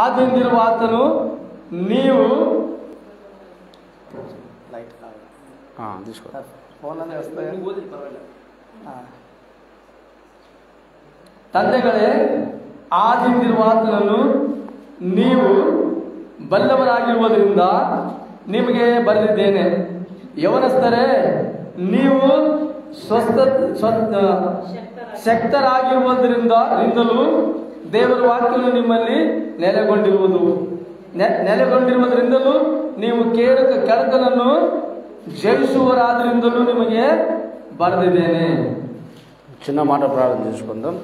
ఆదిందిರುವ ಆತನು ನೀವು తీసుకో ಫೋನಲ್ಲೇ ವಸ್ತಾಯ ತಂದೆಗಳೇ ಆದಿಯಿಂದಿರುವ ಆತನನ್ನು ನೀವು ಬಲ್ಲವರಾಗಿರುವುದರಿಂದ ನಿಮಗೆ ಬರೆದಿದ್ದೇನೆ. ಯವನಸ್ಥರೇ, ನೀವು ಶಕ್ತರಾಗಿರುವುದರಿಂದಲೂ ದೇವರ ವಾಕ್ಯವು ನಿಮ್ಮಲ್ಲಿ ನೆಲೆಗೊಂಡಿರುವುದರಿಂದಲೂ ನೀವು ಕೆಳಕನನ್ನು ಜಯಿಸುವರಾದ್ರಿಂದಲೂ ನಿಮಗೆ ಬರೆದಿದ್ದೇನೆ. చిన్న మాట ప్రార్థన చేసుకుందాం.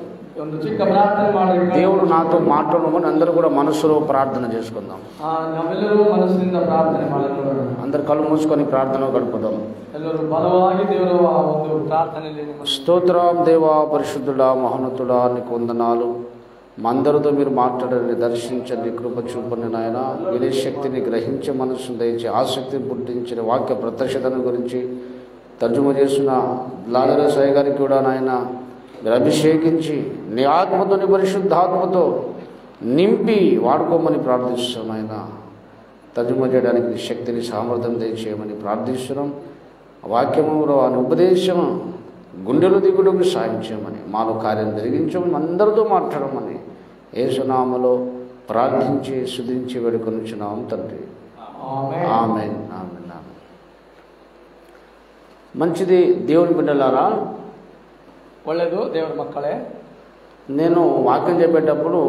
ಒಂದು ಚಿಕ್ಕ ಪ್ರಾರ್ಥನೆ ಮಾಡಬೇಕು. దేవుడు నాతో మాట్లాడమని అందరూ కూడా మనసులో ప్రార్థన చేసుకుందాం. ನಾವೆಲ್ಲರೂ ಮನಸ್ಸಿನಿಂದ ಪ್ರಾರ್ಥನೆ ಮಾಡೋಣ. అందరు కళ్ళు మూసుకొని ప్రార్థన గడుపుదాం. ಎಲ್ಲರೂ బలವಾಗಿ ದೇವರ ಒಂದು ప్రార్థನೆಯಲ್ಲಿ స్తోత్రం దేవా, పరిశుద్ధుడా, మహోన్నతుడా, నీకు వందనాలు. మా అందరితో మీరు మాట్లాడండి, దర్శించండి, కృప చూపండి నాయన. వినే శక్తిని గ్రహించే మనసును దయచి ఆసక్తిని పుట్టించిన వాక్య ప్రత్యక్షతను గురించి తర్జుమ చేసిన లాజరస్ అయ్య గారికి కూడా నాయన మీరు అభిషేకించి నీ ఆత్మతో, నీ పరిశుద్ధాత్మతో నింపి వాడుకోమని ప్రార్థిస్తున్నాం. ఆయన తర్జుమ చేయడానికి శక్తిని, సామర్థ్యం దయచేయమని ప్రార్థిస్తున్నాం. వాక్యములో అని ఉపదేశం గుండెలు దిగుడుకు సాయం చేయమని, మాలో కార్యం జరిగించమని, అందరితో మాట్లాడమని యేసునామములో ప్రార్థించి స్తుతించి వేడుకొనుచున్నాం తండ్రి. ఆమేన్ ఆమేన్ ఆమేన్. మంచిది దేవుని బిడ్డలారా, ಒಳ್ಳೆಯದು ದೇವರ ಮಕ್ಕಳೇ. నేను వాక్యం చెప్పేటప్పుడు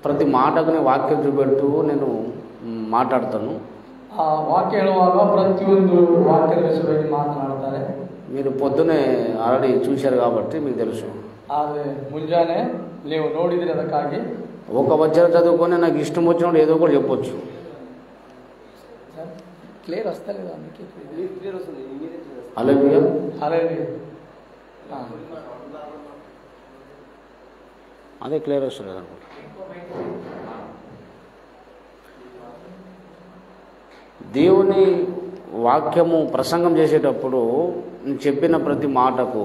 ప్రతి మాటకు వాక్యం చూపెడుతూ నేను మాట్లాడతాను. ఆ వాక్య ಹೇಳುವಾಗ ప్రతియొంದು వాక్యದ విషಯವಾಗಿ మాట్లాడతారు. మీరు పొద్దునే ఆల్రెడీ చూశారు కాబట్టి మీకు తెలుసు. అదే ముంజానే ನೀವು ನೋಡಿದ್ರಿ, ಅದಕ್ಕಾಗಿ ఒక వచనం చదువుకొని నాకు ఇష్టం వచ్చినప్పుడు ఏదో కూడా చెప్పొచ్చు. క్లియర్ వస్తలేదు, అందుకే క్లియర్ వస్తుంది. హల్లెలూయా హల్లెలూయా. అదే క్లియర్ వస్తలేదు అనుకుంటా. దేవుని వాక్యము ప్రసంగం చేసేటప్పుడు నేను చెప్పిన ప్రతి మాటకు,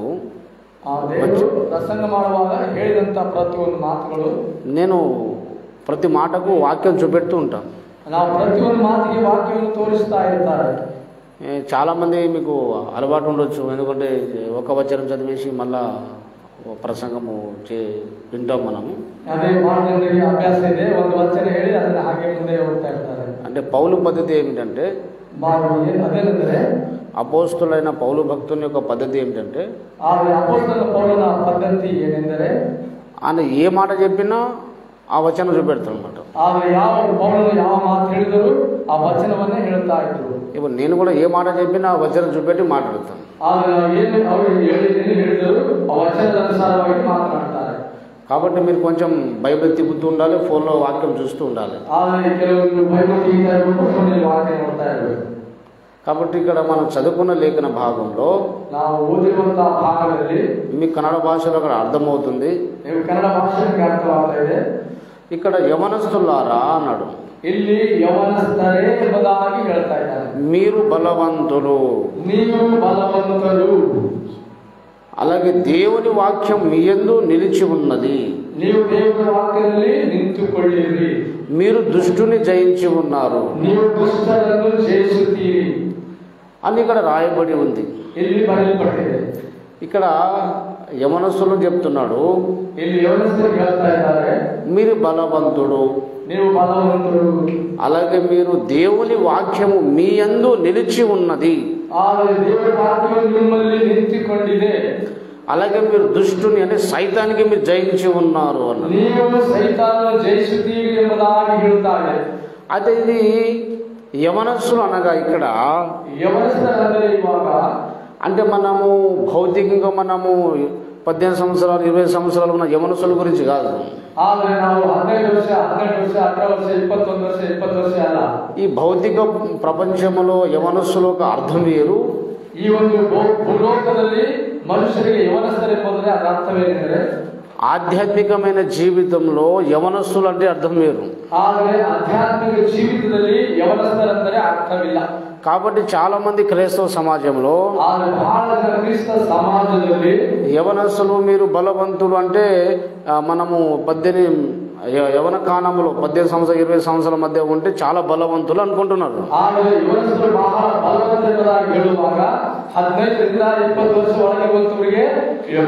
ప్రసంగం ಮಾಡುವಾಗ ಹೇಳಿದಂತ ಪ್ರತಿಯೊಂದು ಮಾತುಗಳು నేను ప్రతి మాటకు వాక్యం చూపెడుతూ ఉంటాను. ನಾವು ಪ್ರತಿಯೊಂದು ಮಾತಿಗೆ ವಾಕ್ಯವನ್ನು ತೋರಿಸ್ತಾ ಇರ್ತಾರೆ. చాలామంది మీకు అలవాటు ఉండొచ్చు, ఎందుకంటే ఒక వచనం చదివేసి మళ్ళా ప్రసంగము వింటాం మనము. అదే మాటలకి అభ్యాస ಇದೆ, ಒಂದು ವಚನ ಹೇಳಿ ಅದನ್ನ ಹಾಗೆ ಮುಂದೆ ಹೋಗ್ತಾ ಇರ್ತಾರೆ. అంటే పౌలు పద్ధతి ఏమిటంటే, అదేనంటే అపోస్తులైన పౌలు భక్తుని యొక్క పద్ధతి ఏమిటంటే, అపోస్తల పౌలుల పద్ధతి ఏನೆಂದರೆ ఆయన ఏ మాట చెప్పినా ఆ వచనం చూపెడతాడు అనమాట. ಯಾವ పౌలు ಯಾವ ಮಾತು ಹೇಳಿದರು ఆ వచనವನ್ನೇ ಹೇಳ್ತಾ ಇದ್ರು. ఇప్పుడు నేను కూడా ఏ మాట చెప్పినా ఆ వచనం చూపెట్టి మాట్లాడతాను. కాబట్టి మీరు కొంచెం బైబిల్ తిప్పుతూ ఉండాలి, ఫోన్లో వాక్యం చూస్తూ ఉండాలి. కాబట్టి ఇక్కడ మనం చదువుకున్న లేఖన భాగంలో మీ కన్నడ భాషలో అక్కడ అర్థమవుతుంది. ఇక్కడ యవనస్తులారా అన్నాడు, ಇಲ್ಲಿ ಯೌವನಸ್ಥರೇ ಎಂಬುದಾಗಿ ಹೇಳ್ತಾ ಇದ್ದಾರೆ. మీరు బలవంతులు, ನೀವು బలవంతులు, అలాగే దేవుని వాక్యం మీ యందు నిలిచి ఉన్నది, ನೀವು ದೇವರ ವಾಕ್ಯದಲ್ಲಿ ನಿಂತುಕೊಳ್ಳಿರಿ, మీరు దుష్టుని జయించి ఉన్నారు, ನೀವು ದುಷ್ಟರನ್ನು ಜಯಿಸುತ್ತೀರಿ అని ఇక్కడ రాయబడి ఉంది. ಇಲ್ಲಿ ಬರೆಯಲ್ಪಟ್ಟಿದೆ. ఇక్కడ యవనస్తులు చెప్తున్నాడు, ಇಲ್ಲಿ ಯೌವನಸ್ಥರು ಹೇಳ್ತಾ ಇದ್ದಾರೆ, మీరు బలవంతుడు, ನೀವು బలవంతుడు, అలాగే మీరు దేవుని వాక్యము మీ యందు నిలిచి ఉన్నది, ದೇವರ ವಾಕ್ಯವು ನಿಮ್ಮಲ್ಲಿ ನಿಂತುಕೊಂಡಿದೆ, అలాగే మీరు దుష్టుని అంటే సైతానికి మీరు జయించి ఉన్నారు అన్నారు. ನೀವು ಸೈತಾನನ್ನು ಜಯಿಸುತ್ತೀರಿ ಎಂಬುದಾಗಿ ಹೇಳ್ತಾರೆ. అయితే ఇది యవనస్తులు అనగా ఇక్కడ యవనస్తులందరూ ఇవాగ అంటే మనము భౌతికంగా మనము 18 సంవత్సరాలు 20 సంవత్సరాలు ఉన్న యవనస్తుల గురించి కాదు. ಆದರೆ ನಾವು 15 ವರ್ಷ 18 ವರ್ಷ 18 ವರ್ಷ 20 ವರ್ಷ ಅಲ್ಲ. ఈ భౌతిక ప్రపంచంలో యవనస్తుల యొక్క అర్థం వేరు. ఈ ಒಂದು భూలోకದಲ್ಲಿ మనుషులకు యవనస్తులు ಎಂಬುದರ ಅರ್ಥವೇನೆಂದರೆ ఆధ్యాత్మికమైన జీవితంలో యవనస్తులు అంటే అర్థం వేరు. ಆದರೆ ఆధ్యాత్మిక జీవితದಲ್ಲಿ యవనస్తులందరే అర్థవిಲ್ಲ. కాబట్టి చాలా మంది క్రైస్తవ సమాజంలో యవనస్తులు మీరు బలవంతులు అంటే మనము 18 యవన కాలంలో 18 సంవత్సరాలు 20 సంవత్సరాల మధ్య ఉంటే చాలా బలవంతులు అనుకుంటున్నారు. ಆದರೆ ಯವನಸ್ಥರು ಬಹಳ ಬಲವಂತರಾಗಿ ಹೇಳುವಾಗ 15 ರಿಂದ 20 ವರ್ಷ ಒಳಗೆ ಇರುವವರಿಗೆ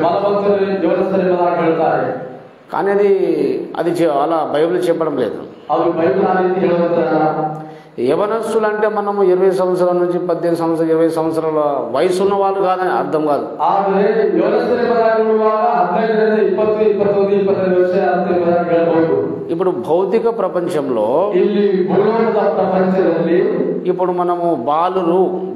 ಬಲವಂತರು ಯವನಸ್ಥರೆಂಬುದಾಗಿ ಹೇಳ್ತಾರೆ. కానీ అది అలా బైబిల్ చెప్పడం లేదు. ಅದು ಬೈಬಲ್ ಆ ರೀತಿ ಹೇಳುವುದಿಲ್ಲ. యవనస్తులు అంటే మనము 20 సంవత్సరాల నుంచి 18 సంవత్సరాలు 20 సంవత్సరాల వయసు ఉన్న వాళ్ళు కాదని అర్థం కాదు. ಆದರೆ ಯವನಸ್ಥರೆಂಬುದಾಗಿ ಹೇಳುವಾಗ 15 ರಿಂದ 20, 21, 25 ವರ್ಷ ಎಂಬುದಾಗಿ ಹೇಳಬಹುದು. ఇప్పుడు భౌతిక ప్రపంచంలో ಇಲ್ಲಿ ಭೂಲೋಕದ ಪ್ರಪಂಚದಲ್ಲಿ ఇప్పుడు మనము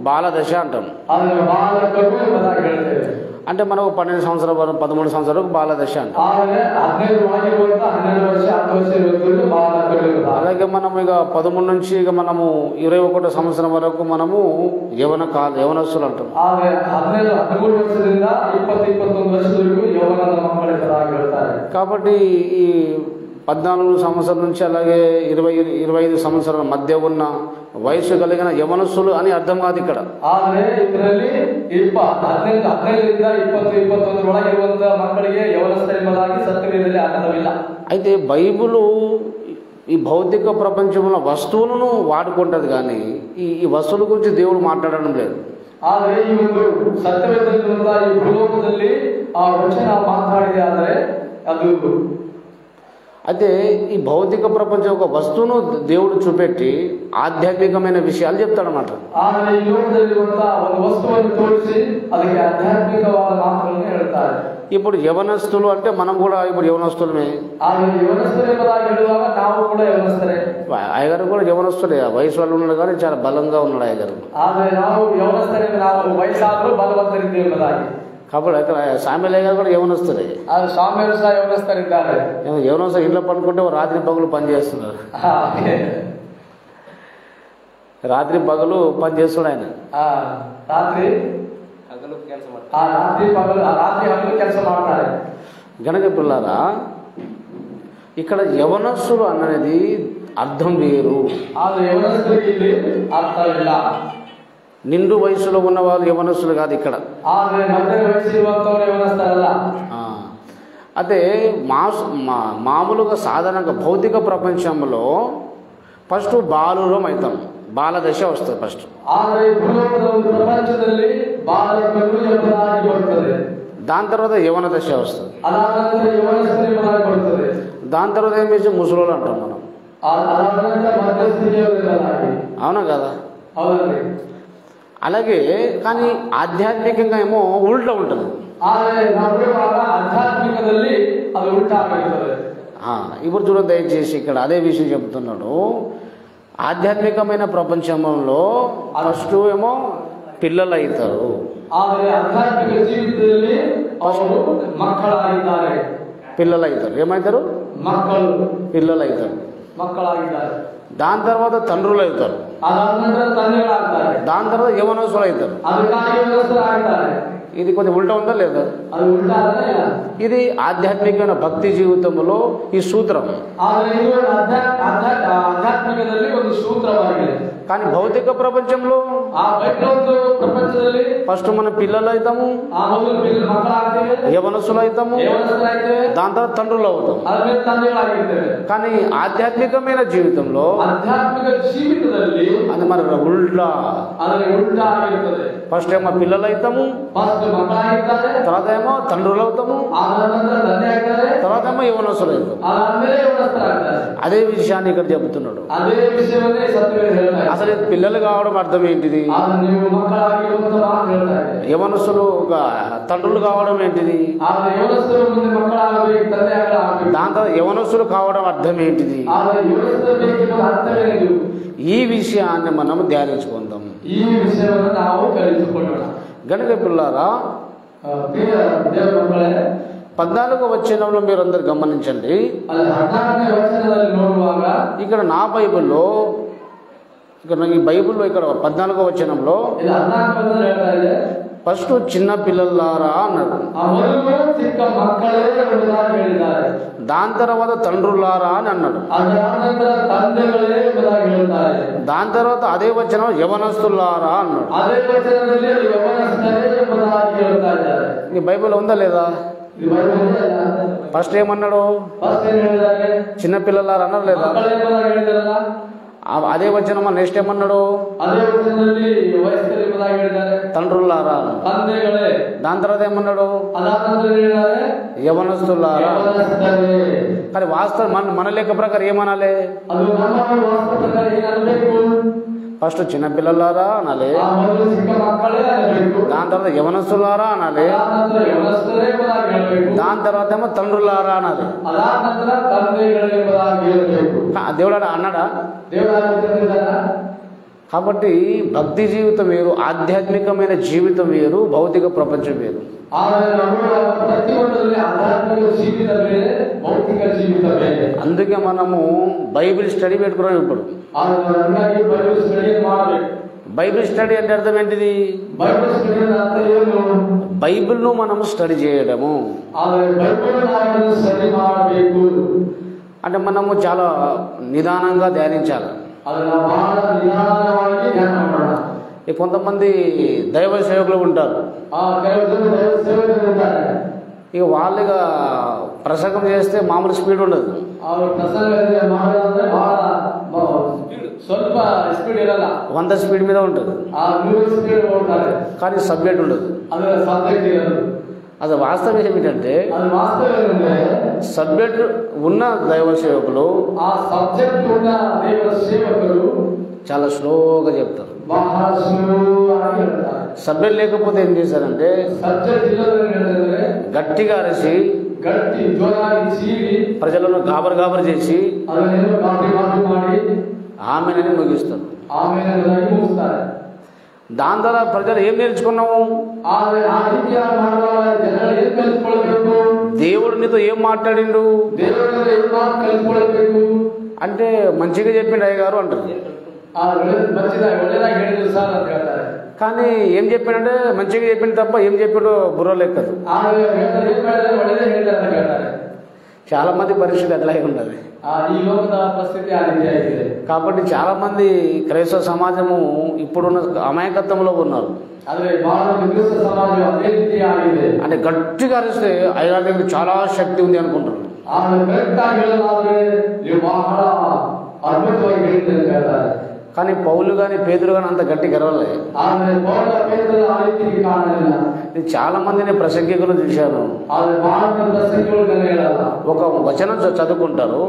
బాలదశ అంటాం. ಅದನ್ನು ಬಾಲಕರು ಎಂಬುದಾಗಿ ಹೇಳ್ತೇವೆ. అంటే మనకు 12 సంవత్సరాలు 13 సంవత్సరాలకు బాలదశ అంటాం. ಆದರೆ 15 ಒಳಗಿರುವಂತ 12 ವರ್ಷ 10 ವರ್ಷ ಇರುವವರಿಗೆ ಬಾಲಕರು. అలాగే మనం ఇక 13 నుంచి ఇక మనము 21 సంవత్సరం వరకు మనము యవనస్తులు అంటాం. ಆದರೆ 15, 13 ವರ್ಷದಿಂದ 20, 21 ವರ್ಷದವರೆಗೂ ಯೌವನದ ಮಕ್ಕಳು ಎಂಬುದಾಗಿ ಹೇಳ್ತಾರೆ. కాబట్టి ఈ 14 సంవత్సరాల నుంచి అలాగే 20-25 సంవత్సరాల మధ్య ఉన్న వయసు కలిగిన యవనస్తులు అని అర్థం కాదు ఇక్కడ. ಆದರೆ ಇದರಲ್ಲಿ 15 ರಿಂದ 20, 21 ಒಳಗೆ ಇರುವಂತಹ ಮಕ್ಕಳಿಗೆ ಯೌವನಸ್ಥರೆಂಬುದಾಗಿ ಸತ್ಯವೇದದಲ್ಲಿ ಅರ್ಥವಿಲ್ಲ. అయితే బైబిలు ఈ భౌతిక ప్రపంచంలో వస్తువులను వాడుకుంటది కానీ ఈ వస్తువుల గురించి దేవుడు మాట్లాడడం లేదు. ಆದರೆ ಈ ಒಂದು ಸತ್ಯವೇದಲ್ಲಿರುವಂತಹ ಈ ಭೂಲೋಕದಲ್ಲಿ ಆ ವಚನ ಮಾತಾಡಿದೆ. ಆದರೆ ಅದು అయితే ఈ భౌతిక ప్రపంచం ఒక వస్తువును దేవుడు చూపెట్టి ఆధ్యాత్మికమైన విషయాలు చెప్తాడన్నమాట. ಆದರೆ ಈ ಲೋಕದಲ್ಲಿರುವಂತಹ ಒಂದು ವಸ್ತುವನ್ನು ತೋರಿಸಿ ಅದಕ್ಕೆ ಆಧ್ಯಾತ್ಮಿಕವಾದ ಮಾತುಗಳನ್ನು ಹೇಳ್ತಾರೆ. ఇప్పుడు యవనస్తులు అంటే మనం కూడా ఇప్పుడు యవనస్తులమే. ಆದರೆ ಯೌವನಸ್ಥರೆಂಬುದಾಗಿ ಹೇಳುವಾಗ ನಾವು ಕೂಡ ಯೌವನಸ್ಥರೇ. అయ్యగారు కూడా యవనస్తులే, వయసు వాళ్ళు ఉన్నాడు కానీ చాలా బలంగా ఉన్నాడు అయ్యగారు. ಆದರೆ ನಾವು ಯೌವನಸ್ಥರೇ, ನಾವು ವಯಸ್ಸಾದರೂ ಬಲವಂತರಿದ್ದೇವೆ ಎಂಬುದಾಗಿ. కాబట్టి అక్కడ సామెలయ్య గారు కూడా యవనస్తులే. స్వామివారు సహా యౌవనస్థరిದ್ದಾರೆ. యవనస్తులు ఇంట్లో పడుకుంటే రాత్రి పగలు పని చేస్తున్నారు. రాత్రి పగలు పని చేస్తున్నాడు ఆయన. రాత్రి పగలు ಕೆಲಸ ಮಾಡ್ತಾರೆ. గనక పిల్లారా, ఇక్కడ యవనస్తులు అన్నది అర్థం వేరు. ಆದರೆ ಯೌವನಸ್ಥರಿಗೆ ಇಲ್ಲಿ ಅರ್ಥವಿಲ್ಲ. నిండు వయసులో ఉన్న వాళ్ళు యవనస్తులు కాదు ఇక్కడ. ಆದರೆ ಮಧ್ಯ ವಯಸ್ಸಿರುವಂತವರು ಯೌವನಸ್ಥರಲ್ಲ. అదే మామూలుగా సాధారణంగా భౌతిక ప్రపంచంలో ఫస్ట్ బాలురం అవుతాం, బాలదశ వస్తుంది ఫస్ట్. ಆದರೆ ಭೂಲೋಕದ ಪ್ರಪಂಚದಲ್ಲಿ ಬಾಲಕರು ಎಂಬುದಾಗಿ ಬರುತ್ತದೆ. దాని తర్వాత యవన దశ వస్తుంది. ಅದಾದ ನಂತರ ಯೌವನಸ್ಥರು ಎಂಬುದಾಗಿ ಬರುತ್ತದೆ. దాని తర్వాత ఏం చేసి ముసలోళ్ళు అంటాం మనం. ಅದಾದ ನಂತರ ಮಧ್ಯಸ್ಥಿತಿಯವರು ಎಂಬುದಾಗಿ. అవునా కదా? ಹೌದಲ್ರಿ. అలాగే కానీ ఆధ్యాత్మికంగా ఏమో ఉల్టా ఉంటుంది. ಆದರೆ ನೋಡುವಾಗ ಆಧ್ಯಾತ್ಮಿಕದಲ್ಲಿ ಅದು ಉಲ್ಟಾ ಆಗಿರುತ್ತದೆ. ఇప్పుడు చూడండి దయచేసి ఇక్కడ అదే విషయం చెప్తున్నాడు. ఆధ్యాత్మికమైన ప్రపంచంలో ఫస్ట్ ఏమో పిల్లలు అవుతారు. ಆದರೆ ಆಧ್ಯಾತ್ಮಿಕ ಜೀವಿತದಲ್ಲಿ ಅವರು ಮಕ್ಕಳಾಗಿದ್ದಾರೆ. పిల్లలు అవుతారు. ఏమవుతారు? ಮಕ್ಕಳು. పిల్లలు అవుతారు, ಮಕ್ಕಳಾಗಿದ್ದಾರೆ. దాని తర్వాత తండ్రులు అవుతారు. ಅದಾದ ನಂತರ ತಂದೆಗಳಾಗ್ತಾರೆ. దాని తర్వాత యవనస్తులు అవుతారు. ಅದಕ್ಕಾಗಿ ಯೌವನಸ್ಥರು ಆಗ್ತಾರೆ. ఇది కొంచెం ఉల్టా ఉందా లేదా? ಅದು ಉಲ್ಟಾ ಅಲ್ಲ. ఇది ఆధ్యాత్మికమైన భక్తి జీవితంలో ఈ సూత్రం. ಆದರೆ ಇದು ಆಧ್ಯಾತ್ಮಿಕದಲ್ಲಿ ಒಂದು ಸೂತ್ರವಾಗಿದೆ. కానీ భౌతిక ప్రపంచంలో ಆ ಬೈಬಲ್ ಪ್ರಪಂಚದಲ್ಲಿ ఫస్ట్ మన పిల్లలు అవుతాము, ಆ ಮೊದಲು ಮಕ್ಕಳಾಗ್ತೇವೆ, యవనస్తులు అవుతాము, ಯೌವನಸ್ಥರಾಗ್ತೇವೆ, దాని తర్వాత తండ్రులు అవుతాము. ಆಮೇಲೆ ತಂದೆಗಳಾಗಿರ್ತೇವೆ. కానీ ఆధ్యాత్మికమైన జీవితంలో ಆಧ್ಯಾತ್ಮಿಕ ಜೀವಿತದಲ್ಲಿ అది మన ఉల్టా. ಅದರ ಉಲ್ಟಾ ಆಗಿರುತ್ತದೆ. ఫస్ట్ ఏమో పిల్లలు అవుతాము, ಫಸ್ಟ್ ಮಕ್ಕಳಾಗಿರ್ತಾರೆ, తర్వాత ఏమో తండ్రులు అవుతాము, ಆದ ನಂತರ ತಂದೆ ಆಗ್ತಾರೆ, తర్వాత ఏమో యవనస్తులు అవుతాము. ಆಮೇಲೆ ಯೌವನಸ್ಥರಾಗ್ತಾರೆ. అదే విషయాన్ని ఇక్కడ చెబుతున్నాడు. ಅದೇ ವಿಷಯವನ್ನೇ ಸತ್ಯವೇದ ಹೇಳ್ತಾ ಇದೆ. అసలు పిల్లలు కావడం అర్థం ఏంటిది? ನೀವು ಮಕ್ಕಳಾಗಿರುವಂತ ಮಾತು ಹೇಳ್ತಾ ಇದೆ. యవనస్తులు తండ్రులు కావడం ఏంటిది? ಆದರೆ ಯೌವನಸ್ಥರು ಮುಂದೆ ಮಕ್ಕಳಾಗಬೇಕು, ತಂದೆ ಆಗಬೇಕು. దాని తర్వాత యవనస్తులు కావడం అర్థం ఏంటిది? ಆದರೆ ಯೌವನಸ್ಥರು ಬೇಕೆಂಬ ಅರ್ಥವೇನಿದು? ఈ విషయాన్ని మనం ధ్యానించుకుందాం. ಈ ವಿಷಯವನ್ನು ನಾವು ಕಲಿತುಕೊಳ್ಳೋಣ. గనుక పిల్లారా, ದೇವರ ಮಕ್ಕಳೇ, 14వ వచనంలో మీరు అందరు గమనించండి. ಅಲ್ಲಿ 14ನೇ ವಚನದಲ್ಲಿ ನೋಡುವಾಗ ఇక్కడ నా బైబిల్లో, ఇక్కడ ఈ బైబిల్లో ఇక్కడ 14వ వచనంలో ಇದು 14ನೇ ವಚನ ಹೇಳ್ತಾ ಇದೆ. ఫస్ట్ చిన్న పిల్లలారా అన్నారు. ಆ ಮೊದಲು ಚಿಕ್ಕ ಮಕ್ಕಳೇ ಎಂಬುದಾಗಿ ಹೇಳಿದ್ದಾರೆ. దాని తర్వాత తండ్రులారా అని అన్నాడు. ಅದರ ನಂತರ ತಂದೆಗಳೇ ಎಂಬುದಾಗಿ ಹೇಳ್ತಾರೆ. దాని తర్వాత అదే వచనం యవనస్తులారా అన్నాడు. ಅದೇ ವಚನದಲ್ಲಿ ಯೌವನಸ್ಥರೇ ಎಂಬುದಾಗಿ ಹೇಳ್ತಾ ಇದ್ದಾರೆ. ఈ బైబిల్ ఉందా లేదా? ಇದು ಬೈಬಲ್ ಅಲ್ಲ. ఫస్ట్ ఏమన్నాడు? ಫಸ್ಟ್ ಏನು ಹೇಳಿದ್ದಾರೆ? చిన్నపిల్లలారా అన్నారు లేదా? ಮಕ್ಕಳೇ ಎಂಬುದಾಗಿ ಹೇಳಿದಾರಲ್ಲ. అదే వచనం నెక్స్ట్ ఏమన్నాడు? ಅದೇ ವಚನದಲ್ಲಿ ವಯಸ್ಕರು ಎಂಬುದಾಗಿ ಹೇಳಿದ್ದಾರೆ. తండ్రులారా. ತಂದೆಗಳೇ. దాని తర్వాత ఏమన్నాడు? ಅದಾದ ನಂತರ ಹೇಳಿದ್ದಾರೆ యవనస్తులారా. కానీ వాస్తవం మన లెక్క ప్రకారం ఏమనాలి? ಅದು ನಮ್ಮ ವಾಸ್ತವ ಪ್ರಕಾರ ಏನಬೇಕು? ఫస్ట్ చిన్నపిల్లలారా అనాలి, ಚಿಕ್ಕ ಮಕ್ಕಳೇ ಅನ್ನಬೇಕು, దాని తర్వాత యవనస్తులారా అనాలి, దాని తర్వాత ఏమో తండ్రులారా అనాలి. దేవుడు అన్నాడా? కాబట్టి భక్తి జీవితం వేరు, ఆధ్యాత్మికమైన జీవితం వేరు, భౌతిక ప్రపంచం వేరు. అందుకే మనము బైబిల్ స్టడీ పెట్టుకున్నాం. ఇప్పుడు బైబిల్ స్టడీ అంటే అర్థం ఏంటిది? బైబిల్ను మనము స్టడీ చేయడము అంటే మనము చాలా నిదానంగా ధ్యానించాలి. కొంతమంది దైవ సేవకులు ఉంటారు, ఇక వాళ్ళుగా ప్రసంగం చేస్తే మామూలు స్పీడ్ ఉండదు, ಸ್ವಲ್ಪ ಸ್ಪೀಡ್ ಇರಲ್ಲ, 100 స్పీడ్ మీద ఉంటుంది, కానీ సబ్జెక్ట్ ఉండదు. అది వాస్తవం ఏమిటంటే సబ్జెక్ట్ ఉన్న దైవ సేవకులు చాలా స్లోగా చెప్తారు. సబ్జెక్ట్ లేకపోతే ఏం చేశారంటే గట్టిగా అరిసి ప్రజలను గాబరు చేసి ఆమెనని ముగిస్తారు. దాని ద్వారా ప్రజలు ఏం నేర్చుకున్నాము? దేవుడు నీతో ఏం మాట్లాడిండు అంటే మంచిగా చెప్పిండు అయ్యగారు అంటారు. కానీ ఏం చెప్పాడంటే మంచిగా చెప్పిండు తప్ప ఏం చెప్పాడో బుర్ర లెక్కదు. చాలా మంది పరిస్థితి అట్లాగే ఉన్నది. కాబట్టి చాలా మంది క్రైస్తవ సమాజము ఇప్పుడున్న అమాయకత్వంలో ఉన్నారు. అంటే గట్టిగా అరిస్తే అయ్యగారికి చాలా శక్తి ఉంది అనుకుంటున్నారు. కానీ పౌలు కానీ పేతురు కానీ అంత గట్టి గర్వలే. చాలా మందిని ప్రసంగికులు చూశాను, ఒక వచనం చదువుకుంటారు,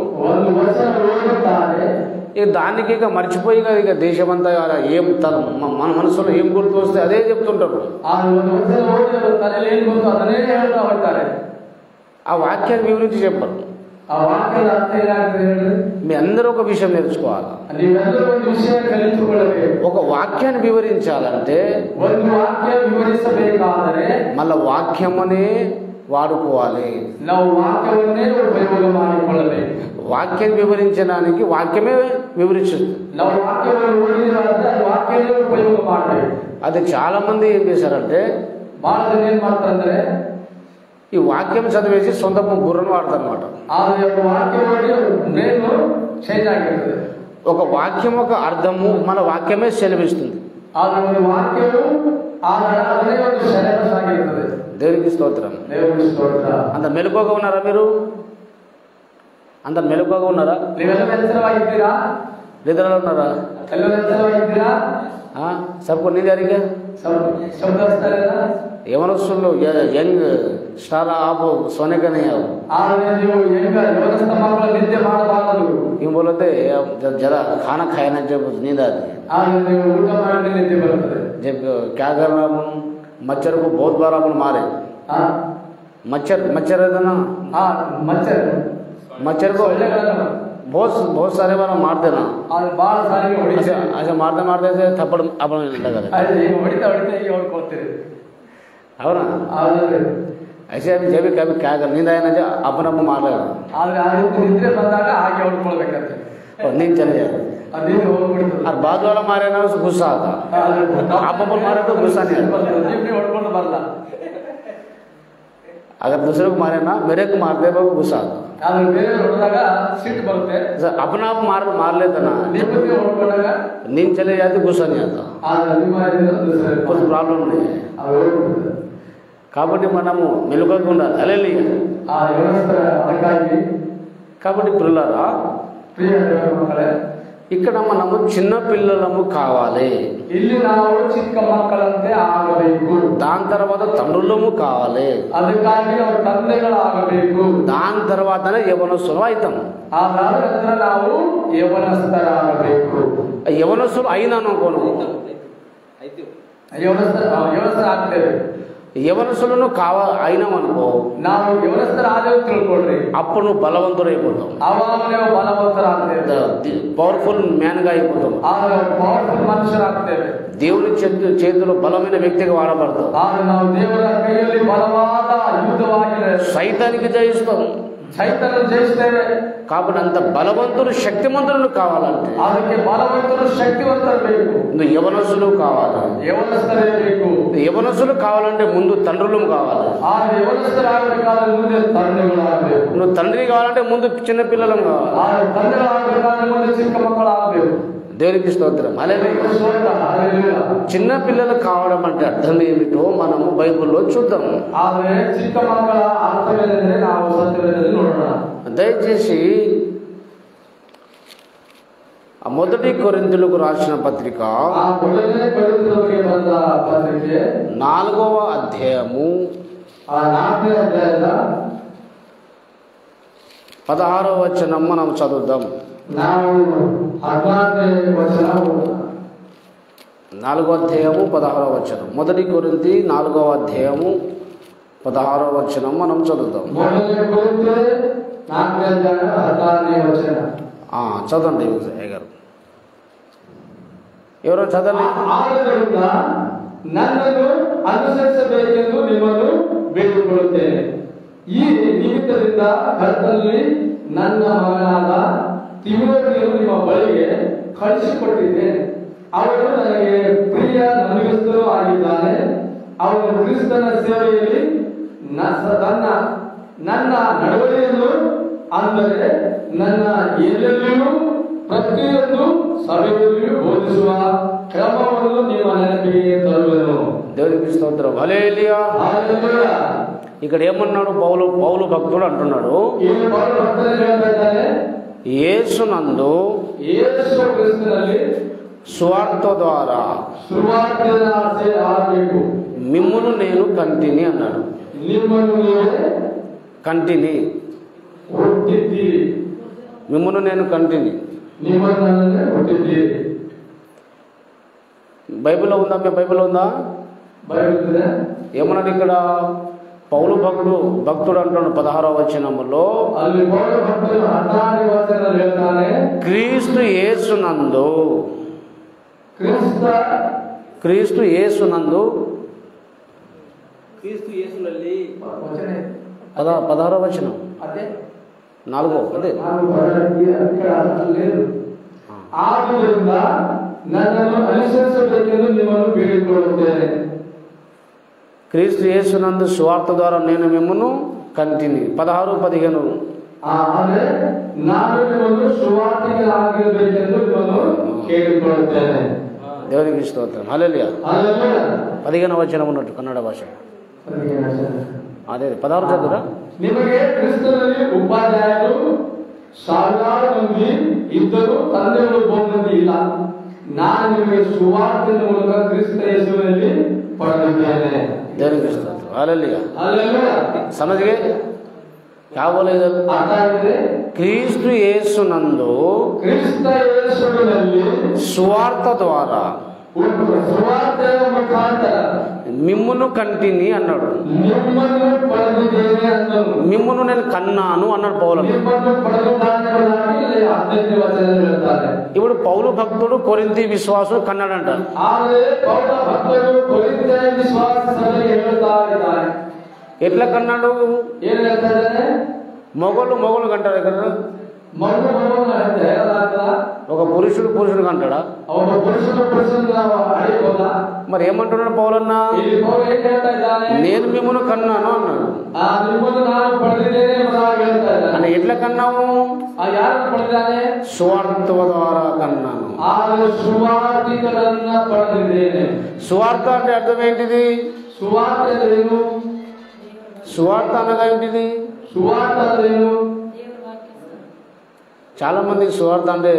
ఇక దానికి ఇక మర్చిపోయి ఇక దేశమంతా ఏం తన మన మనసులో ఏం గుర్తు వస్తే అదే చెప్తుంటారు. ఆ వాక్యాన్ని వివరించి చెప్పరు. మీ అందరూ ఒక విషయం నేర్చుకోవాలి. ఒక వాక్యాన్ని వివరించాలంటే మళ్ళా వాక్యమనే వాడుకోవాలి. వాక్యం వివరించడానికి వాక్యమే వివరిస్తుంది. అది చాలా మంది ఏం చేశారంటే ఈ వాక్యం చదివేసి సొంత బుర్రను వాడతారు అన్నమాట. ఒక వాక్యం ఒక అర్థము మన వాక్యమే సెలవిస్తుంది. దేవునికి స్తోత్రం. అంత మెలకువగా ఉన్నారా మీరు? అంత మెలకువగా ఉన్నారా? నిద్రలో ఉన్నారా? सबको नींद आ रही क्या? यवनस्तुल्लो यंग स्टार आप सोने का नहीं आओ. यूँ बोलते जरा खाना खाए ना जब नींद आती है. जब क्या करना अपन मच्छर को बहुत बार अपन मारे. मच्छर रहता ना, मच्छर को बहुत सारे बार मार देना. ऐसे मारते से थप्पड़ अपन लगा అవునా? ऐसे अभी जब कभी क्या कर नींद आया ना जो अपन मार लेगा और नींद चले जाए. और बाद वाला मारे ना उसको गुस्सा आता. आप अपन मारे तो गुस्सा नहीं आता. अगर दूसरे को मारे ना मेरे को मारते वो गुस्सा आता. अपना आप मार लेता ना नींद चले जाती, गुस्सा नहीं आता, कुछ प्रॉब्लम नहीं है. కాబట్టి మనము మెలుగకుండా హల్లెలూయా. ಆ ಯೌವನಸ್ಥರ ಅದಕ್ಕಾಗಿ కాబట్టి పిల్లరా ಪ್ರಿಯ ದೇವರ ಮಕ್ಕಳೇ, ఇక్కడ మనము చిన్న పిల్లలము కావాలి, ಇಲ್ಲಿ ನಾವು ಚಿಕ್ಕ ಮಕ್ಕಳಂತೆ ಆಗಬೇಕು. దాని తర్వాత తండ్రులము కావాలి, ಅದಕ್ಕಾಗಿ ಅವರ ತಂದೆಗಳಾಗಬೇಕು. దాని తర్వాతనే యవనస్తులు అవుతాం. ಆದಾದ ನಂತರ ನಾವು ಯೌವನಸ್ಥರಾಗಬೇಕು. యవనస్తులు అయినాను అనుకోను, ಯೌವನಸ್ಥರಾಗ್ತೇವೆ. యవనస్తులను అయినామనుకో, ನಾವು ಯೌವನಸ್ಥರಾದೇವು ತಿಳ್ಕೊಳ್ರಿ, అప్పుడు నువ్వు బలవంతుడు అయిపోతావు, ಅವಾಗ ನಾವು ಬಲವಂತರಾಗ್ತೇವೆ, పవర్ఫుల్ మ్యాన్ గా అయిపోతావు, ಆಗ ಪವರ್ಫುಲ್ ಮನುಷ್ಯರಾಗ್ತೇವೆ. దేవుని చేతిలో బలమైన వ్యక్తిగా వాడబడతావు, ಆಗ ನಾವು ದೇವರ ಕೈಯಲ್ಲಿ ಬಲವಾದ ಯುದ್ಧವಾಗಿ సైతానికి జయిస్తావు, ಸೈತಾನನ್ನು ಜಯಿಸ್ತೇವೆ. కాబట్టి అంత బలవంతుడు శక్తిమంతుడు కావాలంటే ಅದಕ್ಕೆ ಬಲವಂತರು ಶಕ್ತಿವಂತರು ಬೇಕು, నువ్వు యవనస్తులు కావాలి. ಯೌವನಸ್ಥರೇ ಬೇಕು. యవనస్తులు కావాలంటే ముందు తండ్రులు కావాలి, ಆ ಯೌವನಸ್ಥರಾಗಬೇಕಾದ್ರೆ ಮುಂದೆ ತಂದೆಗಳಾಗಬೇಕು. నువ్వు తండ్రి కావాలంటే ముందు చిన్న పిల్లలు కావాలి. ಆ ತಂದೆಗಳಾಗಬೇಕಾದ್ರೆ ಮುಂದೆ ಚಿಕ್ಕ ಮಕ್ಕಳಾಗಬೇಕು. దేవునికి స్తోత్రం. హల్లెలూయా. చిన్న పిల్లలు కావడం అంటే అర్థం ఏమిటో మనము బైబిల్లో చూద్దాం. ಆದರೆ ಚಿಕ್ಕ ಮಕ್ಕಳ ಅರ್ಥವೇನೆಂದರೆ ನಾವು ಸತ್ಯವೇದದಲ್ಲಿ ನೋಡೋಣ. దయచేసి ఆ మొదటి కొరింథీయులకు రాసిన పత్రిక ಆ ಮೊದಲನೇ ಕೊರಿಂಥೀಯರಿಗೆ ಬರೆದ ಪತ್ರಿಕೆ 4వ అధ్యాయము ಆ 4ನೇ ಅಧ್ಯಾಯದ 16వ వచనం మనం చదువుదాం. ನಾವು 14ನೇ ವಚನ 4వ అధ్యాయము 16వ వచనం. మొదటి కొరింథీ 4వ అధ్యాయము 16వ వచనం మనం చదువుదాం. ಮೊದಲನೇ ಕೊರಿಂಥೀಯ 4ನೇ ಅಧ್ಯಾಯ 16ನೇ ವಚನ. చదవండి గారు, ఎవరో చదవండి. ಆದ್ದರಿಂದ ನನ್ನನ್ನು ಅನುಸರಿಸಬೇಕೆಂದು ನಿಮ್ಮನ್ನು ಬೇಡಿಕೊಳ್ಳುತ್ತೇನೆ. ಈ ನಿಮಿತ್ತದಿಂದ ಕರ್ತನಲ್ಲಿ ನನ್ನ ಮಗನಾದ ತಿಮೋಥೆಯನ್ನು ನಿಮ್ಮ ಬಳಿಗೆ ಕಳಿಸಿಕೊಟ್ಟಿದ್ದೇನೆ. ಅವನು ನನಗೆ ಪ್ರಿಯ ನಂಬಿಗಸ್ತನೂ ಆಗಿದ್ದಾನೆ. ಅವನು ಕ್ರಿಸ್ತನ ಸೇವೆಯಲ್ಲಿ ನನ್ನ ನಡವಳಿಕೆಯನ್ನು, ಅಂದರೆ ನನ್ನ ಎಲ್ಲೆಲ್ಲಿಯೂ ಪ್ರತಿಯೊಂದು ಸಭೆಯಲ್ಲಿಯೂ ಬೋಧಿಸುವ ಕ್ರಮವನ್ನು ನಿಮ್ಮ ನೆನಪಿಗೆ ತರುವೆನು. దేవునికి స్తోత్రం. హల్లెలూయా. హల్లెలూయా. ఇక్కడ ఏమన్నాడు? పౌలు భక్తుడు అంటున్నాడు, ಈ ಪೌಲ ಭಕ್ತರು ಹೇಳ್ತಾ ಇದ್ದಾರೆ, యేసునందు ಯೇಸು ಕ್ರಿಸ್ತನಲ್ಲಿ స్వార్థ ద్వారా ಸುವಾರ್ತೆಯ ಆಸೆ ಆಗಬೇಕು. మిమ్మును నేను కంటిని అన్నాడు. ನಿಮ್ಮನ್ನು ನೀವೇ కంటిని, ಹುಟ್ಟಿದ್ದೀರಿ. మిమ్మును నేను కంటిని. ನಿಮ್ಮನ್ನೇ ಹುಟ್ಟಿದ್ದೀರಿ. బైబిల్లో ఉందా? మీ బైబిల్లో ఉందా? బైబిల్ ಇದೆ. ఏమన్నాడు ఇక్కడ? పౌలు భక్తుడు అంటున్నాడు 16వ వచనములో, ಅಲ್ಲಿ ಪೌಲ ಭಕ್ತರು 16ನೇ ವಚನದಲ್ಲಿ ಹೇಳ್ತಾನೆ, క్రీస్తు యేసునందు, క్రీస్తు యేసునందు 16వ వచనం, ಅದೇ 4వ, అదే లేదు. ಆದ್ದರಿಂದ ನನ್ನನ್ನು ಅನುಸರಿಸಬೇಕೆಂದು ನಿಮ್ಮನ್ನು ಬೇಡಿಕೊಳ್ಳುತ್ತೇನೆ. క్రీస్తు యేసునందు సువార్త ద్వారా నేను మిమ్మను కంటిని. 16-15. ಆದರೆ ನಾನು ನಿಮ್ಮನ್ನು ಸುವಾರ್ತಿಗಳಾಗಿರಬೇಕೆಂದು ನಿಮ್ಮನ್ನು ಕೇಳಿಕೊಳ್ಳುತ್ತೇನೆ. దేవునికి స్తోత్రం. హల్లెలూయా. హల్లెలూయా. 15వ వచనం ఉన్నట్టు కన్నడ భాష. అదే 16 చదువురా. ನಿಮಗೆ ಕ್ರಿಸ್ತನಲ್ಲಿ ಉಪಾಧ್ಯಾಯರು ಸಾವಿರಾರು ಮಂದಿ ಇದ್ದರೂ ತಂದೆಗಳು ಬಹುಮಂದಿ ಇಲ್ಲ. ನಾನು ನಿಮಗೆ ಸುವಾರ್ತೆಯ ಮೂಲಕ ಕ್ರಿಸ್ತ ಯೇಸುವಿನಲ್ಲಿ ಪಡೆದಿದ್ದೇನೆ. దేవునికి స్తోత్రం. హల్లెలూయా. హల్లెలూయా. समझ गए क्या बोले इधर? క్రీస్తు యేసునందు ಕ್ರಿಸ್ತ ಯೇಸುವಿನಲ್ಲಿ సువార్త ద్వారా ಸುವಾರ್ತೆಯ ಮುಖಾಂತರ మిమ్మును కంటిని అన్నాడు. ನಿಮ್ಮನ್ನು ಪಡೆದಿದ್ದೇನೆ ಅಂದನು. మిమ్మును నేను కన్నాను అన్నాడు పౌలు. ನಿಮ್ಮನ್ನು ಪಡೆದಿದ್ದಾನೆಂಬುದಾಗಿ 15ನೇ ವಚನದಲ್ಲಿ ಹೇಳ್ತಾರೆ. ఇప్పుడు పౌలు భక్తుడు కొరింథీ విశ్వాసుడు కన్నాడంట. ಆದರೆ ಪೌಲ ಭಕ್ತರು ಕೊರಿಂಥ ವಿಶ್ವಾಸ ಸಭೆಗೆ ಹೇಳ್ತಾ ಇದ್ದಾರೆ. ఎట్లా కన్నాడు? ಏನು ಹೇಳ್ತಾ ಇದ್ದಾನೆ? మొగలు కంటారు కదా. ಮಗು ಅಂತ ಹೇಳಲಾಗ್ತದ. ఒక పురుషుడు కంటాడా? ಒಬ್ಬ ಪುರುಷನು ಅಡಿಬೋದ. మరి ఏమంటున్నాడు పౌలన్న? ಇಲ್ಲಿ ಪೌಲ ಏನ್ ಹೇಳ್ತಾ ಇದ್ದಾನೆ? నేను మిమ్మల్ని కన్నాను అన్నాడు. ನಿಮ್ಮನ್ನು ನಾನು ಪಡೆದಿದ್ದೇನೆ ಎಂಬುದಾಗಿ ಹೇಳ್ತಾ ಇದ್ದಾನೆ. అంటే ఎట్లా కన్నావు? ಯಾರನ್ನು ಪಡೆದಿದ್ದಾನೆ? సువార్త ద్వారా కన్నాను. ಆದರೆ ಸುವಾರ್ತಿಕರನ್ನ ಪಡೆದಿದ್ದೇನೆ. సువార్త అంటే అర్థం ఏంటిది? ಸುವಾರ್ತೆ ಏನು? సువార్త అనగా ఏంటిది? సువార్త అంటేను చాలా మంది సువార్త అంటే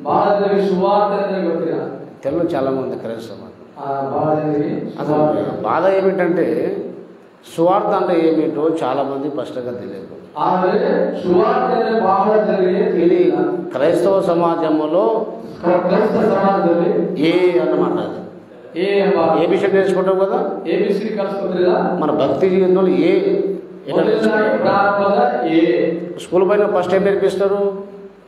ಬಹಳ ಜನರಿಗೆ ಸುವಾರ್ತೆ ಅಂದ್ರೆ ಗೊತ್ತಿಲ್ಲ. తెలుగు చాలా మంది క్రైస్తవ ಬಹಳ ಜನರಿಗೆ అసలు బాధ ఏమిటంటే సువార్త అంటే ఏమిటో చాలా మంది స్పష్టంగా తెలియదు. ಆದರೆ ಸುವಾರ್ತೆ ಅಂದ್ರೆ ಬಹಳ ಜನರಿಗೆ ఇది ತಿಳಿದಿಲ್ಲ. క్రైస్తవ సమాజంలో ಕ್ರೈಸ್ತ ಸಮಾಜದಲ್ಲಿ ఏ అన్నమాట ఏ ಎಂಬ ఏ విషయం నేర్చుకుంటాం కదా, ABCD ಕಲಿಸ್ಕೊತಿಲ್ಲ. మన భక్తి జీవితంలో ఏ ఎట్లా నేర్చుకుంటాం? ಪ್ರಾರಂಭದ ఏ స్కూల్ పైన ఫస్ట్ ఏం నేర్పిస్తారు?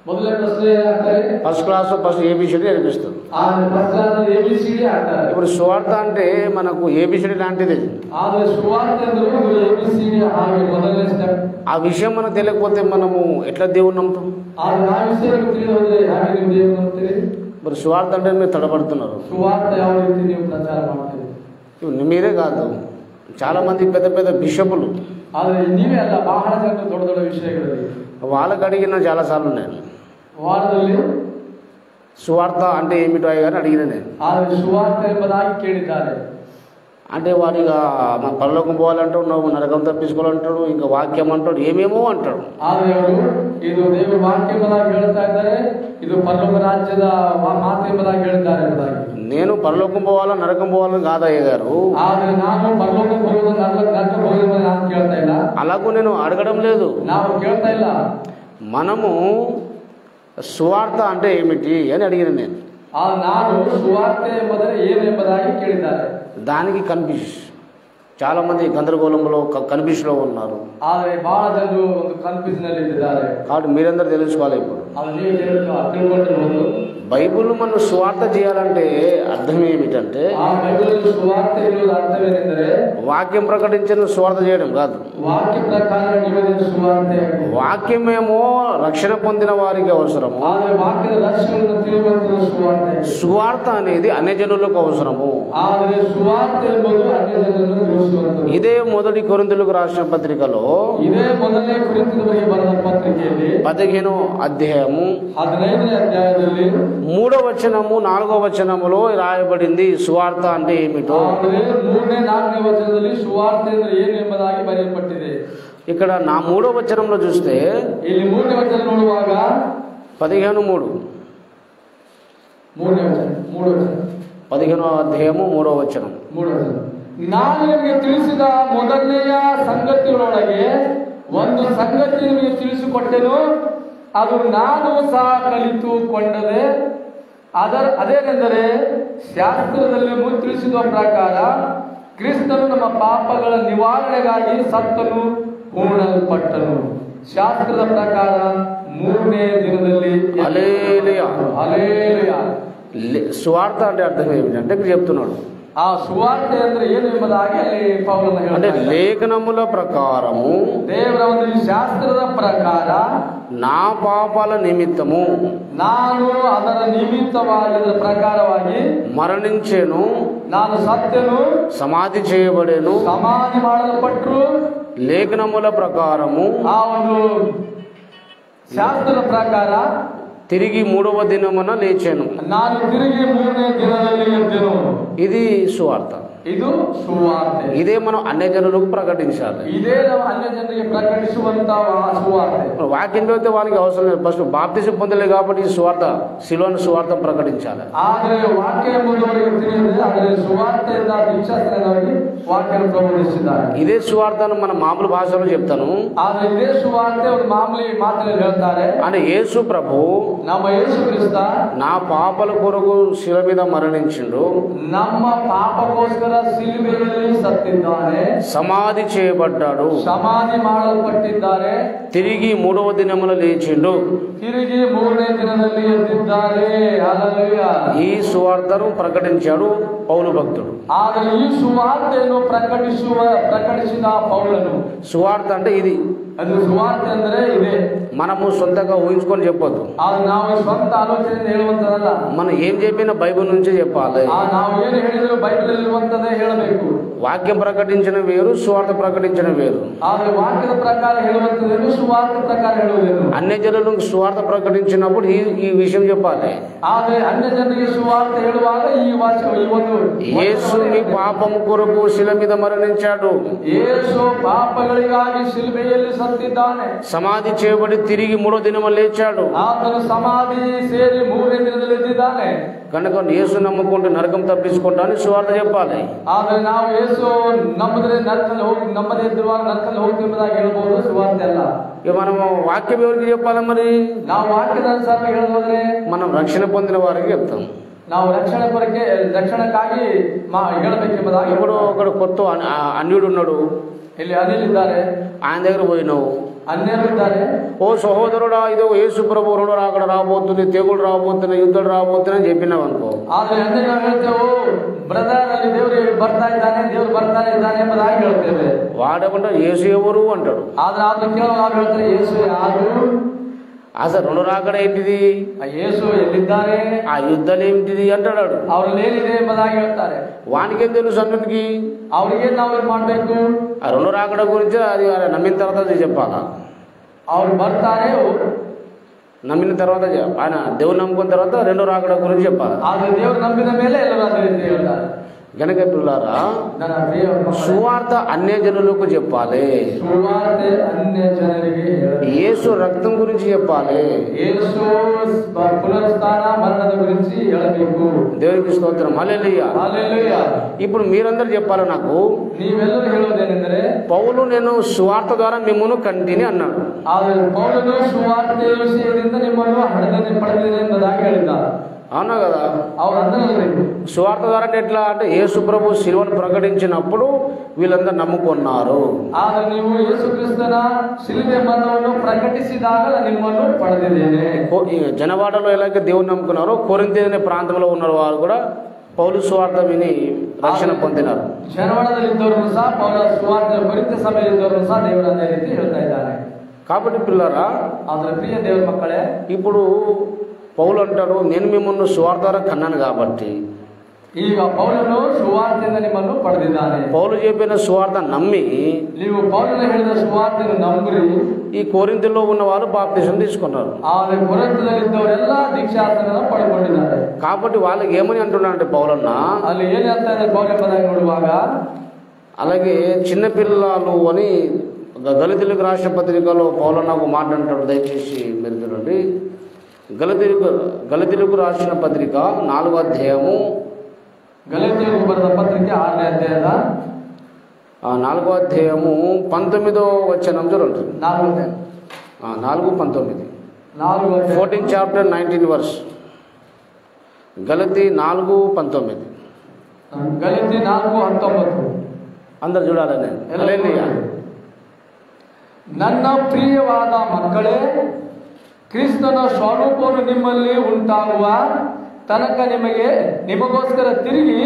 ಮೊದಲನೇ ಪ್ರಶ್ನೆ ಹಾಕ್ತಾರೆ. ఫస్ట్ క్లాస్ ఫస్ట్ ఏబిసిడి నేర్పిస్తారు. ಆ ಫಸ್ಟ್ ಕ್ಲಾಸ್ ABCD ಹಾಕ್ತಾರೆ. ఇప్పుడు సువార్త అంటే మనకు ఏబిసిడి లాంటిది. ಆದರೆ ಸುವಾರ್ತೆ ಅಂದ್ರೆ ABCD ಹಾಗೆ ಮೊದಲನೇ ಸ್ಟೆಪ್. ఆ విషయం మనకు తెలియకపోతే మనము ఎట్లా దేవుని నమ్ముతాం? ಆದರೆ ಆ ವಿಷಯ ತಿಳಿದು ಹೋದ್ರೆ ಹಾಗೆ ನೀವು ದೇವರು ನಂಬ್ತೀರಿ. మరి సువార్త అంటే మీరు తడబడుతున్నారు. ಸುವಾರ್ತೆ ಯಾವ ರೀತಿ ನೀವು ಪ್ರಚಾರ ಮಾಡ್ತೀರಿ? ఇప్పుడు మీరే కాదు, చాలా మంది పెద్ద పెద్ద బిషపులు ಆದರೆ ನೀವೇ ಅಲ್ಲ, ಬಹಳ ಜನ ದೊಡ್ಡ ದೊಡ್ಡ ವಿಷಯಗಳಲ್ಲಿ వాళ్ళకి అడిగిన చాలాసార్లు నేను ವಾರದಲ್ಲಿ సువార్త అంటే ఏమిటో అని అడిగిన నేను. ಆದರೆ ಸುವಾರ್ತೆ ಎಂಬುದಾಗಿ ಕೇಳಿದ್ದಾರೆ. అంటే వాడిగా మా పరలోకం పోవాలంటాడు, నువ్వు నరకం తప్పించుకోవాలంటాడు, ఇంకా వాక్యం అంటాడు, ఏమేమో అంటాడు. ಆದರೆ ಅವರು ಇದು ದೇವರ ವಾಕ್ಯ ಎಂಬುದಾಗಿ ಹೇಳ್ತಾ ಇದ್ದಾರೆ, ಇದು ಪರಲೋಕ ರಾಜ್ಯದ ಮಾತು ಎಂಬುದಾಗಿ ಹೇಳ್ತಾರೆ ಎಂಬುದಾಗಿ. నేను పరలోకం పోవాలా నరకం పోవాలని కాదయ్య గారు, ಆದರೆ ನಾನು ಪರಲೋಕ ಹೋಗುವುದು ನರಕ ಹೋಗುವುದು ನಾನು ಕೇಳ್ತಾ ಇಲ್ಲ. అలాగూ నేను అడగడం లేదు. ನಾವು ಕೇಳ್ತಾ ಇಲ್ಲ. మనము సువార్త అంటే ఏమిటి అని అడిగిన నేను. ನಾನು ಸುವಾರ್ತೆ ಎಂಬುದರೆ ಏನು ಎಂಬುದಾಗಿ ಕೇಳಿದ್ದಾರೆ. దానికి కన్ఫ్యూజ్, చాలా మంది గందరగోళంలో కన్ఫ్యూజ్లో ఉన్నారు. ಆದರೆ ಬಹಳ ಜನರು ಒಂದು ಕನ್ಫ್ಯೂಷನ್ ಅಲ್ಲಿ ಇದ್ದಾರೆ. కాబట్టి మీరందరూ తెలుసుకోవాలి. ఇప్పుడు ಅದು ನೀವು ತಿಳ್ಕೊಂಡಿರ್ಬೋದು. బైబుల్ మనం సువార్త చేయాలంటే అర్థం ఏమిటంటే ಆ ಬೈಬಲ್ ಸುವಾರ್ತೆ ಇರುವುದು ಅರ್ಥವೇನೆಂದರೆ వాక్యం ప్రకటించిన సువార్త చేయడం కాదు. ವಾಕ್ಯ ಪ್ರಕಾರ ನಿವೇದನೆ ಸುವಾರ್ತೆ. వాక్యమేమో రక్షణ పొందిన వారికి అవసరము, ಆದರೆ ವಾಕ್ಯದ ಲಕ್ಷ್ಯವನ್ನು ತಿಳಿಯುವಂತಹ ಸುವಾರ್ತೆ. సువార్త అనేది అన్యజనులకు అవసరము. ಆದರೆ ಸುವಾರ್ತೆ ಎಂಬುದು ಅನ್ಯ ಜನರನ್ನು ತಿಳಿಸುವಂಥದ್ದು. ఇదే మొదటి కొరింథీయులకు రాసిన పత్రికలో ಇದೇ ಮೊದಲನೇ ಕೊರಿಂಥೀಯರಿಗೆ ಬರೆದ ಪತ್ರಿಕೆಯಲ್ಲಿ 15వ అధ్యాయము 15ನೇ ಅಧ್ಯಾಯದಲ್ಲಿ 3వ వచనము 4వ వచనములో రాయబడింది సువార్త అంటే ఏమిటో. 3ನೇ 4ನೇ ವಚನದಲ್ಲಿ ಸುವಾರ್ತೆ ಅಂದ್ರೆ ಏನು ಎಂಬುದಾಗಿ ಬರೆಯಲ್ಪಟ್ಟಿದೆ. ఇక్కడ 3వ వచనంలో చూస్తే ಇಲ್ಲಿ 3ನೇ ವಚನ ನೋಡುವಾಗ 15:3 15వ అధ్యాయము 3వ వచనం. ನಾನು ನಿಮಗೆ ತಿಳಿಸಿದ ಮೊದಲನೆಯ ಸಂಗತಿಗಳೊಳಗೆ ಒಂದು ಸಂಗತಿ ನಿಮಗೆ ತಿಳಿಸಿಕೊಟ್ಟೆನು, ಅದು ನಾನು ಸಹ ಕಲಿತುಕೊಂಡದೆ. ಅದೇನೆಂದರೆ ಶಾಸ್ತ್ರದಲ್ಲಿ ತಿಳಿಸಿದ ಪ್ರಕಾರ ಕ್ರಿಸ್ತನು ನಮ್ಮ ಪಾಪಗಳ ನಿವಾರಣೆಗಾಗಿ ಸತ್ತನು, ಪೂರ್ಣಲ್ಪಟ್ಟನು. ಶಾಸ್ತ್ರದ ಪ್ರಕಾರ 3ನೇ ದಿನದಲ್ಲಿ. హల్లెలూయా. హల్లెలూయా. సువార్త అంటే అర్థం ఏమిటంటే ఇక్కడ చెప్తున్నాడు, ఆ సువార్ತೆ ಅಂದ್ರೆ ಏನು ಎಂಬುದಾಗಿ ಅಲ್ಲಿ ಪೌಲನು అంటే ಹೇಳ್ತಾನೆ. లేఖనముల ప్రకారము ದೇವರ ಒಂದು ಶಾಸ್ತ್ರದ ಪ್ರಕಾರ నా పాపాల నిమిత్తము ನಾನು ಅದರ ನಿಮಿತ್ತವಾಗಿ ಅದರ ಪ್ರಕಾರವಾಗಿ మరణించెను, ನಾನು ಸತ್ಯನು, సమాధి చేయబడెను, ಸಮಾಧಿ ಮಾಡಲ್ಪಟ್ಟರು. లేఖనముల ప్రకారము ಆ ಒಂದು ಶಾಸ್ತ್ರದ ಪ್ರಕಾರ తిరిగి 3వ దినమున లేచెను. ನಾನು ತಿರುಗಿ 3ನೇ ದಿನದಲ್ಲಿ ಎದ್ದೆನು. ఇది సువార్త. ಇದು ಸುವಾರ್ತೆ. ఇదే మనం అన్య జనులకు ప్రకటించాలి. ಇದೇ ನಾವು ಅನ್ಯ ಜನರಿಗೆ ಪ್ರಕಟಿಸುವಂತಹ ಸುವಾರ್ತೆ. వాక్యం అయితే వానికి అవసరం లేదు, ఫస్ట్ బాప్తిసం పొందలేదు కాబట్టి ఈ సువార్త సిలువను సువార్త ప్రకటించాలి. ಆದರೆ ವಾಕ್ಯ ಎಂಬುದವರಿಗೆ ತಿಳಿಯದೆ ಆದರೆ ಸುವಾರ್ತೆಯಿಂದ ದೀಕ್ಷಾಸ್ತ್ರವಾಗಿ ವಾಕ್ಯವನ್ನು ಪ್ರಬೋಧಿಸಿದ್ದಾರೆ. ఇదే సువార్తను మన మామూలు భాషలో చెప్తాను. ಆದರೆ ಇದೇ ಸುವಾರ್ತೆ ಒಂದು ಮಾಮೂಲಿ ಮಾತಿನಲ್ಲಿ ಹೇಳ್ತಾರೆ. అంటే యేసు ప్రభు ನಮ್ಮ ಯೇಸು ಕ್ರಿಸ್ತ నా పాపల కొరకు శిల మీద మరణించిండు, ನಮ್ಮ ಪಾಪಕ್ಕೋಸ್ಕರ ಶಿಲುಬೆಯಲ್ಲಿ ಸತ್ತಿದ್ದಾನೆ, సమాధి చేయబడ్డాడు, ಸಮಾಧಿ ಮಾಡಲ್ಪಟ್ಟಿದ್ದಾರೆ, తిరిగి 3వ దినమున లేచిండు. ತಿರುಗಿ 3ನೇ ದಿನದಲ್ಲಿ ಎದ್ದಿದ್ದಾರೆ. ಹಲ್ಲೆಲೂಯಾ. ఈ సువార్తను ప్రకటించాడు పౌలు భక్తుడు. ಆದರೆ ಈ ಸುವಾರ್ತೆಯನ್ನು ಪ್ರಕಟಿಸಿದ ಪೌಲನು. సువార్త అంటే ఇది ಅದು ಸುವಾರ್ತೆ ಅಂದ್ರೆ ಇದೆ. మనము సొంతంగా ఊహించుకొని చెప్పొద్దు. ಅದು ನಾವು ಸ್ವಂತ ಆಲೋಚನೆಯಿಂದ ಹೇಳುವಂತದಲ್ಲ. మనం ఏం చెప్పినా బైబిల్ నుంచే చెప్పాలి. ನಾವು ಏನು ಹೇಳಿದ್ರು ಬೈಬಲ್ ಇರುವಂತದೇ ಹೇಳಬೇಕು. వాక్యం ప్రకటించిన వేరు, సువార్త ప్రకటించిన వేరు. ಆದರೆ ವಾಕ್ಯದ ಪ್ರಕಾರ ಹೇಳುವಂತದೇನು, ಸುವಾರ್ತ ಪ್ರಕಾರ ಹೇಳುವುದೇನು. అన్య జనులకు సువార్త ప్రకటించినప్పుడు ఈ విషయం చెప్పాలి. ಆದರೆ ಅನ್ಯ ಜನರಿಗೆ సువార్త ಹೇಳುವಾಗ ಈ ಒಂದು యేసు నీ పాపము కొరకు శిల మీద మరణించాడు. యేసు పాపಗಳಿಗಾಗಿ ಶಿಲುಬೆಯಲ್ಲಿ ಸತ್ತಿದ್ದಾನೆ. సమాధి చేయబడి తిరిగి 3వ దినము లేచాడు. ಆತನು ಸಮಾಧಿ ಸೇರಿ 3ನೇ ದಿನದಲ್ಲಿ ಎದ್ದಿದ್ದಾನೆ. కనుక యేసు నమ్ముకుంటూ నరకం తప్పించుకుంటాను సువార్త చెప్పాలి. ಆದರೆ ನಾವು యేసు ನಂಬಿದ್ರೆ ನರಕದಲ್ಲಿ ಹೋಗಿ ನಮ್ಮದೇ ಇದ್ದಿರುವಾಗ ನರಕದಲ್ಲಿ ಹೋಗ್ತೀವಿ ಎಂಬುದಾಗಿ ಹೇಳ್ಬೋದು, ಸುವಾರ್ತೆ ಅಲ್ಲ. ఇక మనము వాక్యం ఎవరికి చెప్పాలి? మరి ನಾವು ವಾಕ್ಯದ ಅನುಸಾರ ಹೇಳೋದ್ರೆ మనం రక్షణ పొందిన వారికి చెప్తాం. ನಾವು ರಕ್ಷಣಕ್ಕಾಗಿ ಹೇಳಬೇಕೆಂಬುದಾಗಿ. ఇప్పుడు ఒకడు కొత్త అన్యుడు ఉన్నాడు, ಇಲ್ಲಿ ಅನಿಲ್ ಇದ್ದಾರೆ, ఆయన దగ్గర పోయినావు. అన్యులు ఇದ್ದಾರೆ. ఓ సహోదరుడా, ఇదో యేసు ప్రభు రెండో రాకడ రాబోతుంది, తెగులు రాబోతున్నాయి, యుద్ధాలు రాబోతున్నాయి అని చెప్పినావు అనుకో. ಆದ್ರೆ ಅಂದ್ರೆ ನಾವು ಹೇಳ್ತೇವೆ, ಬ್ರದರ್ ಅಲ್ಲಿ ದೇವರು ಬರ್ತಾ ಇದ್ದಾನೆ, ದೇವರು ಬರ್ತಾನೆ ಇದ್ದಾನೆ ಎಂಬುದಾಗಿ ಹೇಳ್ತೇವೆ. వాడేమంటాడు యేసు ఎవరు అంటాడు. ಆದ್ರೆ ಆದ್ರೂ ಕೇಳೋ ನಾವು ಹೇಳ್ತಾರೆ యేసు ಯಾರು, అసలు రెండో రాకడ ఏంటిది, ಆ యేసు ఎಲ್ಲಿದ್ದಾರೆ, ఆ యుద్ధాలు ఏమిటిది అంటాడు. ಅವ್ರಲ್ಲಿ ಏನಿದೆ ಎಂಬುದಾಗಿ ಹೇಳ್ತಾರೆ. వానికేం తెలుసు అన్నిటికి? ಅವ್ರಿಗೆ ನಾವೇನ್ ಮಾಡ್ಬೇಕು, ఆ రెండో రాకడ గురించి అది నమ్మిన తర్వాత చెప్పాలా. ಅವ್ರು ಬರ್ತಾರೆ, నమ్మిన తర్వాత ఆయన దేవుడు నమ్ముకున్న తర్వాత రెండో రాకడ గురించి చెప్పాలి. ಆದ್ರೆ ದೇವರು ನಂಬಿದ ಮೇಲೆ ಎಲ್ಲರೂ ಅದೇ ರೀತಿ ಹೇಳ್ತಾರೆ. గనక పిల్లారా, ನನ್ನ ಪ್ರಿಯ సువార్త అన్య జనులకు చెప్పాలి. ಸುವಾರ್ತೆ ಅನ್ಯ ಜನರಿಗೆ యేసు రక్తం గురించి చెప్పాలి. యేసు పునరుత్థాన మరణದ గురించి ಹೇಳಬೇಕು. దేవునికి స్తోత్రం, హల్లెలూయా. హల్లెలూయా. ఇప్పుడు మీరందరూ చెప్పాలి నాకు. ನೀವೆಲ್ಲರೂ ಹೇಳೋದೇನೆಂದರೆ, పౌలు నేను సువార్త ద్వారా మిమ్మును కంటిని అన్నాడు. ಆದರೆ ಪೌಲನು ಸುವಾರ್ತೆಯ ವಿಷಯದಿಂದ ನಿಮ್ಮನ್ನು ಪಡೆದಿದ್ದೇನೆ ಎಂಬುದಾಗಿ ಹೇಳಿದ. అవునా కదా? ಅವ್ರು అందరూ సువార్త ద్వారా ఎట్లా అంటే యేసు ప్రభు శిలువను ప్రకటించినప్పుడు వీళ్ళందరూ నమ్ముకున్నారు. ಆದರೆ ನೀವು ಯೇಸು ಕ್ರಿಸ್ತನ ಶಿಲುಬೆ ಮರಣವನ್ನು ప్రకటిಸಿದಾಗ నిమ్మను పడదిದ್ದೇನೆ. జనవాడలో ఎలాగైతే దేవుని నమ్ముకున్నారో కొరింథీ అనే ప్రాంతంలో ఉన్న వారు కూడా పౌలు సువార్త విని రక్షణ పొందినారు. ಜನವಾಡದಲ್ಲಿದ್ದವರು ಸಹ ಪೌಲ ಸುವಾರ್ತೆ ಕೊರಿಂಥ ಸಭೆಯಲ್ಲಿದ್ದವರು ಸಹ ದೇವರ ಅದೇ ರೀತಿ ಹೇಳ್ತಾ ಇದ್ದಾರೆ. కాబట్టి పిల్లరా, ಆದರೆ ಪ್ರಿಯ ದೇವರ ಮಕ್ಕಳೇ, ఇప్పుడు పౌలు అంటాడు నేను మిమ్మల్ని సువార్త ద్వారా కన్నాను కాబట్టి. ಈಗ ಪೌಲನು ಸುವಾರ್ತೆಯಿಂದ ನಿಮ್ಮನ್ನು ಪಡೆದಿದ್ದಾನೆ. పౌలు చెప్పిన సువార్త నమ్మి ನೀವು ಪೌಲನು ಹೇಳಿದ ಸುವಾರ್ತೆಯನ್ನು ನಂಬಿರಿ. ఈ కొరింథీలో ఉన్న వాళ్ళు బాప్తిజం తీసుకున్నారు. ಆದರೆ ಕೊರಿಂಥದಲ್ಲಿದ್ದವರೆಲ್ಲ ದೀಕ್ಷಾಸ್ನಾನ ಪಡೆದುಕೊಂಡಿದ್ದಾರೆ. కాబట్టి వాళ్ళకి ఏమని అంటున్నాడంటే పౌలన్న, ಅಲ್ಲಿ ಏನು ಹೇಳ್ತಾ ಇದ್ದಾರೆ ಪೌಲ ಎಂಬುದಾಗಿ ನೋಡುವಾಗ, అలాగే చిన్నపిల్లలు అని గలతీయులకు రాసిన పత్రికలో పౌలన్న ఒక మాట అంటాడు, దయచేసి మీరు చూడండి. గలతీయులకు రాసిన పత్రిక 4వ అధ్యాయము, గలతీయులకు బರೆದ పత్రిక 6ನೇ అధ్యాయದ 4వ అధ్యాయము 19వ వచనం చూడండి. 4:19 14th chapter 19th verse. గలతీ 4:19. గలతీ 4:19 అందరు చూడాలని. హల్లెలూయా. ನನ್ನ ಪ್ರಿಯವಾದ ಮಕ್ಕಳೇ, ಕ್ರಿಸ್ತನ ಸ್ವರೂಪವನ್ನು ನಿಮ್ಮಲ್ಲಿ ಉಂಟಾಗುವ ತನಕ ನಿಮಗೋಸ್ಕರ ತಿರುಗಿ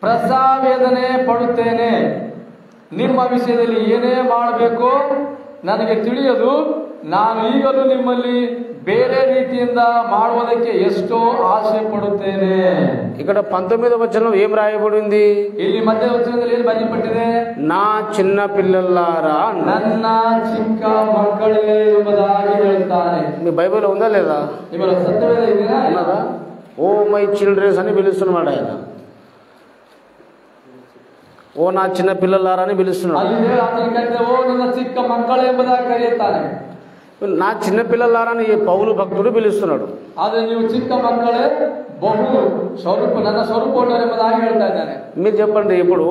ಪ್ರಸವೇದನೆ ಪಡುತ್ತೇನೆ. ನಿಮ್ಮ ವಿಷಯದಲ್ಲಿ ಏನೇ ಮಾಡಬೇಕು ನನಗೆ ತಿಳಿಯದು. ನಾನು ಈಗಲೂ ನಿಮ್ಮಲ್ಲಿ ಬೇರೆ ರೀತಿಯಿಂದ ಮಾಡುವುದಕ್ಕೆ ಎಷ್ಟೋ ಆಸೆ ಪಡುತ್ತೇನೆ. ఇక్కడ 19వ వచనం ఏం రాయబడింది? ಇಲ್ಲಿ ಮಧ್ಯ ವಚನದಲ್ಲಿ ಏನು ಬರೆಯಲ್ಪಟ್ಟಿದೆ? నా చిన్న పిల్లలారా, ನನ್ನ ಚಿಕ್ಕ ಮಕ್ಕಳೇ ಎಂಬುದಾಗಿ ಹೇಳ್ತಾನೆ. మీ బైబిల్ ఉందా లేదా? ನಿಮ್ಮಲ್ಲಿ ಸತ್ಯವೇದ ಇದೆಯಾ? ఉన్నదా? ఓ మై చిల్డ్రన్స్ అని పిలుస్తున్నాడు ఆయన. ఓ నా చిన్న పిల్లలారా అని పిలుస్తున్నాడు. ಅಲ್ಲಿ ಆತನ ಕರೆದ ಓ ನನ್ನ ಚಿಕ್ಕ ಮಕ್ಕಳೇ ಎಂಬುದಾಗಿ ಕರೆಯುತ್ತಾನೆ. నా చిన్న పిల్లలారని పౌలు భక్తుడు పిలుస్తున్నాడు. ಆದರೆ ನೀವು ಚಿಕ್ಕ ಮಕ್ಕಳೇ ಬಹು ಸ್ವರೂಪ ನನ್ನ ಸ್ವರೂಪವನ್ನು ಎಂಬುದಾಗಿ ಹೇಳ್ತಾ ಇದ್ದಾನೆ. మీరు చెప్పండి, ఇప్పుడు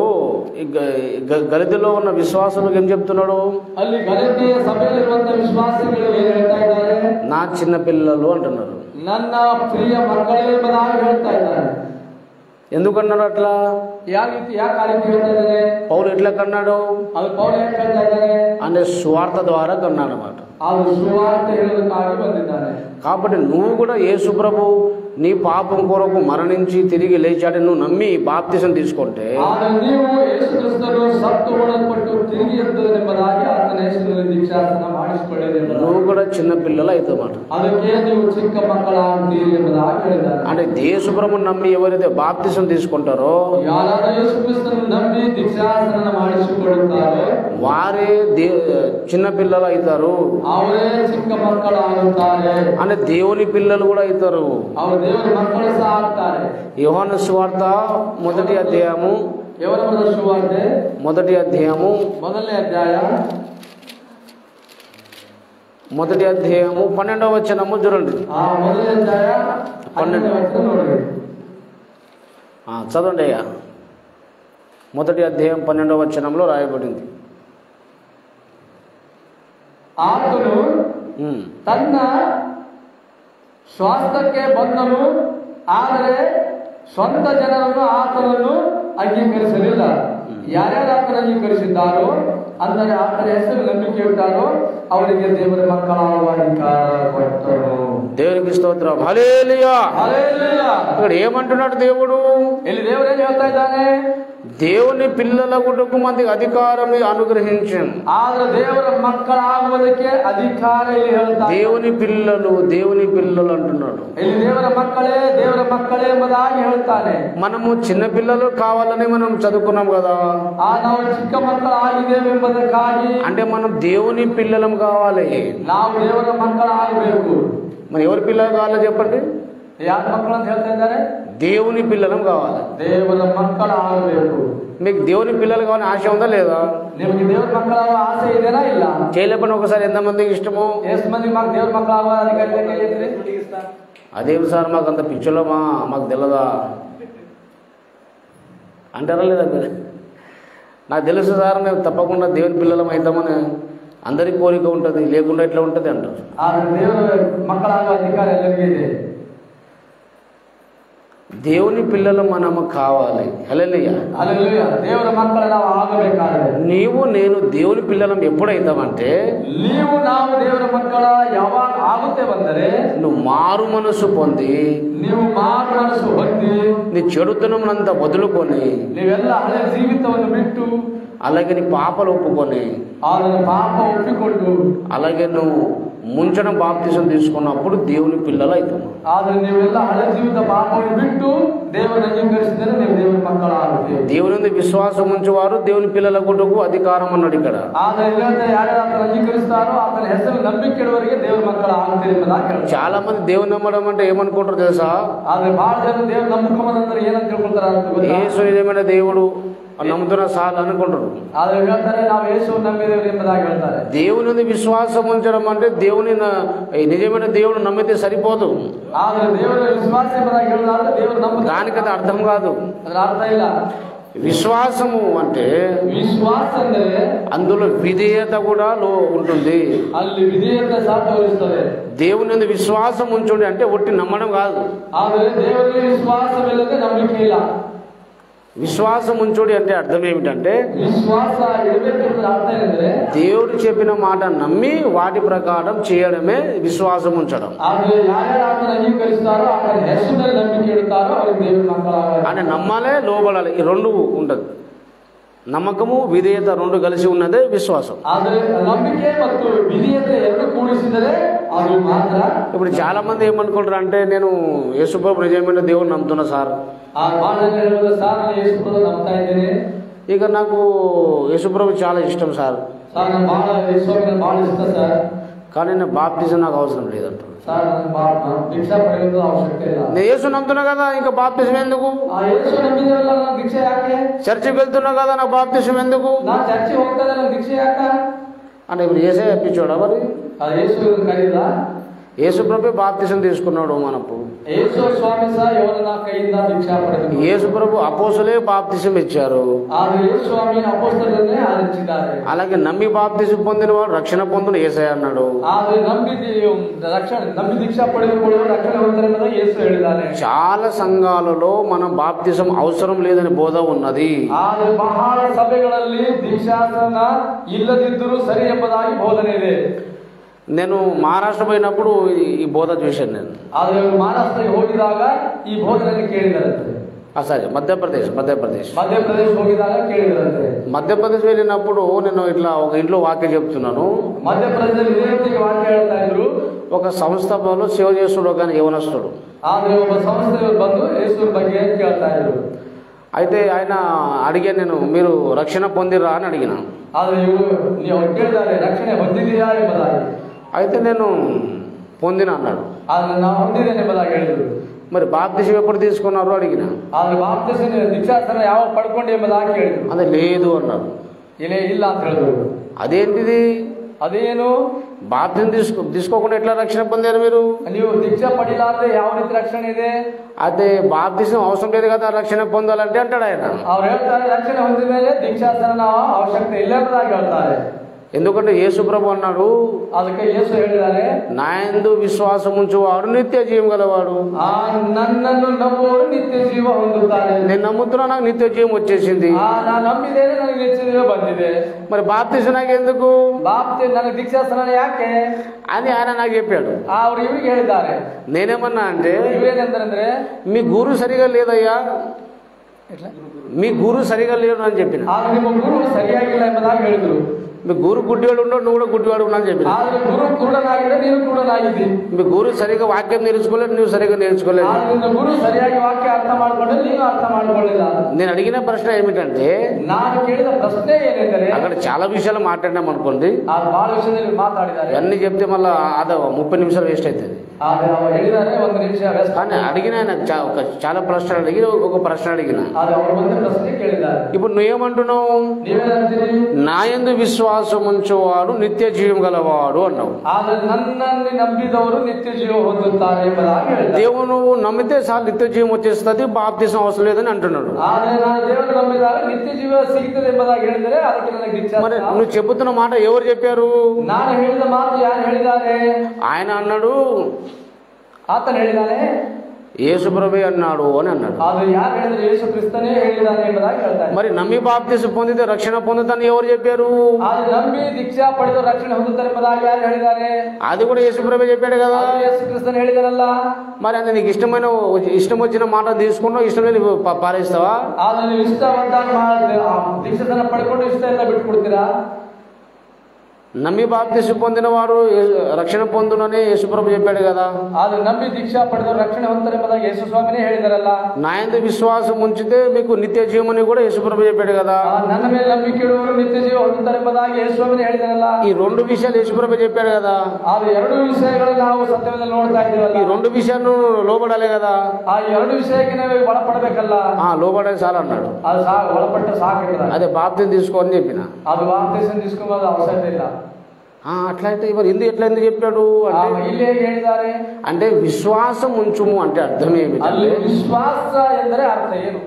గలతీలో ఉన్న విశ్వాసులకు ఏం చెప్తున్నాడు? ಅಲ್ಲಿ ಗಲತಿಯ ಸಭೆಯಲ್ಲಿರುವಂತಹ ವಿಶ್ವಾಸಿಗಳು ಏನು ಹೇಳ್ತಾ ಇದ್ದಾರೆ? నా చిన్న పిల్లలు అంటున్నారు. ನನ್ನ ಪ್ರಿಯ ಮಕ್ಕಳೇ ಎಂಬುದಾಗಿ ಹೇಳ್ತಾ ಇದ್ದಾರೆ. ఎందుకన్నాడు అట్లా? ಯಾಕೆ ಆ ರೀತಿ ಹೇಳ್ತಾ ಇದ್ದಾರೆ? పౌలు ఎట్లా కన్నాడు? ಅದು ಪೌಲ ಯಾಕೆ ಹೇಳ್ತಾ ಇದ್ದಾರೆ అంటే సువార్త ద్వారా కన్నాడు అన్నమాట. ಅದು ಸುವಾರ್ತೆ ಹೇಳೋದಕ್ಕಾಗಿ ಬಂದಿದ್ದಾನೆ. కాబట్టి నువ్వు కూడా యేసు ప్రభు నీ పాపం కొరకు మరణించి తిరిగి లేచాడని నువ్వు నమ్మి బాప్తిసం తీసుకుంటే ನೀವು ಯೇಸು ಕ್ರಿಸ್ತರು ಸತ್ತು ಒಳಪಟ್ಟು ತಿರುಗಿ ಎದ್ದನೆಂಬುದಾಗಿ ಆತನ ಹೆಸರಿನಲ್ಲಿ ದೀಕ್ಷಾಸ್ನಾನ ಮಾಡಿಸಿಕೊಳ್ಳಿರಿ. నువ్వు కూడా చిన్న పిల్లలు అవుతామాట. ಅದಕ್ಕೆ ನೀವು ಚಿಕ್ಕ ಮಕ್ಕಳಾಗುತ್ತೀರಿ ಎಂಬುದಾಗಿ ಹೇಳಿದ್ದಾರೆ. అంటే యేసుప్రభుని నమ్మి ఎవరైతే బాప్తిసం తీసుకుంటారో ಯಾರಾದರೂ ಯೇಸು ಕ್ರಿಸ್ತನನ್ನು ನಂಬಿ ದೀಕ್ಷಾಸ್ನಾನ ಮಾಡಿಸಿಕೊಳ್ಳುತ್ತಾರೋ వారే చిన్న పిల్లలు అవుతారు. ಅವರೇ ಚಿಕ್ಕ ಮಕ್ಕಳಾಗುತ್ತಾರೆ. అంటే దేవుని పిల్లలు కూడా అవుతారు. ಅವರು ದೇವರ ಮಕ್ಕಳು ಸಹ ಆಗ್ತಾರೆ. యోహాను సువార్త మొదటి అధ్యాయము మొదటి అధ్యాయము ಮೊದಲನೇ ಅಧ್ಯಾಯ 12వ వచనము చూడండి. ಮೊದಲನೇ ಅಧ್ಯಾಯ 12వ వచనం ನೋಡ್ರಿ. చదవండి అయ్యా. మొదటి అధ్యాయం 12వ వచనంలో రాయబడింది. ಆತನು ತನ್ನ ಸ್ವಾಸ್ಥ್ಯಕ್ಕೆ ಬಂದನು, ಆದರೆ ಸ್ವಂತ ಜನರನ್ನು ಆತನನ್ನು ಅಂಗೀಕರಿಸಲಿಲ್ಲ. ಯಾರ್ಯಾರು ಆತನ ಅಂಗೀಕರಿಸಿದ್ದಾರೋ, ಅಂದರೆ ಆತನ ಹೆಸರು ನಂಬಿಕೆ ಇಟ್ಟಾರೋ ಅವರಿಗೆ ದೇವರ ಮಕ್ಕಳಾಗುವ ಅಧಿಕಾರ ಕೊಟ್ಟರು. దేవునికి స్తోత్రం. హల్లెలూయా. హల్లెలూయా. ఇక్కడ ఏమంటున్నాడు దేవుడు? ಇಲ್ಲಿ ದೇವರು ಏನು ಹೇಳ್ತಾ ಇದ್ದಾನೆ? దేవుని పిల్లల కొరకు మందికి అధికారం అనుగ్రహించాను. ఆದ್ರೆ ದೇವರ ಮಕ್ಕಳಾಗುವುದಕ್ಕೆ ಅಧಿಕಾರ ಇಲ್ಲಿ ಹೇಳ್ತಾ. దేవుని పిల్లలు అంటున్నాడు. ಇಲ್ಲಿ ದೇವರ ಮಕ್ಕಳೇ ಎಂಬುದಾಗಿ ಹೇಳ್ತಾನೆ. మనము చిన్న పిల్లలు కావాలని మనం చదువుకున్నాం కదా. ನಾವು ಚಿಕ್ಕ ಮಕ್ಕಳಾಗಿದ್ದೇವೆ ಎಂಬುದಕ್ಕಾಗಿ అంటే మనం దేవుని పిల్లలం కావాలి. ನಾವು ದೇವರ ಮಕ್ಕಳಾಗಬೇಕು. మరి ఎవరి పిల్లలు కావాలో చెప్పండి. ಯಾರ ಮಕ್ಕಳು ಅಂತ ಹೇಳ್ತಾ ಇದ್ದಾರೆ? దేవుని పిల్లలం కావాలి. ದೇವರ ಮಕ್ಕಳಾಗಬೇಕು. మీకు దేవుని పిల్లలు కావాలని ఆశ ఉందా లేదా? ನಿಮಗೆ ದೇವರ ಮಕ್ಕಳಾಗುವ ಆಸೆ ಇದೆನಾ ಇಲ್ಲ? చేయలేపని ఒకసారి ఎంతమందికి ఇష్టమో? ಎಷ್ಟು ಮಂದಿಗೆ ಮಾకు ದೇವರ ಮಕ್ಕಳಾಗುವ ಅಧಿಕಾರ ಇದೆ? అదేమి సార్ మాకు అంత పిచ్చలో మాకు తెలదా అంటారా లేదా మీరు? నాకు తెలుసు సార్, మేము తప్పకుండా దేవుని పిల్లలం అవుతామని అందరికి కోరిక ఉంటుంది, లేకుండా ఎట్లా ఉంటుంది అంటారు. ದೇವರ ಮಕ್ಕಳಾಗುವ ಅಧಿಕಾರ ಎಲ್ಲರಿಗಿದೆ. దేవుని పిల్లలు మనము కావాలి. హల్లెలూయా. హల్లెలూయా. దేవర మక్కలు ನಾವು ಆಗಬೇಕಾದ್ರೆ నీవు నేను దేవుని పిల్లలం ఎప్పుడైతామంటే, ನಾವು ದೇವರ ಮಕ್ಕಳ ಯಾವಾಗ ಆಗುತ್ತೇವೆಂದರೆ నువ్వు మారు మనసు పొంది, ನೀವು ಮಾರು ಮನಸ್ಸು ಹೊಂದಿ, నీ చెడుతనంనంతా వదులుకొని, ನೀವೆಲ್ಲ ಹಳೆ ಜೀವಿತವನ್ನು ಬಿಟ್ಟು, అలాగే నీ పాపలు ఒప్పుకొని, ಅದನ್ನು ಪಾಪ ಒಪ್ಪಿಕೊಂಡು, అలాగే నువ్వు ముంచడం బాప్తిసం తీసుకున్నప్పుడు దేవుని పిల్లలు అవుతాము. ಆದರೆ ನೀವೆಲ್ಲ ಹಳೆ ಜೀವಿತ ಪಾಪವನ್ನು ಬಿಟ್ಟು ದೇವರನ್ನು ಅಂಗೀಕರಿಸಿದರೆ ನೀವು ದೇವರ ಮಕ್ಕಳಾಗುತ್ತೀರಿ. దేవుని విశ్వాసం ఉంచేవారు దేవుని పిల్లల కొరకు అధికారం అన్నాడు ఇక్కడ. ಆದರೆ ಯಾರು ಆತನ ಅಂಗೀಕರಿಸ್ತಾರೋ ಆತನ ಹೆಸರು ನಂಬಿಕೆ ಇಡುವವರಿಗೆ ದೇವರ ಮಕ್ಕಳಾಗುತ್ತೀರಿ ಎಂಬುದಾಗಿ ಹೇಳ್ತಾರೆ. చాలా మంది దేవుని నమ్మడం అంటే ఏమనుకుంటారు తెలుసా? ಆದರೆ ಬಹಳ ಜನ ದೇವರ ನಂಬಿಕೊಂಬಂದ್ರೆ ಏನಂತ ತಿಳ್ಕೊಳ್ತಾರ ಅಂತ ಗೊತ್ತಾ? యేసు నిజమైన దేవుడు నమ్ముతున్న సార్ అనుకుంటారు. ಆದರೆ ಹೇಳ್ತಾರೆ ನಾವು ಯೇಸು ನಂಬಿದ್ದೇವೆ ಎಂಬುದಾಗಿ ಹೇಳ್ತಾರೆ. దేవుని విశ్వాసం ఉంచడం అంటే దేవుని నిజమైన దేవుడు నమ్మితే సరిపోదు. ಆದರೆ ದೇವರ ವಿಶ್ವಾಸ ಎಂಬುದಾಗಿ ಹೇಳಿದ್ರೆ ದೇವರು ನಂಬುತ್ತಾರೆ. దానికది అర్థం కాదు. ಅದರ ಅರ್ಥ ಇಲ್ಲ. విశ్వాసము అంటే ವಿಶ್ವಾಸ ಅಂದರೆ అందులో విధేయత కూడా ఉంటుంది. ಅಲ್ಲಿ ವಿಧೇಯತೆ ಸಹ ತೋರಿಸ್ತದೆ. దేవుని విశ్వాసం ఉంచుండి అంటే ఒట్టి నమ్మడం కాదు. ಆದರೆ ದೇವರಲ್ಲಿ ವಿಶ್ವಾಸವಿಲ್ಲದೆ ನಂಬಿಕೆ ಇಲ್ಲ. విశ్వాసం ఉంచుడి అంటే అర్థం ఏమిటంటే, విశ్వాಸ ఇడಬೇಕೆಂಬ ಅರ್ಥ ಏನಂದ್ರೆ దేవుడు చెప్పిన మాట నమ్మి వాటి ప్రకారం చేయడమే విశ్వాసం ఉంచడం. ಆದರೆ ಯಾರ್ಯಾರು ಆತನ ಅಂಗೀಕರಿಸ್ತಾರೋ ಆತನ ಹೆಸರಿನಲ್ಲಿ ನಂಬಿಕೆ ಇಡುತ್ತಾರೋ ಅವರಿಗೆ ದೇವರ ಮಕ್ಕಳಾಗುತ್ತಾರೆ. అంటే నమ్మాలే లోబడాలి, ఈ రెండు ఉండదు. నమ్మకము విధేయత రెండు కలిసి ఉన్నదే విశ్వాసం. ಆದರೆ ನಂಬಿಕೆ ಮತ್ತು ವಿಧೇಯತೆ ಎರಡು ಕೂಡಿಸಿದರೆ ಅದು ಮಾತ್ರ. ఇప్పుడు చాలా మంది ఏమనుకుంటారు అంటే, నేను యేసుప్రభు నిజమైన దేవుడు నమ్ముతున్నా సార్, ನಂಬ್ತಾ ಇದ್ದೇನೆ, ఇక నాకు యేసుప్రభు చాలా ఇష్టం సార్, ಬಹಳ ಇಷ್ಟ ಸರ್, కానీ నేను బాప్తిజం నాకు అవసరం లేదంటారు. సార్ దీక్షా ಪಡೆಯುವುದು ಅವಶ್ಯಕತೆ ಇಲ್ಲ. నేను యేసు నమ్ముతున్నా కదా, ఇంకా బాప్తిజం ఎందుకు? యేసు ನಂಬಿದರಲ್ಲ, ನಾನು దీಕ್ಷೆ ಯಾಕೆ? చర్చికి వెళ్తున్నా కదా, నాకు బాప్తిజం ఎందుకు? ನಾನು ಚರ್ಚಿಗೆ ಹೋಗ್ತಾ ಇದ್ದೆ, ನಾನು దీక్షೆ ಯಾಕೆ అంటే ఇప్పుడు యేసే అప్పించాడా? మరి యేసు ಕರೀದ? యేసుప్రభు బాప్తిజం తీసుకున్నాడు మనప్పుడు. యేసు స్వామి సಹ యోనನ ಕೈಯಿಂದ దీక్షಾ ಪಡೆದರು. యేసుప్రభు అపోస్తలే బాప్తిజం ఇచ్చారు. ಆದರೆ యేసు స్వామి ಅಪೊಸ್ತಲರನ್ನೇ ಆರಿಸಿದ್ದಾರೆ. అలాగే నమ్మి బాప్తిజం పొందిన వాడు రక్షణ పొందును యేసయ్య అన్నాడు. ಆದರೆ ನಂಬಿ దీక్షా ಪಡೆದುಕೊಳ್ಳುವ ರಕ್ಷಣೆ ಹೊಂದರೆಂಬುದಾಗಿ యేసు ಹೇಳಿದ್ದಾನೆ. చాలా సంఘాలలో మనం బాప్తిజం అవసరం లేదని బోధ ఉన్నది. ಆದರೆ ಬಹಳ ಸಭೆಗಳಲ್ಲಿ ದೀಕ್ಷಾಸನ ಇಲ್ಲದಿದ್ದರೂ ಸರಿ ಎಂಬುದಾಗಿ ಬೋಧನೆ ಇದೆ. నేను మహారాష్ట్ర పోయినప్పుడు ఈ బోధ చూశాను నేను. ಆದರೆ ಇವರು ಮಹಾರಾಷ್ಟ್ರಕ್ಕೆ ಹೋಗಿದಾಗ ಈ ಬೋಧನೆಯನ್ನು ಕೇಳಿದರಂತೆ. సరే మధ్యప్రదేశ్ మధ్యప్రదేశ్ ಹೋಗಿದಾಗ ಕೇಳಿದರಂತೆ. మధ్యప్రదేశ్ వెళ్ళినప్పుడు నేను ఇట్లా ఒక ఇంట్లో వాక్యం చెప్తున్నాను. మధ్యప్రదేశ్ ఇదే ರೀತಿಗೆ వాక్య ಹೇಳ್ತಾ ఇದ್ರು. ఒక సంస్థలో సేవ చేస్తుడు ఒక యవనస్తుడు. ಆದರೆ ಒಬ್ಬ ಸಂಸ್ಥೆಯವರು ಬಂದು ಯೇಸುವಿನ ಬಗ್ಗೆ ಕೇಳ್ತಾ ಇದ್ರು. అయితే ఆయన అడిగాను, నేను మీరు రక్షణ పొందిరా అని అడిగిన. ಆದರೆ ಇವರು ನೀವು ಕೇಳಿದ್ದಾರೆ ರಕ್ಷಣೆ ಹೊಂದಿದೆಯಾ ಎಂಬುದಾಗಿ. అయితే నేను పొందిన అన్నాడు. ಆದರೆ ನಾವು ಹೊಂದಿದ್ದೇನೆ ಎಂಬುದಾಗಿ ಹೇಳಿದ್ರು. మరి బాప్తిసం ఎప్పుడు తీసుకున్నారు అడిగిన. ಆದರೆ ಬಾಪ್ತಿಸಂ ದೀಕ್ಷಾಸ್ನಾನ ಯಾವಾಗ ಪಡ್ಕೊಂಡೆ ಎಂಬುದಾಗಿ ಕೇಳಿದ್ರು. అదే లేదు అన్నారు. ಇಲ್ಲ ಅಂತ ಹೇಳಿದ್ರು. అదేంటిది, ಅದೇನು బాప్తిసం తీసుకోకుండా ఎట్లా రక్షణ పొందారు మీరు? ನೀವು ದೀಕ್ಷಾ ಪಡಿಲಾರದೆ ಯಾವ ರೀತಿ ರಕ್ಷಣೆ ಇದೆ? అదే బాప్తిసం అవసరం లేదు కదా రక్షణ పొందాలంటే అంటాడు ఆయన. ಅವ್ರು ಹೇಳ್ತಾರೆ ರಕ್ಷಣೆ ಹೊಂದಿದ ಮೇಲೆ ದೀಕ್ಷಾಸ್ನಾನ ಅವಶ್ಯಕತೆ ಇಲ್ಲ ಎಂಬುದಾಗಿ ಹೇಳ್ತಾರೆ. ఎందుకంటే యేసు ప్రభు అన్నాడు, ಅದಕ್ಕೆ ಯೇಸು ಹೇಳಿದ್ದಾರೆ, నా యందు విశ్వాసం ఉంచువాడు నిత్య జీవం గలవాడు. ನನ್ನನ್ನು ನಂಬುವವರು ನಿತ್ಯ ಜೀವ ಹೊಂದುತ್ತಾರೆ. నేను నమ్ముతున్నా, నాకు నిత్య జీవం వచ్చేసింది. ನಾನು ನಂಬಿದ್ದೇನೆ, ನನಗೆ ನಿತ್ಯ ಜೀವ ಬಂದಿದೆ. మరి బాప్తిసం నాకు ఎందుకు? ನನಗೆ ದೀಕ್ಷಾಸ್ನಾನ ಯಾಕೆ అని ఆయన నాకు చెప్పాడు. ಅವ್ರು ಇವ್ರಿಗೆ ಹೇಳಿದ್ದಾರೆ. నేనేమన్నా అంటే, ಇವೇನೆಂದ್ರೆ మీ గురు సరిగా లేదయ్యా, మీ గురు సరిగా లేడు అని చెప్పిన. ನಿಮ್ಮ ಗುರು ಸರಿಯಾಗಿಲ್ಲ ಎಂಬುದಾಗಿ ಹೇಳಿದ್ರು. మీ గురు గుడ్డివాడు ఉండవు, నువ్వు కూడా గుడ్డివాడు ఉన్నాను చెప్పిన. గురు కురుడನಾಗಿದೆ, ನೀನು ಕುರುಡನಾಗಿದ್ದಿ. మీ గురు సరిగా వాక్యం నేర్చుకోలేదు, నువ్వు సరిగా నేర్చుకోలేదు. గురు సరిಯಾಗಿ వాక్య అర్థ ಮಾಡ್ಕೊಂಡ್ರೆ ನೀನು అర్థ ಮಾಡ್ಕೊಳ್ಳಿಲ್ಲ. నేను అడిగిన ప్రశ్న ఏమిటంటే, ನಾನು ಕೇಳಿದ ಪ್ರಶ್ನೆ ಏನೆಂದರೆ, అక్కడ చాలా విషయాలు మాట్లాడినాం అనుకోండి, ಬಹಳ విషయದಲ್ಲಿ మాట్లాడిದ್ದಾರೆ. అన్ని చెప్తే మళ్ళీ అద 30 నిమిషాలు వేస్ట్ అవుతుంది. ಹೇಳಿದ್ದಾರೆ 1 నిమిಷ వేస్ట్. కానీ అడిగిన చాలా ప్రశ్నలు అడిగి ఒక ప్రశ్న అడిగిన. ప్రశ్న ಕೇಳಿದ್ದಾರೆ. ఇప్పుడు నువ్వేమంటున్నావు? నా యందు విశ్వాసం ఉంచువాడు నిత్య జీవం గలవాడు అన్నావు. నన్ను ನಂಬಿದವರು నిత్య జీవం ಹೊಂದುತ್ತಾರೆ ಎಂಬುದಾಗಿ ಹೇಳಿದ್ದಾರೆ. దేవుడు నమ్మితే చాలు నిత్య జీవం వచ్చేస్తుంది, బాప్తిసం అవసరం లేదని అంటున్నాడు. దేవుడు నమ్మిದಾಗ నిత్య జీవ ಸಿಗುತ್ತದೆ ಎಂಬುದಾಗಿ ಹೇಳಿದರೆ ಅದಕ್ಕೆ ನನಗೆ ದೀಕ್ಷಾ. మరి నువ్వు చెబుతున్న మాట ఎవరు చెప్పారు? ನಾನು ಹೇಳಿದ ಮಾತು ಯಾರು ಹೇಳಿದ್ದಾರೆ? ఆయన అన్నాడు, ಆತನು ಹೇಳಿದಾನೆ, యేసు ప్రభువే అన్నాడు అని అన్నాడు. ಅದು ಯಾರು ಹೇಳಿದ್ರೆ యేసు ಕ್ರಿಸ್ತನೇ ಹೇಳಿದಾನೆ ಎಂಬುದಾಗಿ ಹೇಳ್ತಾರೆ. మరి నమ్మి బాప్తిసం పొందితే రక్షణ పొందుతాను ఎవరు చెప్పారు? ಅದು ನಂಬಿ ದೀಕ್ಷಾ ಪಡೆದು ರಕ್ಷಣೆ ಹೊಂದುತ್ತಾರೆ ಎಂಬುದಾಗಿ ಯಾರು ಹೇಳಿದ್ದಾರೆ? అది కూడా యేసు ప్రభువే చెప్పాడు కదా. యేసు క్రిస్తನೇ ಹೇಳಿದಾನಲ್ಲ. మరి అది నీకు ఇష్టం వచ్చిన మాట తీసుకుంటావు, ఇష్టం లేని పారేస్తావా? ಅದು ನೀವು ಇಷ್ಟವಂತ ದೀಕ್ಷಾಸನ ಪಡ್ಕೊಂಡು ಇಷ್ಟ ಎಲ್ಲ ಬಿಟ್ಕೊಡ್ತೀರಾ? నమ్మి బాప్తిసం పొందిన వారు రక్షణ పొందునని యేసుప్రభు చెప్పాడు కదా. ಆದ್ರೆ ನಂಬಿ ದೀಕ್ಷಾ ಪಡೆದವರು ರಕ್ಷಣೆ ಹೊಂದುತ್ತಾರೆ ಎಂಬುದಾಗಿ ಯೇಸು ಸ್ವಾಮಿನೇ ಹೇಳಿದಾರಲ್ಲ. నా యందు విశ్వాసం ఉంచితే మీకు నిత్య జీవమని కూడా యేసుప్రభు చెప్పాడు కదా. ನನ್ನ ಮೇಲೆ ನಂಬಿಕೆ ಇಡುವವರು ನಿತ್ಯ ಜೀವ ಹೊಂದುತ್ತಾರೆ ಎಂಬುದಾಗಿ ಯೇಸು ಸ್ವಾಮಿನೇ ಹೇಳಿದಾರಲ್ಲ. ఈ 2 విషయాలు యేసుప్రభు చెప్పాడు కదా. ಆದ್ರೆ 2 ವಿಷಯಗಳನ್ನು ನಾವು ಸತ್ಯದಲ್ಲಿ ನೋಡ್ತಾ ಇದ್ದೀವಲ್ಲ. ఈ 2 విషయాలను లోబడాలి కదా. ಆ 2 విషಯಕ್ಕೆ ನಾವು ಒಳಪಡಬೇಕಲ್ಲ. లోబడాలి చాలు అన్నాడు. ಅದು ಒಳಪಟ್ಟ ಸಾಕು. అదే బాప్తిసం తీసుకోని చెప్పిన. ಅದು ಬಾಪ್ತಿಸಂ తీసుకోవాల్సిన అవసరం ಇಲ್ಲ. అట్లయితే మరి ఎట్లా ఎందుకు చెప్పాడు అంటే, ಇಲ್ಲಿ ಹೇಗೆ ಹೇಳಿದ್ದಾರೆ అంటే విశ్వాసం ఉంచుము అంటే అర్థం ఏమిటి? ಅಲ್ಲಿ ವಿಶ್ವಾಸ ಎಂದರೆ ಅರ್ಥ ಏನು?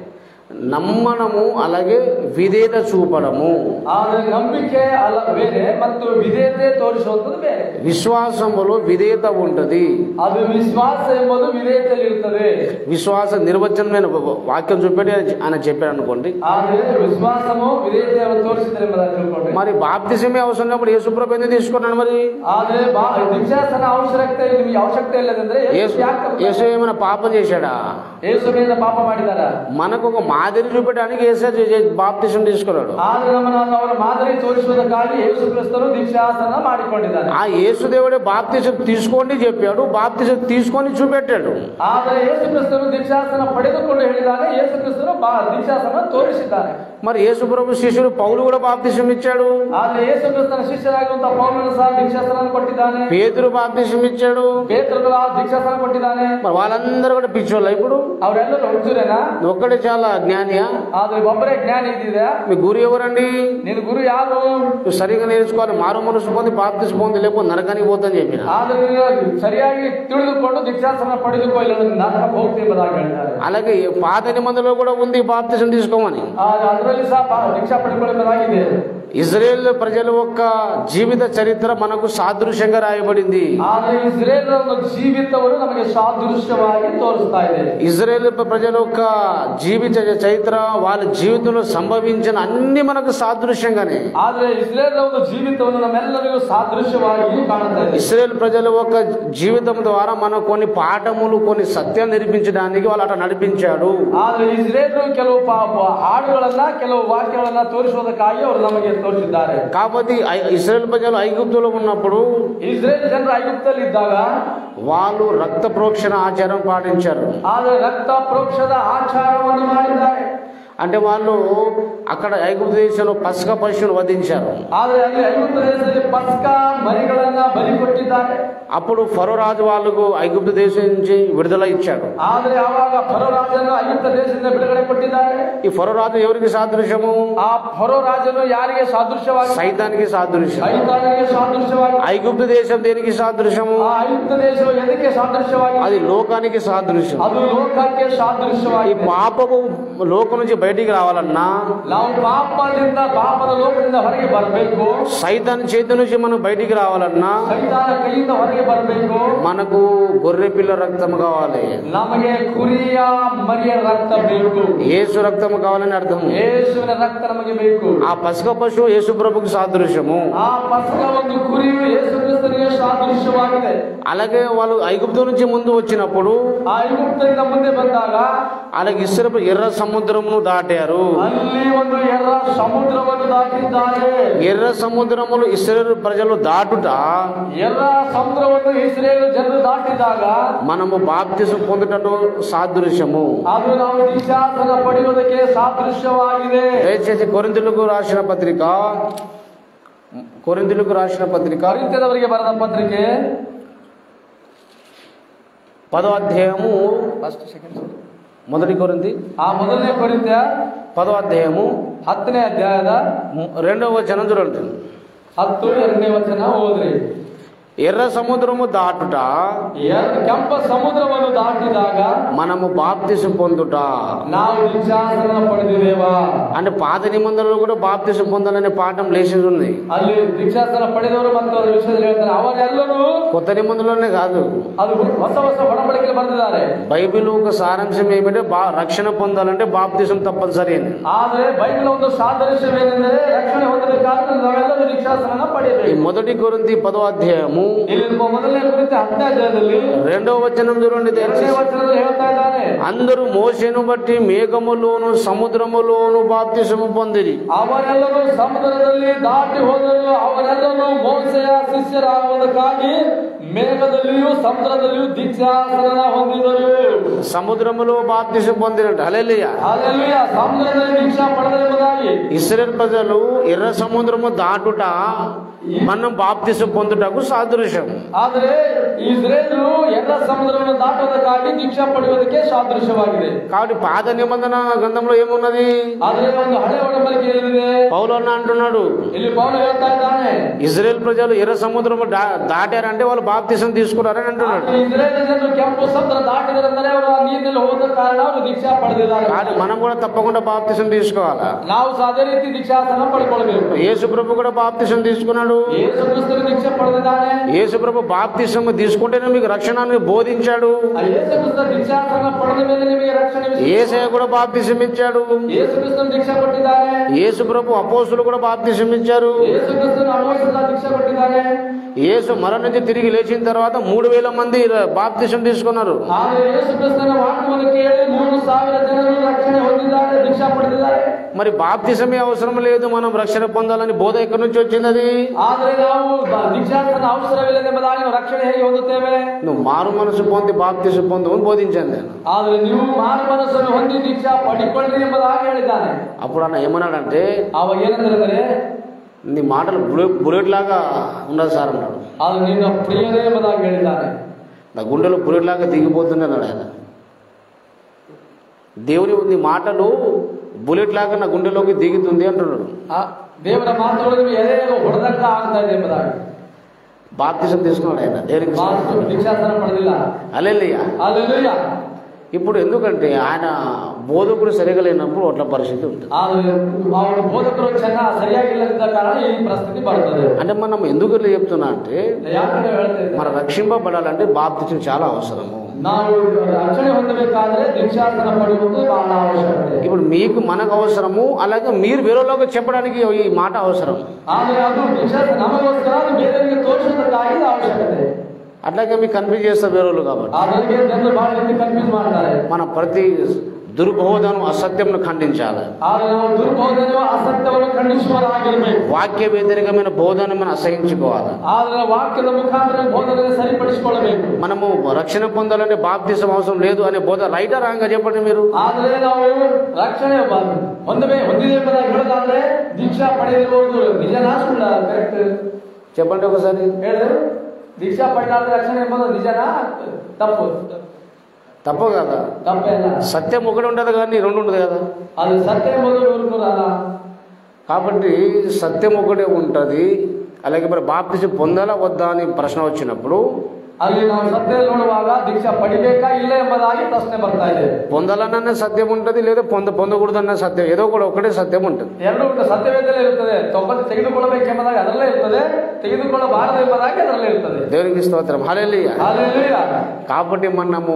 నమ్మడము, అలాగే విధేయత చూపడము. ಆದರೆ ನಂಬಿಕೆ ಅಲ್ಲ ಬೇರೆ ಮತ್ತು ವಿಧೇಯತೆ ತೋರಿಸುವುದು ಬೇರೆ. విశ్వాసములో విధేయత ఉంటది. ಅದು ವಿಶ್ವಾಸ ಎಂಬುದು ವಿಧೇಯತೆಯಲ್ಲಿ ಇರುತ್ತದೆ. విశ్వాస నిర్వచనమైన వాక్యం చూపెట్టి ఆయన చెప్పాడు అనుకోండి. ಆದರೆ ವಿಶ್ವಾಸము ವಿಧೇಯತೆಯನ್ನು ತೋರಿಸಿದರೆ ಎಂಬುದಾಗಿ ತಿಳ್ಕೊಂಡ್ರೆ, మరి బాప్తిసమే అవసరం ఉన్నప్పుడు యేసుప్రభు ఎందుకు తీసుకున్నాడు? మరి ಆದರೆ ದೀಕ್ಷಾಸನ ಅವಶ್ಯಕತೆ ನಿಮಗೆ ಅವಶ್ಯಕತೆ ಇಲ್ಲದಂದ್ರೆ యేసు ఏమైనా పాపం చేశాడా? యేసు మీద పాಪ ಮಾಡಿದಾರ? మనకు ఒక మాదిరి చూపెట్టడానికి యేసు బాప్తిసం తీసుకున్నాడు. ಆದರೆ ನಮ್ಮನ್ನು ಅವರ ಮಾದರಿ ತೋರಿಸುವುದಕ್ಕಾಗಿ ಯೇಸು ಕ್ರಿಸ್ತನು ದೀಕ್ಷಾಸನ ಮಾಡಿಕೊಂಡಿದ್ದಾನೆ. ఆ యేసు దేవుడే బాప్తిసం తీసుకోండి చెప్పాడు, బాప్తిసం తీసుకొని చూపెట్టాడు. ಆದರೆ ಯೇಸು ಕ್ರಿಸ್ತನು ದೀಕ್ಷಾಸನ ಪಡೆದುಕೊಂಡು ಹೇಳಿದ್ದಾನೆ, ಯೇಸು ಕ್ರಿಸ್ತನು ದೀಕ್ಷಾಸನ ತೋರಿಸಿದ್ದಾನೆ. మరి యేసు ప్రభు శిష్యుడు పౌలు కూడా బాప్తిసం ఇచ్చాడు. ಆದರೆ ಯೇಸು ಕ್ರಿಸ್ತನ ಶಿಷ್ಯರಾಗಿರುವಂತಹ ಪೌಲನು ಸಹ ದೀಕ್ಷಾಸನ ಕೊಟ್ಟಿದ್ದಾನೆ. పేతురు బాప్తిసం ఇచ్చాడు. ಪೇತ್ರನು ದೀಕ್ಷಾಸನ ಕೊಟ್ಟಿದ್ದಾನೆ. మరి వాళ్ళందరూ కూడా పిచ్చోళ్ళ ఇప్పుడు? ಅವರೆಲ್ಲರೂ ಹುಚ್ಚುರೇನಾ? ఒక్కడే చాలా జ్ఞానియా? ಆದ್ರೆ ಒಬ್ಬರೇ ಜ್ಞಾನಿ ಇದ್ದಿದೆ. మీ గురు ఎవరండి? ನಿನ್ನ ಗುರು ಯಾರು? నువ్వు సరిగా నేర్చుకోవాలి, మారు మనసు పొంది బాప్తిసం పొంది, లేకపోతే నరకానికి పోతుందని చెప్పిన. ಆದ್ರೆ ಸರಿಯಾಗಿ ತಿಳಿದುಕೊಂಡು ದೀಕ್ಷಾಸನ ಪಡೆದುಕೋ, ಇಲ್ಲ ನರಕ ಹೋಗ್ತಿ ಎಂಬುದಾಗಿ ಹೇಳ್ತಾರೆ. అలాగే పాత నిబంధనలో కూడా ఉంది బాప్తిసం తీసుకోమని. ಅದರಲ್ಲಿ ಸಹ ದೀಕ್ಷಾ ಪಡೆದುಕೊಳ್ಳಬೇಕಾಗಿದೆ. ఇజ్రాయేల్ ప్రజల యొక్క జీవిత చరిత్ర మనకు సాదృశ్యంగా రాయబడింది. ಆದರೆ ಇಸ್ರೇಲ್ ಜೀವಿತವನ್ನು ನಮಗೆ ಸಾದೃಶ್ಯವಾಗಿ ತೋರಿಸ್ತಾ ಇದೆ. ఇజ్రాయేల్ ప్రజల యొక్క జీవిత చరిత్ర వాళ్ళ జీవితంలో సంభవించిన అన్ని మనకు సాదృశ్యంగానే. ಆದರೆ ಇಸ್ರೇಲ್ జీవితವನ್ನು ನಮ್ಮೆಲ್ಲರಿಗೂ ಸಾದೃಶ್ಯವಾಗಿ ಕಾಣುತ್ತಾ ಇದೆ. ఇస్రాయేల్ ప్రజల యొక్క జీవితం ద్వారా మనం కొన్ని పాఠములు కొన్ని సత్యాలు నేర్పించడానికి వాళ్ళు అట్లా నడిపించాడు. ಆದರೆ ಇಸ್ರೇಲ್ ಕೆಲವು ಹಾಡುಗಳನ್ನ ಕೆಲವು వాక్యాలನ್ನ తోరిసೋದಕ್ಕಾಗಿ ಅವರು ನಮಗೆ ತೋರಿಸಿದ್ದಾರೆ. కాబట్టి ఇస్రాయేల్ ప్రజలు ఐగుప్తులో ఉన్నప్పుడు ఇజ్రాయేల్ ಜನರು ఐగుప్తులో ఇద్దాಗ వాళ్ళు రక్త ప్రోక్షణ ఆచారం పాటించారు. ಆದರೆ రక్త ప్రోక్షದ ఆచారವನ್ನು ಮಾಡಿದ್ದಾರೆ. అంటే వాళ్ళు అక్కడ ఐగుప్తు దేశంలో పస్కా పశువును వధించారు. ಆದರೆ ಅಲ್ಲಿ ಐಗುಪ್ತ ದೇಶದಲ್ಲಿ ಪಸ್ಕಾ ಮರಿಗಳನ್ನ ಬಲಿ ಕೊಟ್ಟಿದ್ದಾರೆ. అప్పుడు ఫరో రాజు వాళ్ళకు ఐగుప్తు దేశం నుంచి విడుదల ఇచ్చాడు. ಆದರೆ ಆವಾಗ ಫರೋ ರಾಜನು ಐಗುಪ್ತ ದೇಶದಿಂದ ಬಿಡುಗಡೆ ಕೊಟ್ಟಿದ್ದಾರೆ. ఈ ఫరో రాజు ఎవరికి సాదృశ్యము? ఆ ఫరో రాజను ಯಾರಿಗೆ సాదృశ్యವಾಗಿ? సైతానికి సాదృశ్యం. సైతానికి సాదృశ్యವಾಗಿ. ఐగుప్తు దేశం దేనికి సాదృశ్యము? ఆ ఐగుప్త దేశం ఎందుకు సాదృశ్యವಾಗಿ? అది లోకానికి సాదృశ్యం. అది లోకానికి సాదృశ్యವಾಗಿ. ఈ పాపము లోకం నుంచి బయటికి రావాలన్నా ನಾವು ಪಾಪದ ಲೋಕದಿಂದ ಹೊರಗೆ ಬರಬೇಕು. సైతాన్ చేతి నుంచి మనం బయటికి రావాలన్నా ಸೈತಾನ ಕೈಯಿಂದ ಹೊರಗೆ ಬರಬೇಕು. మనకు గొర్రె పిల్ల రక్తం కావాలి. ನಮಗೆ ಕುರಿಯ ಮರಿಯ ರಕ್ತ ಬೇಕು. యేసు రక్తం కావాలని అర్థం. ಯೇಸುವಿನ ರಕ್ತ ನಮಗೆ ಬೇಕು. ఆ పసుక పశువు యేసు ప్రభుకు సాదృశ్యము. ఆ పసుక ಒಂದು ಕುರಿಯು ಯೇಸು ಕ್ರಿಸ್ತನಿಗೆ ಸಾದೃಶ್ಯವಾಗಿದೆ. అలాగే వాళ్ళు ఐగుప్తు నుంచి ముందు వచ్చినప్పుడు ఆ ఐగుప్తుದಿಂದ ಮುಂದೆ ಬಂದಾಗ అలాగే ఇస్రాయేలు ఎర్ర సముద్రమును దాటారు. ಅಲ್ಲಿ ಒಂದು ఎర్ర సముద్రವನ್ನು దాటిದ್ದಾರೆ. ఎర్ర సముద్రములు ఇస్రాయేలు ప్రజలు దాటుట ఎర్ర సముద్రವನ್ನು ఇస్రాయేలు ಜನರು దాటిದಾಗ మనము బాప్తిసం పొందుటకు సాదృశ్యము. ಅದು ನಾವು ದೀಕ್ಷಾಸ್ನಾನ ಪಡೆಯುವುದಕ್ಕೆ ಸಾದೃಶ್ಯವಾಗಿದೆ. దయచేసి కొరింథీయులకు రాసిన పత్రిక కొరింథీయులకు బರೆದ ಪತ್ರಿಕೆ 10వ అధ్యాయము మొదటి కొరింథీ ಮೊದಲನೇ ಕೊರಿಂಥ್ಯ 10వ అధ్యాయము 10ನೇ ಅಧ್ಯಾಯದ 2వ వచనం చూడండి. 10 2ನೇ ವಚನ ಓದ್ರಿ. ఎర్ర సముద్రము దాటుట ಕೆಂಪ ಸಮುದ್ರವನ್ನು దాటిದಾಗ మనము బాప్తిసం పొందుట ನಾವು ದೀಕ್ಷಾಸ್ನಾನ ಪಡೆದಿದ್ದೇವಾ అంటే పాత నిబంధనలో కూడా బాప్తిసం పొందాలనే పాఠం లేచి ఉంది. ಅಲ್ಲಿ ದೀಕ್ಷಾಸ್ನಾನ ಪಡೆದವರು ಮತ್ತು ಅದರ ವಿಷಯದಲ್ಲಿ ಹೇಳ್ತಾರೆ. ಅವರೆಲ್ಲರೂ కొత్త నిబంధనలోనే కాదు, ಅದು ಹೊಸ ಒಡಂಬಡಿಕೆಯಲ್ಲಿ ಬರೆದಿದ್ದಾರೆ. బైబిల్ ఒక సారాంశం ఏమిటంటే రక్షణ పొందాలంటే బాప్తిసం తప్పనిసరి అని. ಆದರೆ ಬೈಬಲ್ ಒಂದು ಸಾದೃಶ್ಯವೇನೆಂದರೆ ರಕ್ಷಣೆ ಹೊಂದಬೇಕಾದ್ರೆ ನಾವೆಲ್ಲರೂ ದೀಕ್ಷಾಸ್ನಾನ ಪಡೆಯಬೇಕು. ఈ మొదటి కొరింథీ 10వ అధ్యాయము ಮೊದಲನೇ ಕೊರಿಂಥ್ಯ 10ನೇ ಅಧ್ಯಾಯದಲ್ಲಿ 2వ వచనం చూడండి. 2ನೇ ವಚನದಲ್ಲಿ ಹೇಳ್ತಾ ಇದ್ದಾನೆ, అందరూ మోషేను బట్టి మేఘములోను సముద్రములోను బాప్తిసము పొందిరి. ಅವರೆಲ್ಲರೂ ಸಮುದ್ರದಲ್ಲಿ ದಾಟಿ ಹೋದರು. ಅವರೆಲ್ಲರೂ ಮೋಸೆಯ ಶಿಷ್ಯರಾಗುವುದಕ್ಕಾಗಿ మేఘದಲ್ಲಿಯೂ ಸಮುದ್ರದಲ್ಲಿಯೂ ದೀಕ್ಷಾಸ್ನಾನ ಹೊಂದಿದರು. సముద్రములో బాప్తిసం పొందిరంట. హల్లెలూయా. హల్లెలూయా. సముద్రದಲ್ಲಿ దీక్ష పడదెంಬುದಾಗಿ ఇశ్రాయేలు ప్రజలు ఎర్ర సముద్రము దాటుట మనం బాప్తిసం పొందుటకు సాదృశ్యం. ಆದರೆ ಇಸ್ರೇಲು ఎర్ర సముద్రವನ್ನು దాటుವುದಕ್ಕಾಗಿ దీక్ష పಡೆಯುವುದಕ್ಕೆ ಸಾದೃಶ್ಯವಾಗಿದೆ. కాబట్టి పాత నిబంధన గ్రంథంలో ఏమున్నది? ಆದರೆ ಒಂದು ಹಳೆ ಒಡಂಬಡಿಕೆ ಏನಿದೆ? పౌలు అంటున్నాడు, ಇಲ್ಲಿ ಪೌలు ಹೇಳ್ತಾ ಇದ್ದಾನೆ, ఇజ్రాయేల్ ప్రజలు ఎర్ర సముద్రము దాటారంటే వాళ్ళు బాప్తిసం తీసుకున్నారని అంటున్నాడు. ఇజ్రాయేల్ ಜನರು ಕೆಂಪು ಸಮುದ್ರ ದಾಟಿದರೆಂದರೆ ಅವರು ಆ ನೀರಿನಲ್ಲಿ ಹೋದ ಕಾರಣ ಅವರು దీక్షಾ ಪಡೆದಿದ್ದಾರೆ. కానీ మనం కూడా తప్పకుండా బాప్తిసం తీసుకోవాలా? ನಾವು ಅದೇ ರೀತಿ దీక్షಾಸ್ನಾನ ಪಡೆದುಕೊಳ್ಳಬೇಕು. యేసు ప్రభు కూడా బాప్తిసం తీసుకున్నాడు. యేసు క్రీస్తు దీక్ష పಡೆದಿದ್ದಾನೆ. యేసు ప్రభు బాప్తిసం తీసుకుంటేనే మీకు రక్షణను బోధించాడు. యేసు క్రీస్తు దీక్షాస్నాన పಡೆದ ಮೇಲೆ ನಿಮಗೆ రక్షణ. యేసయ్య కూడా బాప్తిసం ఇచ్చాడు. యేసు క్రీస్తు దీక్ష ಕೊಟ್ಟಿದ್ದಾರೆ. యేసు ప్రభు అపోస్తులు కూడా బాప్తిసం ఇచ్చారు. యేసు క్రీస్తు అపోస్తుల దీక్ష ಕೊಟ್ಟಿದ್ದಾರೆ. యేసు మరణం నుంచి తిరిగి లేచిన తర్వాత 3000 మంది బాప్తిసం తీసుకున్నారు. యేసు క్రీస్తుನ వాక్యವನ್ನು ಕೇಳಿ 3000 ಜನರು రక్షణ ಹೊಂದಿದ್ದಾರೆ, దీక్ష ಪಡೆದಿದ್ದಾರೆ. మరి బాప్తిసమే అవసరం లేదు, మనం రక్షణ పొందాలని బోధ ఎక్కడి నుంచి వచ్చింది? అది ಆದರೆ ನಾವು దీక్షాస్నాన అవసరವಿಲ್ಲದೆಂಬುದಾಗಿ ನಾವು రక్షಣೆ ಹೇಗೆ ಹೊಂದುತ್ತೇವೆ? నువ్వు మారు మనసు పొంది బాప్తిసం పొందు అని బోధించాను నేను. ಆದರೆ ನೀವು ಮಾರು ಮನಸ್ಸನ್ನು ಹೊಂದಿ దీక్ష ಪಡಿಕೊಳ್ಳಿ ಎಂಬುದಾಗಿ ಹೇಳಿದ್ದಾನೆ. అప్పుడు అన్న ఏమన్నాడంటే, ಅವ ಏನಂದ್ರೆ, నీ మాటలు బుల్లెట్ లాగా ఉండదు సార్ అన్నాడు. ಅದು ನಿನ್ನ ಪ್ರಿಯನೇ ಎಂಬುದಾಗಿ ಹೇಳಿದ್ದಾನೆ. నా గుండెలో బుల్లెట్ లాగా దిగిపోతున్నాడు ఆయన. దేవుని నీ మాటలు బుల్లెట్ లాగా నా గుండెలోకి దిగుతుంది అంటున్నాడు. ದೇವರ ಮಾತುಗಳು ಎದೆಗೆ ಹೊಡೆದಂಗ ಆಗ್ತಾ ಇದೆ ಎಂಬುದಾಗಿ బాప్తిసం తీసుకున్నాడు ఆయన. దీక్షాస్నాನ ಪಡೆದಿಲ್ಲ. హల్లెలూయా. హల్లెలూయా. ఇప్పుడు ఎందుకంటే ఆయన బోధకుడు సరిగా లేనప్పుడు అట్లా పరిస్థితి ఉంటుంది. బోధకుడు సరియాగిಲ್ಲದ కారಣ ఈ పరిస్థితి పడుతుంది. అంటే మనం ఎందుకు చెప్తున్నా అంటే మన రక్షింపబడాలంటే బాప్తిసం చాలా అవసరము. ನಾವು ರಕ್ಷಣೆ ಹೊಂದಬೇಕಾದ್ರೆ ದೀಕ್ಷಾಸ್ನಾನ ಪಡೆಯುವುದು ಬಹಳ ಅವಶ್ಯಕತೆ. ఇప్పుడు మీకు మనకు అవసరము, అలాగే మీరు వేరేలోకి చెప్పడానికి ఈ మాట అవసరం. ಆದರೆ ಅದು ದೀಕ್ಷಾಸ್ನಾನ ನಮಗೋಸ್ಕರ ಅದು ಬೇರೆಯವರಿಗೆ ತೋರಿಸೋದಕ್ಕಾಗಿ ಅವಶ್ಯಕತೆ. అట్లాగే మీకు కన్ఫ్యూజ్ చేస్తారు వేరేలు కాబట్టి మన ప్రతి దుర్బోధను అసత్యంను ఖండించాలి. వాక్య వ్యతిరేకమైన బోధన మనం అసహించుకోవాలి. మనము రక్షణ పొందాలంటే బాప్తిసం అవసరం లేదు అనే బోధ రైటా రాంగ్ చెప్పండి మీరు. రక్షణ దీక్ష పడేది నిజనా కరెక్ట్ చెప్పండి ఒకసారి. దీక్ష పడిన రక్షణ ఏమో నిజనా తప్పు తప్పు కదా. తప్పేలా సత్యం ఒకటి ఉండదు కానీ రెండు ఉండదు కదా. అది సత్యం కాబట్టి సత్యం ఒకటే ఉంటుంది. అలాగే మరి బాప్తిసం పొందాలా వద్దా అని ప్రశ్న వచ్చినప్పుడు ಅಲ್ಲಿ ನಾವು ಸತ್ಯ ನೋಡುವಾಗ ದೀಕ್ಷಾ ಪಡಿಬೇಕಾ ಇಲ್ಲ ಎಂಬುದಾಗಿ ಪ್ರಶ್ನೆ ಬರ್ತಾ ಇದೆ. పొందాలన్న సత్యం ఉంటుంది, లేదా పొందకూడదన్న సత్యం, ఏదో కూడా ఒకటే సత్యం ఉంటుంది. ಎರಡು ಸತ್ಯವೇದಲ್ಲೇ ಇರುತ್ತದೆ. ತೆಗೆದುಕೊಳ್ಳಬೇಕೆಂಬುದಾಗಿ ಅದರಲ್ಲೇ ಇರುತ್ತದೆ, ತೆಗೆದುಕೊಳ್ಳಬಾರದು ಎಂಬುದಾಗಿ ಅದರಲ್ಲೇ ಇರುತ್ತದೆ. దేవునికి స్తోత్రం. హల్లెలూయా. హల్లెలూయా. కాబట్టి మనము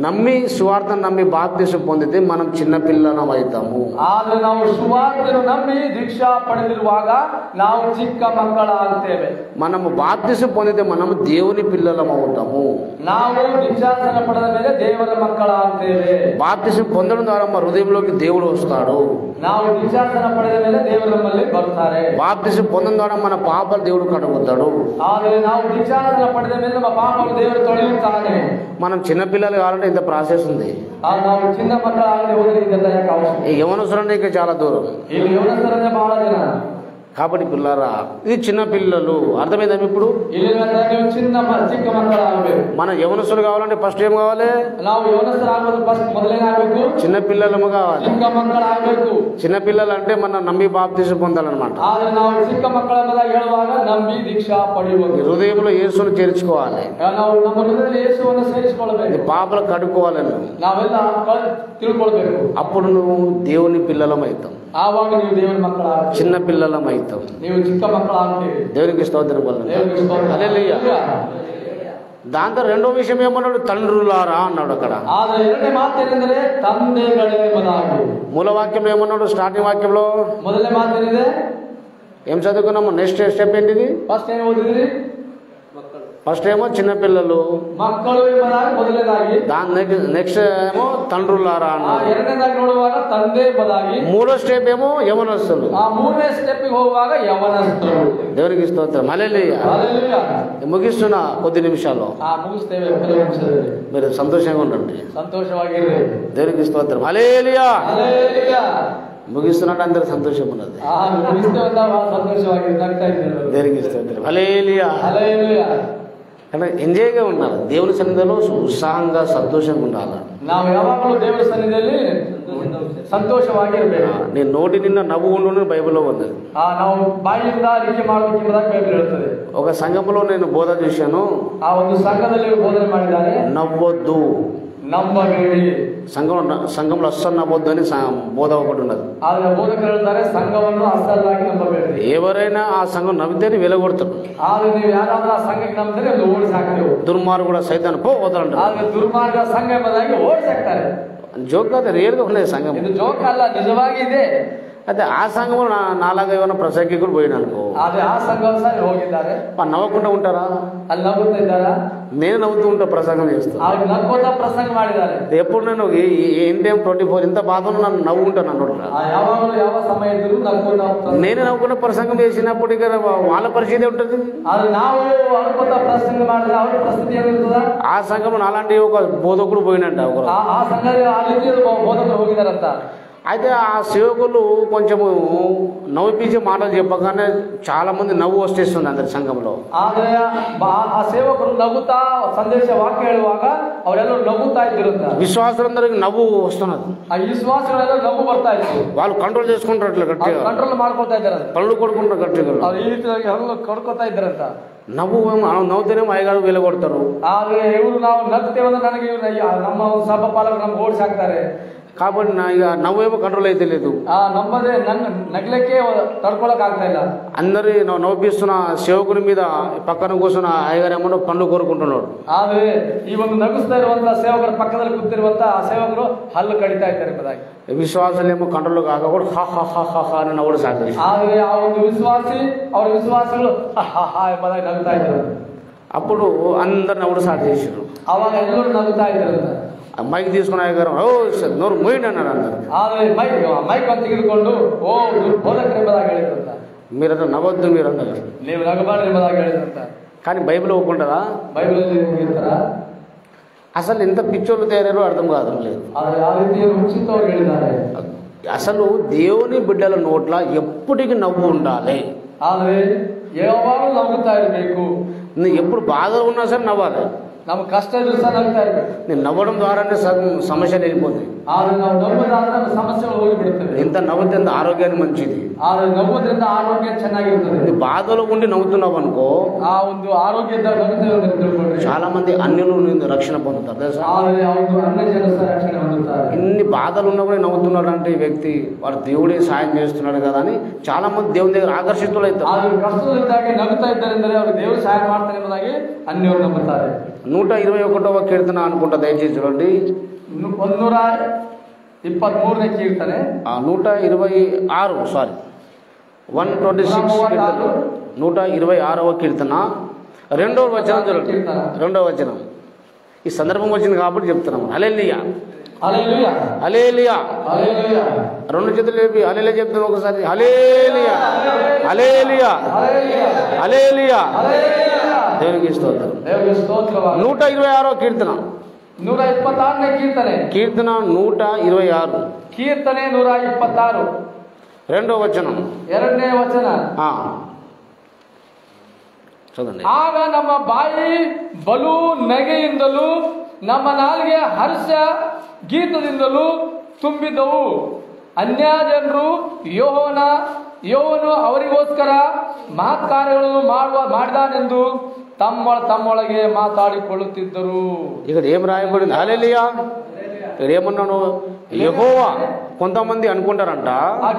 నమ్మి సువార్తను నమ్మి బాప్తిసం పొందితే మనం చిన్న పిల్లలం అవుతాము. ಆದರೆ ನಾವು ಸುವಾರ್ತೆಯನ್ನು ನಂಬಿ ದೀಕ್ಷಾ ಪಡೆದಿರುವಾಗ ನಾವು ಚಿಕ್ಕ ಮಕ್ಕಳಾಗುತ್ತೇವೆ. మనము బాప్తిసం పొందితే మనము దేవుని పిల్లలం అవుతాము. ನಾವು ದೀಕ್ಷಾಸ್ನಾನ ಪಡೆದ ಮೇಲೆ ದೇವರ ಮಕ್ಕಳಾಗುತ್ತೇವೆ. బాప్తిసం పొందడం ద్వారా మన హృదయంలోకి దేవుడు వస్తాడు. ನಾವು ದೀಕ್ಷಾಸ್ನಾನ ಪಡೆದ ಮೇಲೆ ದೇವರು ನಮ್ಮಲ್ಲಿ ಬರ್ತಾರೆ. బాప్తిసం పొందడం ద్వారా మన పాపాలు దేవుడు కడుగుతాడు. ಆದರೆ ನಾವು ದೀಕ್ಷಾಸ್ನಾನ ಪಡೆದ ಮೇಲೆ ನಮ್ಮ ಪಾಪಗಳು ದೇವರು ತೊಳೆಯುತ್ತಾನೆ. మనం చిన్నపిల్లలు కావాలంటే ఇంత ప్రాసెస్ ఉంది. ನಾವು ಚಿನ್ನ ಮಕ್ಕಳಾಗದೆ ಹೋದರೆ ಇದೆಲ್ಲ ಯಾಕೆ ಅವಶ್ಯಕ? ఈ యవనస్తులకి చాలా దూరం. ಇಲ್ಲಿ ಯೌವನಸ್ಥರನ್ನೇ ಬಹಳ ಜನ. కాబట్టి పిల్లరా, ఇది చిన్న పిల్లలు. అర్థమైందా ఇప్పుడు? చిక్క మక్కళాగಬೇಕು. మన యవనస్తులు కావాలంటే ఫస్ట్ ఏం కావాలి? ನಾವು ಯೌವನಸ್ಥರಾಗಬೇಕು. ఫస్ట్ మొదలైనಬೇಕು చిన్న పిల్లలము కావాలి. చిక్క మక్కళాగಬೇಕು. చిన్న పిల్లలు అంటే మనం నమ్మి బాప్తిసం పొందాలన్నమాట. ಆದರೆ ನಾವು ಚಿಕ್ಕ ಮಕ್ಕಳನ್ನು ಹೇಳುವಾಗ ನಂಬಿ ದೀಕ್ಷಾ ಪಡೆಯಬೇಕು. హృదయంలో యేసును చేర్చుకోవాలి. ನಾವು ನಮ್ಮ ಹೃದಯದಲ್ಲಿ ಯೇಸುವನ್ನು ಸೇರಿಸಿಕೊಳ್ಳಬೇಕು. పాపలు కడుక్కోవాలని ನಾವೆಲ್ಲ ತಿಳ್ಕೊಳ್ಬೇಕು. అప్పుడు నువ్వు దేవుని పిల్లలం అవుతాం. ಆವಾಗ ನೀವು ದೇವರ ಮಕ್ಕಳಾಗ್ತೀರಿ. చిన్న పిల్లలం అవుతాం. ನೀವು చిಕ್ಕ ಮಕ್ಕಳಾಗ್ತೀರಿ. దేవునికి స్తోత్రం వలన. హల్లెలూయా. దాంతో రెండో విషయం ఏమన్నాడు? తండ్రులారా అన్నాడు అక్కడ. ಆದರೆ ಎರಡನೇ ಮಾತೇನೆಂದರೆ ತಂದೆಗಳೇ ಎಂಬುದಾಗಿ. మూల వాక్యంలో ఏమన్నాడు? స్టార్టింగ్ వాక్యంలో ಮೊದಲನೇ ಮಾತೇನಿದೆ? ఏం చదువుకున్నాము? నెక్స్ట్ స్టెప్ ఏంటిది? ಫಸ್ಟ್ ಏನು ಓದಿದ್ರಿ? ఫస్ట్ ఏమో చిన్న పిల్లలు, ಮಕ್ಕಳು ಎಂಬುದಾಗಿ ಮೊದಲನೇದಾಗಿ. దాని నెక్స్ట్ ఏమో తండ్రులారా అన్నాడు. ಎರಡನೇದಾಗಿ ನೋಡುವಾಗ ತಂದೆ ಎಂಬುದಾಗಿ. మూడో స్టెప్ ఏమో యవనస్తులు. ಆ ಮೂರನೇ ಸ್ಟೆಪ್ ಹೋಗುವಾಗ ಯೌವನಸ್ಥರು. దేవునికి స్తోత్రం. హల్లెలూయా. హల్లెలూయా. ముగిస్తున్నా కొద్ది నిమిషాల్లో. ముగిస్తేವೆ ಕೆಲವು ನಿಮಿಷದಲ್ಲಿ. మీరు సంతోషంగా ఉండండి. సంతోషವಾಗಿರ್ರಿ. దేవునికి స్తోత్రం. హల్లెలూయా. హల్లెలూయా. ముగిస్తున్నట్టు అందరూ సంతోషం ఉన్నది. సంతోషವಾಗಿ దేవునికి స్తోత్రం. హల్లెలూయా. హల్లెలూయా. అంటే ఎంజాయ్గా ఉండాలి. దేవుని సన్నిధిలో ఉత్సాహంగా సంతోషంగా ఉండాలి. ನಾವು ಯಾವಾಗಲೂ ದೇವರ ಸನ್ನಿಧಿಯಲ್ಲಿ ಸಂತೋಷವಾಗಿರಬೇಕು. నీ నోటి నిన్న నవ్వు ఉండు బైబిల్లో ఉంది. ನಾವು ಬಾಯಿಯಿಂದ ಅರಿಕೆ ಮಾಡಬೇಕೆಂಬುದಾಗಿ ಬೈಬಲ್ ಹೇಳುತ್ತದೆ. ఒక సంఘంలో నేను బోధ చేశాను. ಆ ಒಂದು ಸಂಘದಲ್ಲಿ ಬೋಧನೆ ಮಾಡಿದ್ದಾರೆ. నవ్వొద్దు, ನಂಬಬೇಡಿ. సంఘంలో అస్సలు నవ్వొద్దు అని బోధ ఒకటి ఉన్నది. ಆದರೆ ಬೋಧಕರು ಹೇಳ್ತಾರೆ ಸಂಘವನ್ನು ಅಸಲ್ಲಾಗಿ ನಂಬಬೇಡಿ. ఎవరైనా ఆ సంఘం నవ్వితేనే వెలగొడతాడు. ಆದರೆ ನೀವು ಯಾರಾದ್ರೂ ಆ ಸಂಘಕ್ಕೆ ನಂಬಿದ್ರೆ ಅದು ಓಡಿಸಿ ಹಾಕ್ತೇವೆ. దుర్మార్గుడు సైతాను పో వదలంటారు. ಆದರೆ ದುರ್ಮಾರ್ಗ ಸಂಘ ಎಂಬುದಾಗಿ ಓಡಿಸಿ ಹಾಕ್ತಾರೆ. జోక్ కాదు, రియల్గా ఉన్నది సంఘం. ಇದು ಜೋಕ್ ಅಲ್ಲ, ನಿಜವಾಗಿ ಇದೆ. అయితే ఆ సంఘంలో నాలాగా ఏమైనా ప్రసంగికులు పోయినానుకో, అదే ఆ సంఘం సార్ ಹೋಗಿದ್ದಾರೆ. నవ్వకుండా ఉంటారా? ಅಲ್ಲಿ ನಗುತ್ತಾ ಇದ್ದಾರಾ? నేను నవ్వుతూ ఉంటా, ప్రసంగం చేస్తాను. ಅವ್ರು ನಕ್ಕೋತಾ ಪ್ರಸಂಗ ಮಾಡಿದ್ದಾರೆ. ఎప్పుడు నేను ఏంటేం 24 ఇంత బాధను నన్ను నవ్వుకుంటాను అన్నట్టు. ಯಾವಾಗಲೂ ಯಾವ సమయ ಇದ್ರು ನಕ್ಕೋತಾ. నేను నవ్వుకున్న ప్రసంగం చేసినప్పుడు ఇక వాళ్ళ పరిస్థితి ఉంటుంది. అది ನಾವು అనుకుంటా ప్రసంగ ಮಾಡಿದ್ರೆ ಅವ್ರ ಪರಿಸ್ಥಿತಿ ಏನಿರ್ತದ? ఆ సంఘంలో అలాంటి ఒక బోధకుడు పోయినట్ట. ఆ సంఘದಲ್ಲಿ ఆ ರೀತಿ ಬೋಧಕರು ಹೋಗಿದಾರಂತ. అయితే ఆ సేవకులు కొంచెము నవ్విపించే మాటలు చెప్పగానే చాలా మంది నవ్వు వచ్చేస్తుంది అందరి సంఘంలో. ಆದ್ರೆ ಆ ಸೇವಕರು ನಗುತ್ತಾ ಸಂದೇಶ ವಾಕ್ಯ ಹೇಳುವಾಗ ಅವರೆಲ್ಲರೂ ನಗುತ್ತಾ ಇದ್ದಿರಂತ. విశ్వాసులందరికి నవ్వు వస్తున్నది. ಆ ವಿಶ್ವಾಸಗಳೆಲ್ಲ ನಗು ಬರ್ತಾ ಇತ್ತು. వాళ్ళు కంట్రోల్ చేసుకుంటారు, అట్లా గట్టిగా ಕಂಟ್ರೋಲ್ ಮಾಡ್ಕೊತಾ ಇದ್ದಾರೆ. కళ్ళు కొడుకుంటారు గట్టిగా. ಅವ್ರು ಈ ರೀತಿಯಾಗಿ ಹಲ್ಲು ಕೊಡ್ಕೊತಾ ಇದ್ದಾರಂತ. ನವ್ತೇನೇಮೋ ಅಯ್ಯಗಾರು ಬೆಲೆ ಕೊಡ್ತಾರು. ಆದ್ರೆ ಇವರು ನಾವು ನಗ್ತೇವೆ ಅಂದ್ರೆ ನನಗೆ ಇವ್ರು ನಮ್ಮ ಸಭಾ ಪಾಲಕರು ನಮ್ಗೆ ಓಡಿಸಾಕ್ತಾರೆ. కాబట్టి ఇక నవ్వేమో కంట్రోల్ అయితే లేదు. నమ్మదే నగలకే తడుకోలేక ಆಗ್ತಾ ಇಲ್ಲ. అందరి నవ్విస్తున్న సేవకుని మీద పక్కన కూర్చున్న అయ్యగారేమో పండ్లు కోరుకుంటున్నాడు. ಆದ್ರೆ ಈ ಒಂದು ನಗಿಸ್ತಾ ಇರುವಂತ ಸೇವಕರ ಪಕ್ಕದಲ್ಲಿ ಕೂತಿರುವಂತ ಆ ಸೇವಕರು ಹಲ್ಲು ಕಡಿತಾ ಇದ್ದಾರೆ ಎಂಬುದಾಗಿ. ವಿಶ್ವಾಸಲೇಮೋ ಕಂಟ್ರೋಲ್ ಕಾಕೂಡ ಹಾ ಹಾ ಹಾ ಹಾ ಹಾ అని నవ్వుడు సాగుతుంది. ಆದ್ರೆ ಆ ಒಂದು ವಿಶ್ವಾಸಿಗಳು ಹಾ ಹಾ ಹಾ ಎಂಬುದಾಗಿ ನಗುತ್ತಾ ಇದ್ದಾರೆ. అప్పుడు అందరు నవ్వుడు స్టార్ట్ చేశారు. అವಾಗ ಎಲ್ಲರೂ నగుతా ఇದ್ದಾರೆ. మైక్ తీసుకున్న అయ్యగారు ఓ నోరు మూయండి అన్నారు అందరు. ಆದ್ರೆ ಮೈಕ್ ಅಂತ ತೆಗೆದುಕೊಂಡು ಓ ಬೋಧಕರು ಎಂಬುದಾಗಿ ಹೇಳಿದ್ರಂತ. మీరంతా నవ్వద్దు మీరు అన్నారు. ನೀವು నగబాడు ఎంಬುದಾಗಿ ಹೇಳಿದ್ರಂತ. కానీ బైబిల్ ఒప్పుకుంటారా? బైబిల్ ఇస్తారా? అసలు ఎంత పిచ్చోళ్ళు తయారో అర్థం కాదు. లేదు ఆ రీతి రుచితో ಹೇಳಿದ್ದಾರೆ. అసలు దేవుని బిడ్డల నోట్ల ఎప్పటికీ నవ్వు ఉండాలి. ఆದ್ರೆ ಯಾವಾಗಲೂ నవ్వుతా ఇರಬೇಕು. ఎప్పుడు బాధలు ఉన్నా సరే నవ్వాలి. ನಮ್ಗೆ ಕಷ್ಟ ಇದ್ರು ಸಹ ನಗ್ತಾ ಇರ್ಬೇಕು. నేను నవ్వడం ద్వారానే సమస్యలు వెళ్ళిపోతాయి. ಆದ್ರೆ ನಾವು ನవ్ವುದಾದ್ರೆ ಸಮಸ್ಯೆಗಳು ಹೋಗಿಬಿಡುತ್ತವೆ. ఎంత నవ్వుతే అంత ఆరోగ్యానికి మంచిది. ಆದ್ರೆ ನవ్ವುದ್ರಿಂದ ಆರೋಗ್ಯ ಚೆನ್ನಾಗಿರ್ತದೆ. బాధలో ఉండి నవ్వుతున్నావు అనుకో ఆ ಒಂದು ಆರೋಗ್ಯದ ತಿಳ್ಕೊಂಡ್ರೆ చాలా మంది అన్యులు రక్షణ పొందుతారు తెలుసా. ಆದ್ರೆ ಅವರು ಅನ್ಯ ಜನರು ಸಹ ರಕ್ಷಣೆ ಹೊಂದುತ್ತಾರೆ. ఇన్ని బాధలు ఉన్నా కూడా నవ్వుతున్నాడు అంటే ఈ వ్యక్తి వాడు దేవుడే సాయం చేస్తున్నాడు కదా అని చాలా మంది దేవుని దగ్గర ఆకర్షితులు అవుతారు. ಆದ್ರೆ ಕಷ್ಟದಿಂದಾಗಿ ನಗುತ್ತಾ ಇದ್ದಾರೆಂದರೆ ಅವರು ದೇವರು ಸಹಾಯ ಮಾಡ್ತಾರೆ ಎಂಬುದಾಗಿ ಅನ್ಯರು ನಂಬುತ್ತಾರೆ. 121వ కీర్తన అనుకుంటా దయచేసి చూడండి. 123ನೇ కీర్తನೆ 126 సారీ 126 కీర్తన 126వ కీర్తన 2వ వచనం చూడండి. 2వ వచనం ఈ సందర్భం వచ్చింది కాబట్టి చెప్తున్నాం. హల్లెలూయా హల్లెలూయా హల్లెలూయా హల్లెలూయా. రెండు చేతులు లేపి హల్లెలూయా చెప్తున్నాం ఒకసారి. హల్లెలూయా హల్లెలూయా హల్లెలూయా దేవునికి స్తోత్రం. 126వ కీర్తన 126ನೇ కీర్తನೆ కీర్తన 126 కీర్తನೆ 126 2వ వచనం 2ನೇ ವಚನ చదవండి. ಆಗ ನಮ್ಮ ಬಾಯಿ ಬಲು ನಗೆಯಿಂದಲೂ ನಮ್ಮ ನಾಲಿಗೆ ಹರ್ಷ ಗೀತದಿಂದಲೂ ತುಂಬಿದ್ದವು. ಅನ್ಯಜನರು ಯೆಹೋವನು ಅವರಿಗೋಸ್ಕರ ಮಹತ್ ಕಾರ್ಯಗಳನ್ನು ಮಾಡಿದಾನೆಂದು ತಮ್ಮೊಳಗೆ ಮಾತಾಡಿಕೊಳ್ಳುತ್ತಿದ್ದರು. ఇక్కడ ఏం రాయబడింది? హల్లెలూయా. ఇక్కడ ఏమన్నాను? యెహోవా. కొంతమంది అనుకుంటారంట,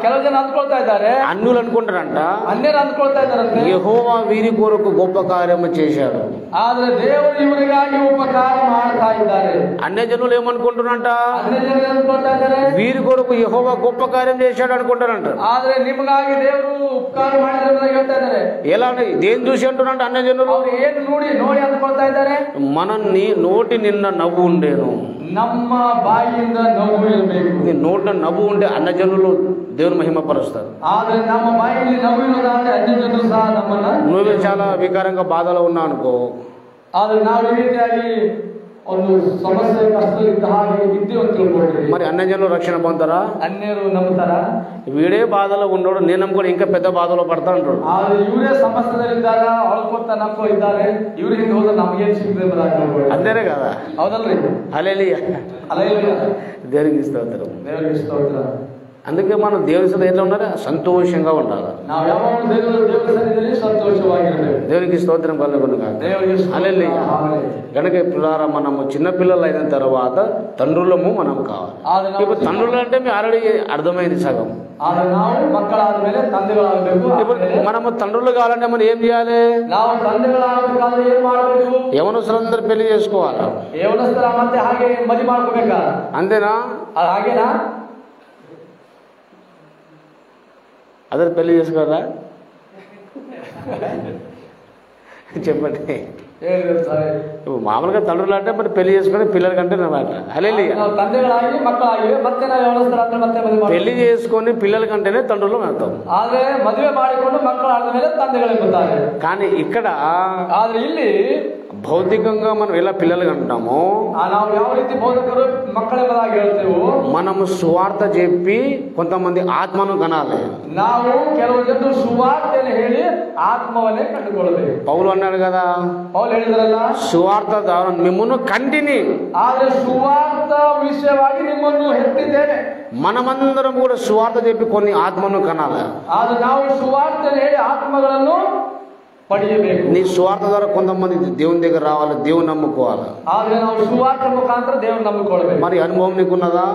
ಕೆಲವು ಜನ ಅಂದ್ಕೊಳ್ತಾ ಇದ್ದಾರೆ, అన్యులు అనుకుంటారంట, అన్యರು ಅಂದ್ಕೊಳ್ತಾ ಇದ್ದಾರಂತೆ యెహోవా వీరి కొరకు గొప్ప కార్యము చేశాడు. ಆದ್ರೆ ದೇವರು ಇವರಿಗಾಗಿ ಉಪಕಾರ ಮಾಡ್ತಾ ಇದ್ದಾರೆ. అన్య జనులు ఏమనుకుంటున్నారంట? ಅನ್ಯ ಜನರು ಅಂದ್ಕೊಳ್ತಾ ಇದ್ದಾರೆ వీరి కొరకు యెహోవా గొప్ప కార్యం చేశాడు అనుకుంటారంట. ಆದ್ರೆ ನಿಮಗಾಗಿ ದೇವರು ಉಪಕಾರ ಮಾಡಿದ್ರೆ ಅಂತ ಹೇಳ್ತಾ ಇದ್ದಾರೆ. ఎలా దేని చూసి అంటున్నారంట అన్య జనులు? ಅವ್ರು ಏನು ನೋಡಿ ಅಂದ್ಕೊಳ್ತಾ ಇದ್ದಾರೆ? మన నోటి నిన్న నవ్వు ఉండేను. ನಮ್ಮ ಬಾಯಿಯಿಂದ ನಗು ಇರಬೇಕು. నీ నోట నవ్వు ఉంటే అన్య జనులు దేవుని మహిమపరుస్తారు. ಆದ್ರೆ ನಮ್ಮ ಬಾಯಲ್ಲಿ ನಗು ಇರೋದಾದ್ರೆ ಅನ್ಯ ಜನರು ಸಹ ನಮ್ಮನ್ನ నువ్వే చాలా వికారంగా బాధలో ఉన్నావు అనుకో, ಆದ್ರೆ ನಾವು ಈ ರೀತಿಯಾಗಿ ಒಂದು ಸಮಸ್ಯೆ ಕಷ್ಟದಿಂದ ಹಾಗೆ ಇದ್ದೇವೆ ಅಂತ ತಿಳ್ಕೊಂಡ್ರಿ, మరి అన్య జనులు రక్షణ పొందుతారా? ಅನ್ಯರು ನಂಬುತ್ತಾರ? వీడే బాధలో ఉన్నాడు, నేను నమ్ముకొని ఇంకా పెద్ద బాధలో పడతా అంటాడు. ಆದ್ರೆ ಇವರೇ ಸಮಸ್ಯೆದಲ್ಲಿದ್ದಾರೆ, ಅಳ್ಕೊತ ನಮ್ಕೋ ಇದ್ದಾರೆ, ಇವ್ರ ಹಿಂದೆ ಹೋದ್ರೆ ನಮಗೇನು ಸಿಗ್ತದೆ అంతేనే కదా? ಹೌದಲ್ರಿ? హల్లెలూయా ಹಲ್ಲೆಲೂಯಾ. దేవునికి స్తోత్రం. ದೇವರಿಗೆ ಸ್ತೋತ್ರ. అందుకే మనం దేవుని సన్నిధిలో ఎట్లా ఉండాలి? సంతోషంగా ఉండాలి. ನಾವು ಯಾವಾಗಲೂ ದೇವರ ಸನ್ನಿಧಿಯಲ್ಲಿ ಸಂತೋಷವಾಗಿರಬೇಕು. దేవునికి స్తోత్రం కలుగును గాక. హల్లెలూయా. కనుక పిల్లరా, మనము చిన్నపిల్లలు అయిన తర్వాత తండ్రులము మనం కావాలి. ఇప్పుడు తండ్రులు అంటే మీ ఆల్రెడీ అర్థమైంది సగం. ಆದ್ರೆ ನಾವು ಮಕ್ಕಳಾದ್ಮೇಲೆ ತಂದೆಗಳಾಗಬೇಕು. ఇప్పుడు మనము తండ్రులు కావాలంటే మనం ఏం చేయాలి? ನಾವು ತಂದೆಗಳಾಗಬೇಕಾದ್ರೆ ಏನ್ ಮಾಡಬೇಕು? యవనస్తులందరూ పెళ్లి చేసుకోవాలి. ಯೌವನಸ್ಥರ ಮತ್ತೆ ಹಾಗೆ ಮದುವೆ ಮಾಡ್ಕೋಬೇಕಾ? అంతేనా? ಅದು ಹಾಗೇನಾ? అదే పెళ్లి చేసుకోరా? చెప్పండి. మామూలుగా తండ్రులు అంటే మరి పెళ్లి చేసుకుని పిల్లల కంటే హల్లెలూయా. ತಂದೆಗಳಾಗಿ ಮಕ್ಕಳಾಗಿ ಮತ್ತೆ ನಾವು ಯೌವನಸ್ಥರಾದ್ರೆ ಮತ್ತೆ ಮದುವೆ పెళ్లి చేసుకొని పిల్లల కంటేనే తండ్రులు వెళ్తాం. ಆದ್ರೆ ಮದುವೆ ಮಾಡಿಕೊಂಡು ಮಕ್ಕಳಾದ ಮೇಲೆ ತಂದೆಗಳೆಂಬುತ್ತಾರೆ. కానీ ఇక్కడ ಆದ್ರೆ ಇಲ್ಲಿ భౌతికంగా మనం ఎలా పిల్లలు కంటామో, ನಾವು ಯಾವ ರೀತಿ ಬೋಧಕರು ಮಕ್ಕಳೆಂಬುದಾಗಿ ಹೇಳ್ತೇವೆ, మనము సువార్త చెప్పి కొంతమంది ఆత్మను కనాలి. ನಾವು ಕೆಲವು ಜನರು ಸುವಾರ್ತೆಯನ್ನು ಹೇಳಿ ಆತ್ಮವನ್ನೇ ಕಂಡುಕೊಳ್ಳಬೇಕು. పౌలు అన్నాడు కదా, ಪೌಲ್ ಹೇಳಿದ್ರಲ್ಲ, సువార్త ద్వారా మిమ్మును కంటిని, ಆದ್ರೆ ಸುವಾರ್ತ ವಿಷಯವಾಗಿ ನಿಮ್ಮನ್ನು ಹೆತ್ತಿದ್ದೇನೆ. మనమందరం కూడా సువార్త చెప్పి కొన్ని ఆత్మను కనాలి. ಆದ್ರೆ ನಾವು ಸುವಾರ್ತೆಯನ್ನು ಹೇಳಿ ಆತ್ಮಗಳನ್ನು ಪಡೆಯಬೇಕು. నీ సువార్త ద్వారా కొంతమంది దేవుని దగ్గర రావాలి, దేవుని నమ్ముకోవాలి. ಆದ್ರೆ ನಾವು ಸುವಾರ್ತೆ ಮುಖಾಂತರ ದೇವ್ರನ್ನ ನಂಬಿಕೊಳ್ಬೇಕು. మరి అనుభవం నీకున్నదా?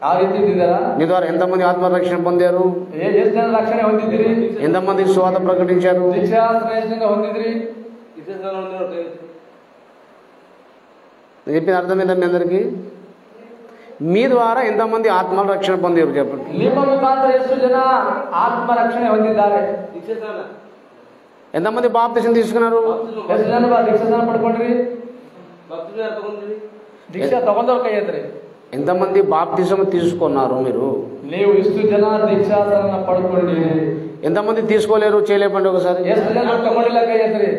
ಆ ರೀತಿ ಇದ್ದೀರಾ? నీ ద్వారా ఎంతమంది ఆత్మరక్షణ పొందారు? ಎಷ್ಟು ಜನ ರಕ್ಷಣೆ ಹೊಂದಿದ್ದೀರಿ? ఎంతమంది సువార్త ప్రకటించారు? దీక్షాసన ಎಷ್ಟು ಜನ ಹೊಂದಿದ್ರಿ? చెప్పిన అర్థమైందా మీ అందరికీ? మీ ద్వారా ఎంతమంది ఆత్మ రక్షణ పొందారు చెప్పండి. ನಿಮ್ಮ ಮುಖಾಂತರ ಎಷ್ಟು ಜನ ಆತ್ಮ ರಕ್ಷಣೆ ಹೊಂದಿದ್ದಾರೆ? ఎంతమంది బాప్తిసం తీసుకున్నారు? ಎಷ್ಟು ಜನ ದೀಕ್ಷಾಸನ ಪಡ್ಕೊಂಡ್ರಿ? దీక్ష ತಗೊಂಡವ್ರ ಕೈ ಎತ್ರಿ. ఎంతమంది బాప్తిసం తీసుకున్నారు మీరు? ನೀವು ಇಷ್ಟು ಜನ దీక్షాసನ ಪಡ್ಕೊಂಡಿರಿ. ఎంతమంది తీసుకోలేరు చేయలేపండి ఒకసారి. ಎಷ್ಟು ಜನ ತಗೊಂಡಿಲ್ಲ ಕೈ ಎತ್ರಿ.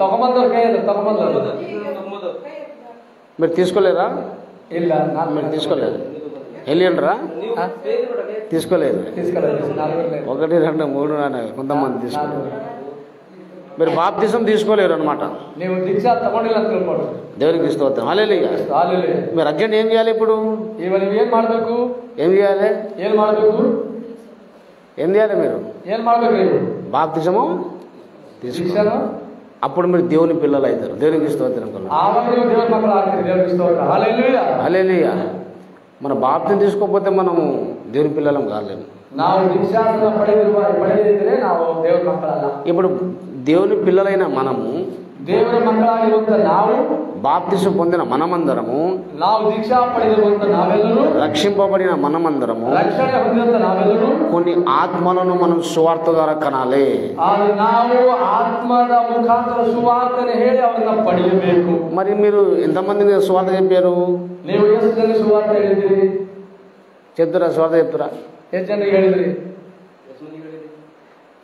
ತಗೊಂಬಂದವ್ರ ಕೈ ಎತ್ರಿ. ತಗೊಂಬಂದವ್ರು మీరు తీసుకోలేరా? ಇಲ್ಲ, మీరు తీసుకోలేరు. వెళ్ళిండ్రా? తీసుకోలేదు. 1, 2, 3 కొంతమంది తీసుకోలేరు. మీరు బాప్తిసం తీసుకోలేరు అనమాట. ನೀವು దీక్ష ತಗೊಂಡಿಲ್ಲ ಅಂತ ತಿಳ್ಕೊಳ್ರಿ. దేవునికి స్తోత్రం. హల్లెలూయా. హల్లెలూయా. మీరు అర్జెంట్ ఏం చేయాలి ఇప్పుడు? ఇవాళ ఏం ಮಾಡಬೇಕು? ఏం చేయాలి? ఏం ಮಾಡಬೇಕು? ఏం చేయాలి మీరు? ఏం ಮಾಡಬೇಕು? బాప్తిసము తీసుకోవాలి. అప్పుడు మీరు దేవుని పిల్లలు అవుతారు. దేవునికి స్తోత్రం. హల్లెలూయా. మన బాప్తిని తీసుకోకపోతే మనము దేవుని పిల్లలం కాలేము. ఇప్పుడు దేవుని పిల్లలైన మనము, ದೇವರ ಮಕ್ಕಳಾಗಿರುವಂತ ನಾವು, బాప్తిసం పొందిన మనమందరము, ನಾವು ದೀಕ್ಷಾ ಪಡೆದಿರುವಂತ ನಾವೆಲ್ಲರೂ, రక్షింపబడిన మనమందరము, రక్షణ ಹೊಂದಿರುವಂತ ನಾವೆಲ್ಲರೂ కొన్ని ఆత్మలను మనం సువార్త ద్వారా కనాలి. ನಾವು ಆತ್ಮದ ಮುಖಾಂತರ ಸುವಾರ್ತೆಯನ್ನು ಹೇಳಿ ಅವರನ್ನ ಪಡೆಯಬೇಕು. మరి మీరు ఎంతమందిని సువార్త చెప్పారు? ನೀವು ಎಷ್ಟು ಜನ ಸುವಾರ್ತೆ ಹೇಳಿದ್ರಿ? చెప్తారా? సువార్త చెప్తారా? ಎಷ್ಟು ಜನರಿಗೆ ಹೇಳಿದ್ರಿ?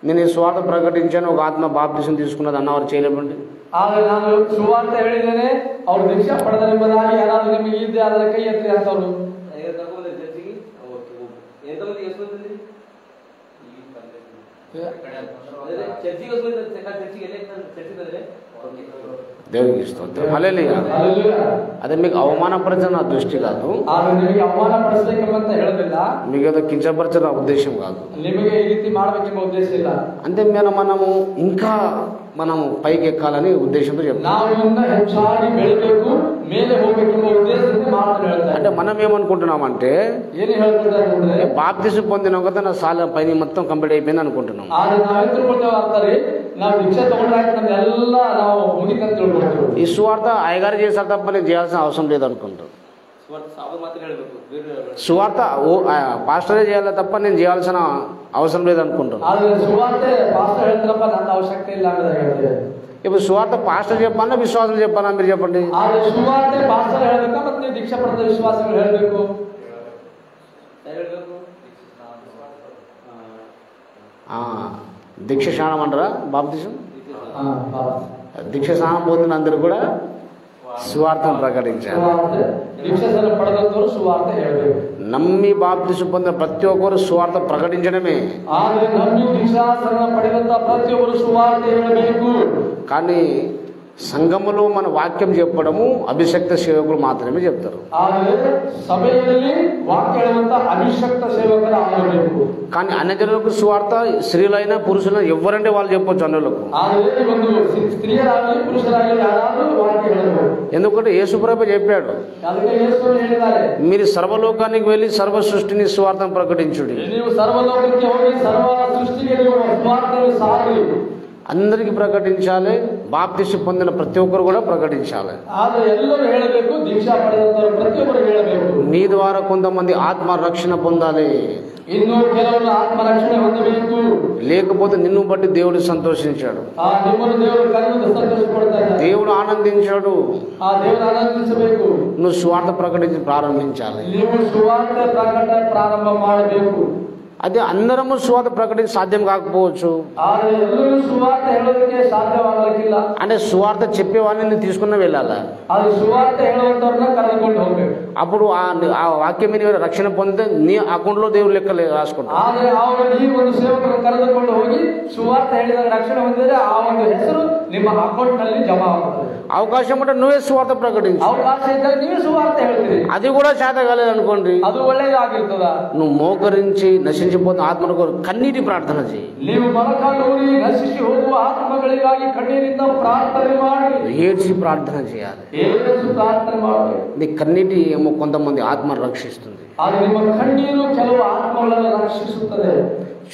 నేను ఈ స్వార్థ ప్రకటించాను, ఒక ఆత్మ బాప్తిసం తీసుకున్నది అన్నవారు చేయలేమండి. ಆಗ ನಾನು ಸುವಾರ್ತೆ ಹೇಳಿದ್ದೇನೆ, ಅವ್ರು ದೀಕ್ಷಾ ಪಡೆದರೆಂಬುದಾಗಿ ಯಾರಾದ್ರೂ ನಿಮಗೆ ಇದ್ದೆ ಅದರ ಕೈ ಎತ್ತಿ ಅಂತವ್ರು. దేవునికి స్తోత్రం. హల్లెలూయా. అదే మీకు అవమానపరచడం నా దృష్టి కాదు, ನಿಮಗೆ ಅವಮಾನಪಡಿಸಬೇಕೆಂಬಂತ ಹೇಳೋದಿಲ್ಲ, మీకు ఏదో కించపరచడం ఉద్దేశం కాదు, ನಿಮಗೆ ಈ ರೀತಿ ಮಾಡಬೇಕೆಂಬ ಉದ್ದೇಶ ಇಲ್ಲ. అంటే మనము ఇంకా మనము పైకి ఎక్కాలని ఉద్దేశంతో చెప్తాం. ನಾವು ಇನ್ನೂ ಹೆಚ್ಚಾಗಿ ಬೆಳಿಬೇಕು, ಮೇಲೆ ಹೋಗಬೇಕೆಂಬ ಉದ್ದೇಶದಿಂದ ಮಾತನ್ನು ಹೇಳ್ತಾರೆ. అంటే మనం ఏమనుకుంటున్నామంటే, ಏನು ಹೇಳ್ತಾರೆ, బాప్తిసం పొందిన ఒక నా సాల పైన మొత్తం కంప్లీట్ అయిపోయింది అనుకుంటున్నాం. ಆದ್ರೆ ನಾವೇನ್ ತಿಳ್ಕೊಳ್ತೇವೆ ಅಂತಾರೆ, ನಾವು దీక్ష తಗೊಂಡ್ರಾಯ್ತು ನಮ್ಮೆಲ್ಲ ನಾವು ಮುಗಿತಂತ ತಿಳ್ಕೊಳ್ತೇವೆ. ఈ సువార్త అయ్యగారు చేశారు తప్ప నేను చేయాల్సిన అవసరం లేదు అనుకుంటారు. సువార్త పాస్టరే చేయాలి తప్ప నేను చేయాల్సిన అవసరం లేదు అనుకుంటాను. ఇప్పుడు సువార్త పాస్టర్ చెప్పాలా విశ్వాసం చెప్పాలా మీరు చెప్పండి. దీక్ష స్నానం అంటారా? బాప్తిసం దీక్ష స్నానం పొందిన అందరూ కూడా సువార్తను ప్రకటించారు. నమ్మి బాప్తిసం పొందిన ప్రతి ఒక్కరు సువార్త ప్రకటించడమే. కానీ సంఘములో మన వాక్యం చెప్పడము అభిషక్త సేవకులు మాత్రమే చెప్తారు. కానీ అన్యజనులకు సువార్త స్త్రీలైనా పురుషులైనా ఎవరంటే వాళ్ళు చెప్పొచ్చు అన్యులకు. ఎందుకంటే యేసుప్రభు చెప్పాడు, మీరు సర్వలోకానికి వెళ్ళి సర్వ సృష్టిని సువార్తను ప్రకటించుడి. అందరికి ప్రకటించాలి. బాప్తిసం పొందిన ప్రతి ఒక్కరు కూడా ప్రకటించాలి. నీ ద్వారా కొంతమంది ఆత్మ రక్షణ పొందాలి. లేకపోతే నిన్ను బట్టి దేవుడు సంతోషించాడు, దేవుడు ఆనందించాడు. నువ్వు స్వార్థ ప్రకటించి ప్రారంభించాలి. అదే అందరము సువార్త ప్రకటించి సాధ్యం కాకపోవచ్చు. అంటే సువార్త చెప్పే వాళ్ళని తీసుకున్న వెళ్ళాలా? అప్పుడు ఆ వాక్యం మీద రక్షణ పొందితే నీ అకౌంట్ లో దేవుడు లెక్క రాసుకుంటాడు. అవకాశం ఉంటే నువ్వే సువార్త ప్రకటించు. ಅವಕಾಶ ಇದ್ದರೆ ನೀವೇ ಸುವಾರ್ತೆ ಹೇಳ್ತೀರಿ. అది కూడా చేత కాలేదనుకోండి, ಅದು ಒಳ್ಳೇದಾಗಿರ್ತದ. నువ్వు మోకరించి నశించిపోతున్న ఆత్మలకు కన్నీటి ప్రార్థన చేయి. ನೀವು ಮೊಣಕಾಲೂರಿ ನಶಿಸಿ ಹೋಗುವ ಆತ್ಮಗಳಿಗಾಗಿ ಕಣ್ಣೀರಿಂದ ಪ್ರಾರ್ಥನೆ ಮಾಡಿ, ఏడ్చి ప్రార్థన చేయాలి. ಏಸು ಪ್ರಾರ್ಥನೆ ಮಾಡಿ. నీ కన్నీటి ఏమో కొంతమంది ఆత్మను రక్షిస్తుంది. ಆದರೆ ನಿಮ್ಮ ಕಣ್ಣೀರು ಕೆಲವು ಆತ್ಮಗಳನ್ನು ರಕ್ಷಿಸುತ್ತದೆ.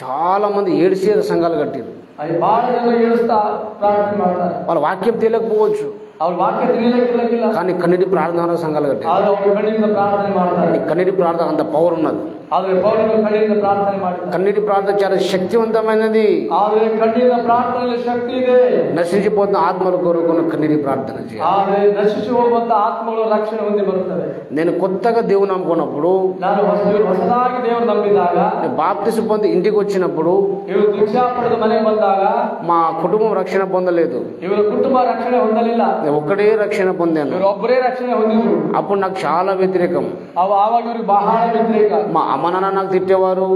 చాలా మంది ఏడ్చే సంఘాలు కట్టారు. అది బహಳ జನ ఏడుస్తా ప్రార్థನೆ ಮಾಡ್ತಾರೆ. వాళ్ళ వాక్యం తెలియకపోవచ్చు, ಅವ್ರ ವಾಕ್ಯ ತಿಳಿಯಲಿಕ್ಕಿಲ್ಲ, కానీ కన్నీటి ప్రార్థన సంఘాలు కట్టారు. ಆದ್ರೆ ಅವ್ರು ಕಣ್ಣಿಂದ ಪ್ರಾರ್ಥನೆ ಮಾಡ್ತಾರೆ. ఈ కన్నీటి ప్రార్థన అంత పవర్ ఉన్నది. ಆದ್ರೆ ಪೌಲನು ಕಣ್ಣಿಂದ ಪ್ರಾರ್ಥನೆ ಮಾಡಿದ. కన్నీటి ప్రార్థన చాలా శక్తివంతమైనది. ಆದ್ರೆ ಕಣ್ಣಿನ ಪ್ರಾರ್ಥನೆಯಲ್ಲಿ ಶಕ್ತಿ ಇದೆ. నశించిపోతున్న ఆత్మల కొరకు కన్నీటి ప్రార్థన చేయాలి. ಆದ್ರೆ ನಶಿಸಿ ಹೋಗುವಂತ ಆತ್ಮಗಳು ರಕ್ಷಣೆ ಹೊಂದಿ ಬರುತ್ತವೆ. నేను కొత్తగా దేవుని నమ్ముకున్నప్పుడు, ನಾನು ಹೊಸದಾಗಿ ದೇವರು ನಂಬಿದಾಗ, నేను బాప్తిసం పొంది ఇంటికి వచ్చినప్పుడు, ಇವರು ದೀಕ್ಷಾ ಪಡೆದು ಮನೆಗೆ ಬಂದಾಗ మా కుటుంబం రక్షణ పొందలేదు. ಇವರ ಕುಟುಂಬ ರಕ್ಷಣೆ ಹೊಂದಲಿಲ್ಲ. నేను ఒక్కడే రక్షణ పొందాను. ಇವರು ಒಬ್ಬರೇ ರಕ್ಷಣೆ ಹೊಂದಿದ್ರು. అప్పుడు నాకు చాలా వ్యతిరేకం. ಆವಾಗ ಇವ್ರಿಗೆ ಬಹಳ ವ್ಯತಿರೇಕ. మా అమ్మ నాన్న నాకు తిట్టేవారు,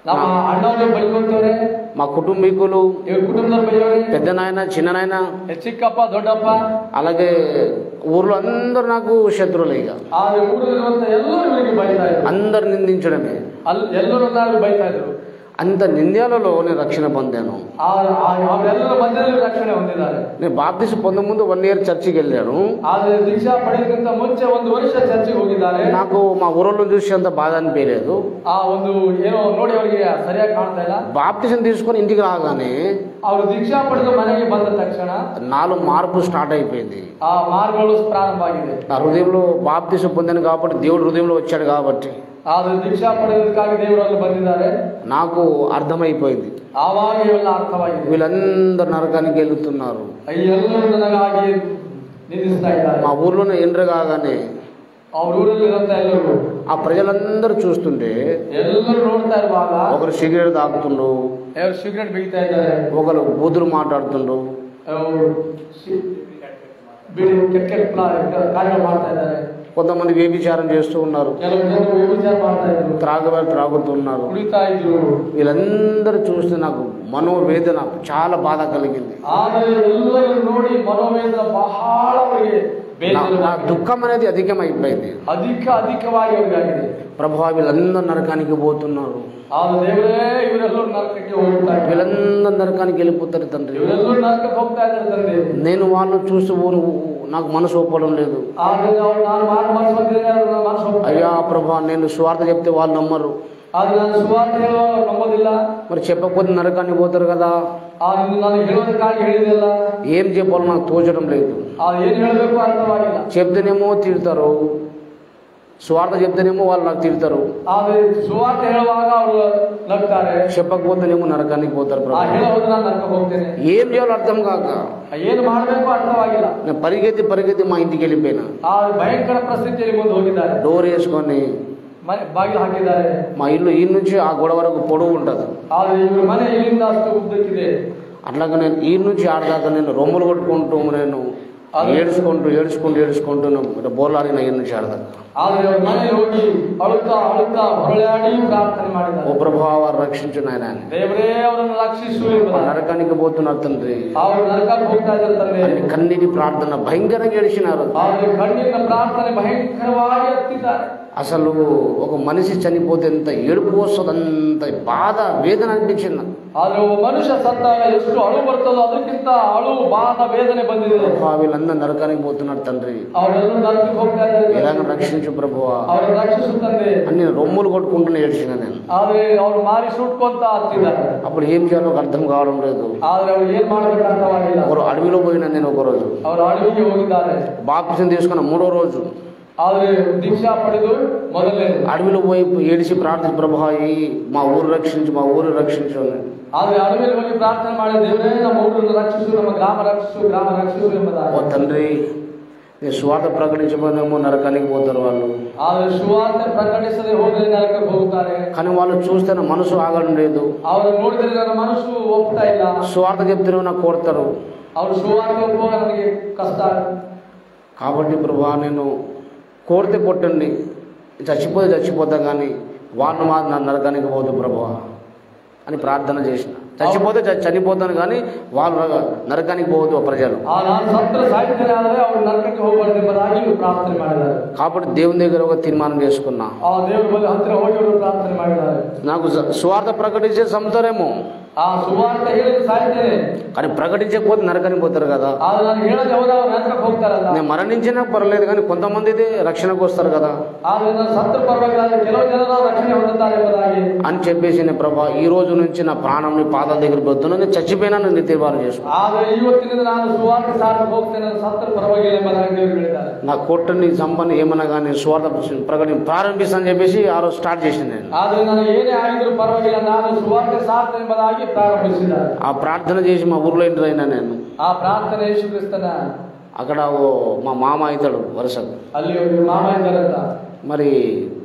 ನಮ್ಮ ಅಣ್ಣವರು ಬೈಕೊಂತವ್ರೆ, మా కుటుంబీకులు, ಇವ್ರ ಕುಟುಂಬದವ್ರು ಬೈಯೋರೆ, పెద్ద నాయన చిన్న నాయన, ಚಿಕ್ಕಪ್ಪ ದೊಡ್ಡಪ್ಪ, అలాగే ఊర్లో అందరూ నాకు శత్రువులు. ఇక ಆದ್ರೆ ಊರಲ್ಲಿರುವಂತ ಎಲ್ಲರೂ ಇವರಿಗೆ ಬೈತಾ ಇದ್ರು. అందరు నిందించడమే. ಎಲ್ಲರೂ ನಾನು ಬೈತಾ ಇದ್ರು. అంత నింద్యాలలో నేను రక్షణ పొందాను. ಅವರೆಲ್ಲರ ಮಧ್ಯದಲ್ಲಿ ರಕ್ಷಣೆ ಹೊಂದಿದ್ದಾರೆ. నేను బాప్తిసం పొందే ముందు 1 year చర్చికి వెళ్ళాను. ಆದ್ರೆ ದೀಕ್ಷಾ ಪಡೆಯೋದಕ್ಕಿಂತ ಮುಂಚೆ 1 ವರ್ಷ ಚರ್ಚಿಗೆ ಹೋಗಿದ್ದಾರೆ. నాకు మా ఊరిలో చూసి అంత బాధ అనిపించలేదు. ಆ ಒಂದು ಏನೋ ನೋಡಿ ಅವರಿಗೆ ಸರಿಯಾಗಿ ಕಾಣ್ತಾ ಇಲ್ಲ. బాప్తిసం తీసుకొని ఇంటికి రాగానే, ಅವರು ದೀಕ್ಷಾ ಪಡೆದು ಮನೆಗೆ ಬಂದ ತಕ್ಷಣ నాలో మార్పు స్టార్ట్ అయిపోయింది. ಆ ಮಾರ್ಗಗಳು ಪ್ರಾರಂಭ ಆಗಿದೆ. నా హృదయంలో బాప్తిసం పొందాను కాబట్టి, దేవుడు హృదయంలో వచ్చాడు కాబట్టి, ಆದ್ರೆ ದೀಕ್ಷಾ ಪಡೆಯೋದಕ್ಕಾಗಿ ದೇವರಲ್ಲಿ ಬಂದಿದ್ದಾರೆ. నాకు అర్థమైపోయింది, ಆವಾಗ ಇವೆಲ್ಲ ಅರ್ಥವಾಗಿದೆ. వీళ్ళందరూ నరకానికి వెళ్తున్నారు. ಎಲ್ಲರೂ ನನಗಾಗಿ ನಿಂದಿಸ್ತಾ ಇದ್ದಾರೆ. మా ఊర్లోనే ఎండ్ర కాగానే ಅವ್ರ ಊರಲ್ಲಿರುವಂತ ಎಲ್ಲರೂ, ఆ ప్రజలందరూ చూస్తుంటే, ಎಲ್ಲರೂ ನೋಡ್ತಾ ಇರುವಾಗ ఒకరు సిగరెట్ తాగుతుండ్రు, ఎవరు ಸಿಗರೇಟ್ ಬಿಗಿತಾ ಇದ್ದಾರೆ, ఒకరు బూతులు మాట్లాడుతుండ్రు, ಬಿಡಿ ಕೆಟ್ಟ ಕಾರ್ಯಗಳು ಮಾಡ್ತಾ ಇದ್ದಾರೆ, కొంతమంది వ్యభిచారం చేస్తూ ఉన్నారు, ಕೆಲವು ಜನರು ವ್ಯಭಿಚಾರ ಮಾಡ್ತಾ ಇದ್ರು, త్రాగుతున్నారు. ಕುಡಿತಾ ಇದ್ರು. వీళ్ళందరూ చూస్తే నాకు మనోవేదన, చాలా బాధ కలిగింది. ಆದರೆ ಎಲ್ಲರೂ ನೋಡಿ ಮನೋವೇದನ ಬಹಳ ಅವರಿಗೆ నా దుఃఖం అనేది అధికమైపోయింది. ಅಧಿಕವಾಗಿ ಅವರಿಗಾಗಿದೆ. ప్రభువా, వీళ్ళందరూ నరకానికి పోతున్నారు, ಆದ್ರೆ ದೇವರೇ ಇವರೆಲ್ಲರೂ ನರಕಕ್ಕೆ ಹೋಗ್ತಾ ಇದ್ದಾರೆ, వీళ్ళందరూ నరకానికి వెళ్ళిపోతారు తండ్రి. ಇವರೆಲ್ಲರೂ ನರಕಕ್ಕೆ ಹೋಗ್ತಾ ಇದ್ದಾರೆ ತಂದೆ. నేను వాళ్ళు చూసి నాకు మనసు ఒప్పడం లేదు. అయ్యా ప్రభా, నేను స్వార్థ చెప్తే వాళ్ళు నమ్మరు, ಆದ್ರೆ ನಾನು ಸುವಾರ್ತೆ ಹೇಳುವಾಗ ನಂಬೋದಿಲ್ಲ. మరి చెప్పకపోతే నరకానికి పోతారు కదా. ನಾನು ಹೇಳೋದಕ್ಕಾಗಿ ಹೇಳಿದೆಲ್ಲ, ఏం చెప్పాలో నాకు తోచడం లేదు. ಏನ್ ಹೇಳಬೇಕು ಅರ್ಥವಾಗಿಲ್ಲ. చెప్తేనేమో తిడతారు, స్వార్థ చెప్తేనేమో వాళ్ళు నాకు తిడతారు. ಆದ್ರೆ ಸುವಾರ್ತೆ ಹೇಳುವಾಗ ಅವರು ನಗ್ತಾರೆ, చెప్పకపోతేనేమో నరకానికి పోతారు. ಹೇಳೋದು ನಾನು ನರಕಕ್ಕೆ ಹೋಗ್ತೇನೆ. ఏం చేయాలో అర్థం కాక ಏನು ಮಾಡಬೇಕು అర్థವಾಗಿಲ್ಲ. నేను పరిగెత్తి మా ఇంటికి వెళ్ళిపోయినా. ಆ ಭಯಂಕರ ಪರಿಸ್ಥಿತಿಯಲ್ಲಿ ಮುಂದೆ ಹೋಗಿದ್ದಾರೆ. డోర్ వేసుకొని ಬಾಗಿಲು ಹಾಕಿದ್ದಾರೆ. మా ఇల్లు ఈ నుంచి ఆ గోడ వరకు పొడవు ఉంటుంది. ಆದ್ರೆ ಇವ್ರ ಮನೆ ಇಲ್ಲಿಂದ ಅಷ್ಟು ಉದ್ದಕ್ಕಿದೆ. అట్లాగా నేను ఈ నుంచి ఆడదాకా నేను రొమ్ములు కొట్టుకుంటూ, నేను ఏడ్చుకుంటూ బోర్లాడిన ఈ నుంచి ఆడదాకా. ಆದ್ರೆ ಅವ್ರ ಮನೆಯಲ್ಲಿ ಹೋಗಿ ಅಳುತ್ತಾ ಹೊರಳಾಡಿ ಪ್ರಾರ್ಥನೆ ಮಾಡಿದ್ದಾರೆ. ఓ ప్రభువా, వారు రక్షించు నాయన, ದೇವರೇ ಅವರನ್ನು ರಕ್ಷಿಸು ಎಂಬುದಾಗಿ. నరకానికి పోతున్నారు తండ్రి. ಅವರು ನರಕಕ್ಕೆ ಹೋಗ್ತಾ ಇದ್ದಾರೆ ತಂದೆ. కన్నీటి ప్రార్థన భయంకరంగా ఏడిచినారు. ಆದ್ರೆ ಕಣ್ಣಿನ ಪ್ರಾರ್ಥನೆ ಭಯಂಕರವಾಗಿ ಹತ್ತಿದ್ದಾರೆ. అసలు ఒక మనిషి చనిపోతే ఎంత ఏడుపు వస్తుంది, అంత బాధ వేదన అనిపించింది. ಆದ್ರೆ ಒಬ್ಬ ಮನುಷ್ಯ ಸತ್ತಾಗ ಎಷ್ಟು ಅಳು ಬರ್ತದೋ ಅದಕ್ಕಿಂತ ಅಳು ಬಾಧ ವೇದನೆ ಬಂದಿದೆ. వీళ్ళందరూ నరకానికి పోతున్నారు తండ్రి. ಅವರೆಲ್ಲರೂ ನರಕಕ್ಕೆ ಹೋಗ್ತಾ ಇದ್ದಾರೆ. ఎలాగ రక్షించు ప్రభువా, ಅವರು రక్షಿಸು ತಂದೆ అని రొమ్ములు కొట్టుకుంటూనే ఏడ్చిన నేను. ಆದ್ರೆ ಅವ್ರು ಮಾರಿ ಸುಟ್ಕೊಂತ ಹತ್ತಿದ್ದಾರೆ. అప్పుడు ఏం చేయాలో అర్థం కావడం లేదు. ಆದ್ರೆ ಅವ್ರು ಏನ್ ಮಾಡ್ಬೇಕು ಅರ್ಥವಾಗಿಲ್ಲ. ఒక అడవిలో పోయినా నేను ఒకరోజు, ಅವರು ಅಡವಿಗೆ ಹೋಗಿದ್ದಾರೆ. బాప్తిసం తీసుకున్న 3వ రోజు ಆದ್ರೆ ದೀಕ್ಷಾ ಪಡೆದು ಮೊದಲೇ అడవిలో పోయి ఏడిచి ప్రార్థన, ప్రభువా మా ఊరు రక్షించు అని. ಆದ್ರೆ ಅಡವಿಯಲ್ಲಿ ಹೋಗಿ ಪ್ರಾರ್ಥನೆ ಮಾಡಿ, ದೇವರೇ ನಮ್ಮ ಊರನ್ನು ರಕ್ಷಿಸು, ನಮ್ಮ ಗ್ರಾಮ ರಕ್ಷಿಸು ಎಂಬುದಾಗಿ. ఓ తండ్రి, నేను స్వార్థ ప్రకటించమనేమో నరకానికి పోతారు వాళ్ళు. ಆದ್ರೆ ಸುವಾರ್ತೆ ಪ್ರಕಟಿಸದೆ ಹೋದರೆ ನರಕಕ್ಕೆ ಹೋಗುತ್ತಾರೆ. కానీ వాళ్ళు చూస్తే నా మనసు ఆగడం లేదు. ಅವರು ನೋಡಿದ್ರೆ ನನ್ನ ಮನಸ್ಸು ಒಪ್ತಾ ಇಲ್ಲ. స్వార్థ చెప్తే నాకు కొడతారు. ಅವರು ಸುವಾರ್ತೆ ಒಪ್ಪುವಾಗ ನನಗೆ ಕಷ್ಟ. కాబట్టి ప్రభువా, నేను కోరితే కొట్టండి, చచ్చిపోతా కానీ వాళ్ళు మా నరకానికి పోదు ప్రభువా అని ప్రార్థన చేసిన. చచ్చిపోతే చనిపోతాను కానీ వాళ్ళు నరకానికి పోవద్దు ప్రజలు. ನಾನು ಸತ್ರ ಸಾಯ್ತೇನೆ ಆದರೆ ಅವರು ನರಕಕ್ಕೆ ಹೋಗಬಾರದು ಎಂಬುದಾಗಿ ಪ್ರಾರ್ಥನೆ ಮಾಡಿದ್ದಾರೆ. కాబట్టి దేవుని దగ్గర ఒక తీర్మానం చేసుకున్నా, ఆ దేవుడి బలి హత్ర ಹೋಗಿ ಅವರು ಪ್ರಾರ್ಥನೆ ಮಾಡಿದ್ದಾರೆ. నాకు సువార్త ప్రకటించే చంపుతారేమో, ఆ సువార్త ಹೇಳಿ సాಯ್ತೇನೆ కానీ ప్రకటించకపోతే నరకానికి పోతారు కదా. అది ನಾನು ಹೇಳದೆ ಹೋದ ಅವರು ನರಕಕ್ಕೆ ಹೋಗ್ತಾರಲ್ಲ. నేను మరణించినా పర్లేదు కానీ కొంతమంది రక్షణకు వస్తారు కదా. ಆದರೆ ನಾನು ಸತ್ರ ಪರವಾಗಿಲ್ಲ, ಕೆಲವು ಜನರು రక్షణ ಹೊಂదుತ್ತಾರೆ ಎಂಬುದಾಗಿ అని చెప్పేసి ప్రభా ఈ రోజు నుంచి నా ప్రాణం నీ పాదాల దగ్గర పెడుతున్నా, నేను చచ్చిపోయినా నేను తీర్మానం చేసుకున్నాను. ಆದರೆ ಇವತ್ತಿನಿಂದ ನಾನು ಸುವಾರ್ತೆ ಸಾರಕ್ಕೆ ಹೋಗ್ತೇನೆ, ಸತ್ರ ಪರವಾಗಿಲ್ಲ ಎಂಬುದಾಗಿ ದೇವರು ಹೇಳಿದ್ದಾರೆ. నా కొట్టని చంపని ఏమన్నా కానీ సువార్త ప్రకటన ప్రారంభిస్తానని చెప్పేసి ఆ రోజు స్టార్ట్ చేసింది నేను. ಆದರೆ ನಾನು ಏನೇ ಆಗಿದ್ರು ಪರವಾಗಿಲ್ಲ, ನಾನು ಸುವಾರ್ತೆ ಸಾರ್ತೇನೆ ಎಂಬುದಾಗಿ ಪ್ರಾರಂಭಿಸಿದ್ದಾರೆ. ఆ ప్రార్థన చేసి మా ఊర్లో ఎంటర్ అయినా నేను. ఆ ప్రార్థನೆ యేసు క్రీస్తుನ అక్కడ మా మామ అవుతాడు వరుసకు. ಅಲ್ಲಿ మామ ఇದ್ದಾరంట. మరి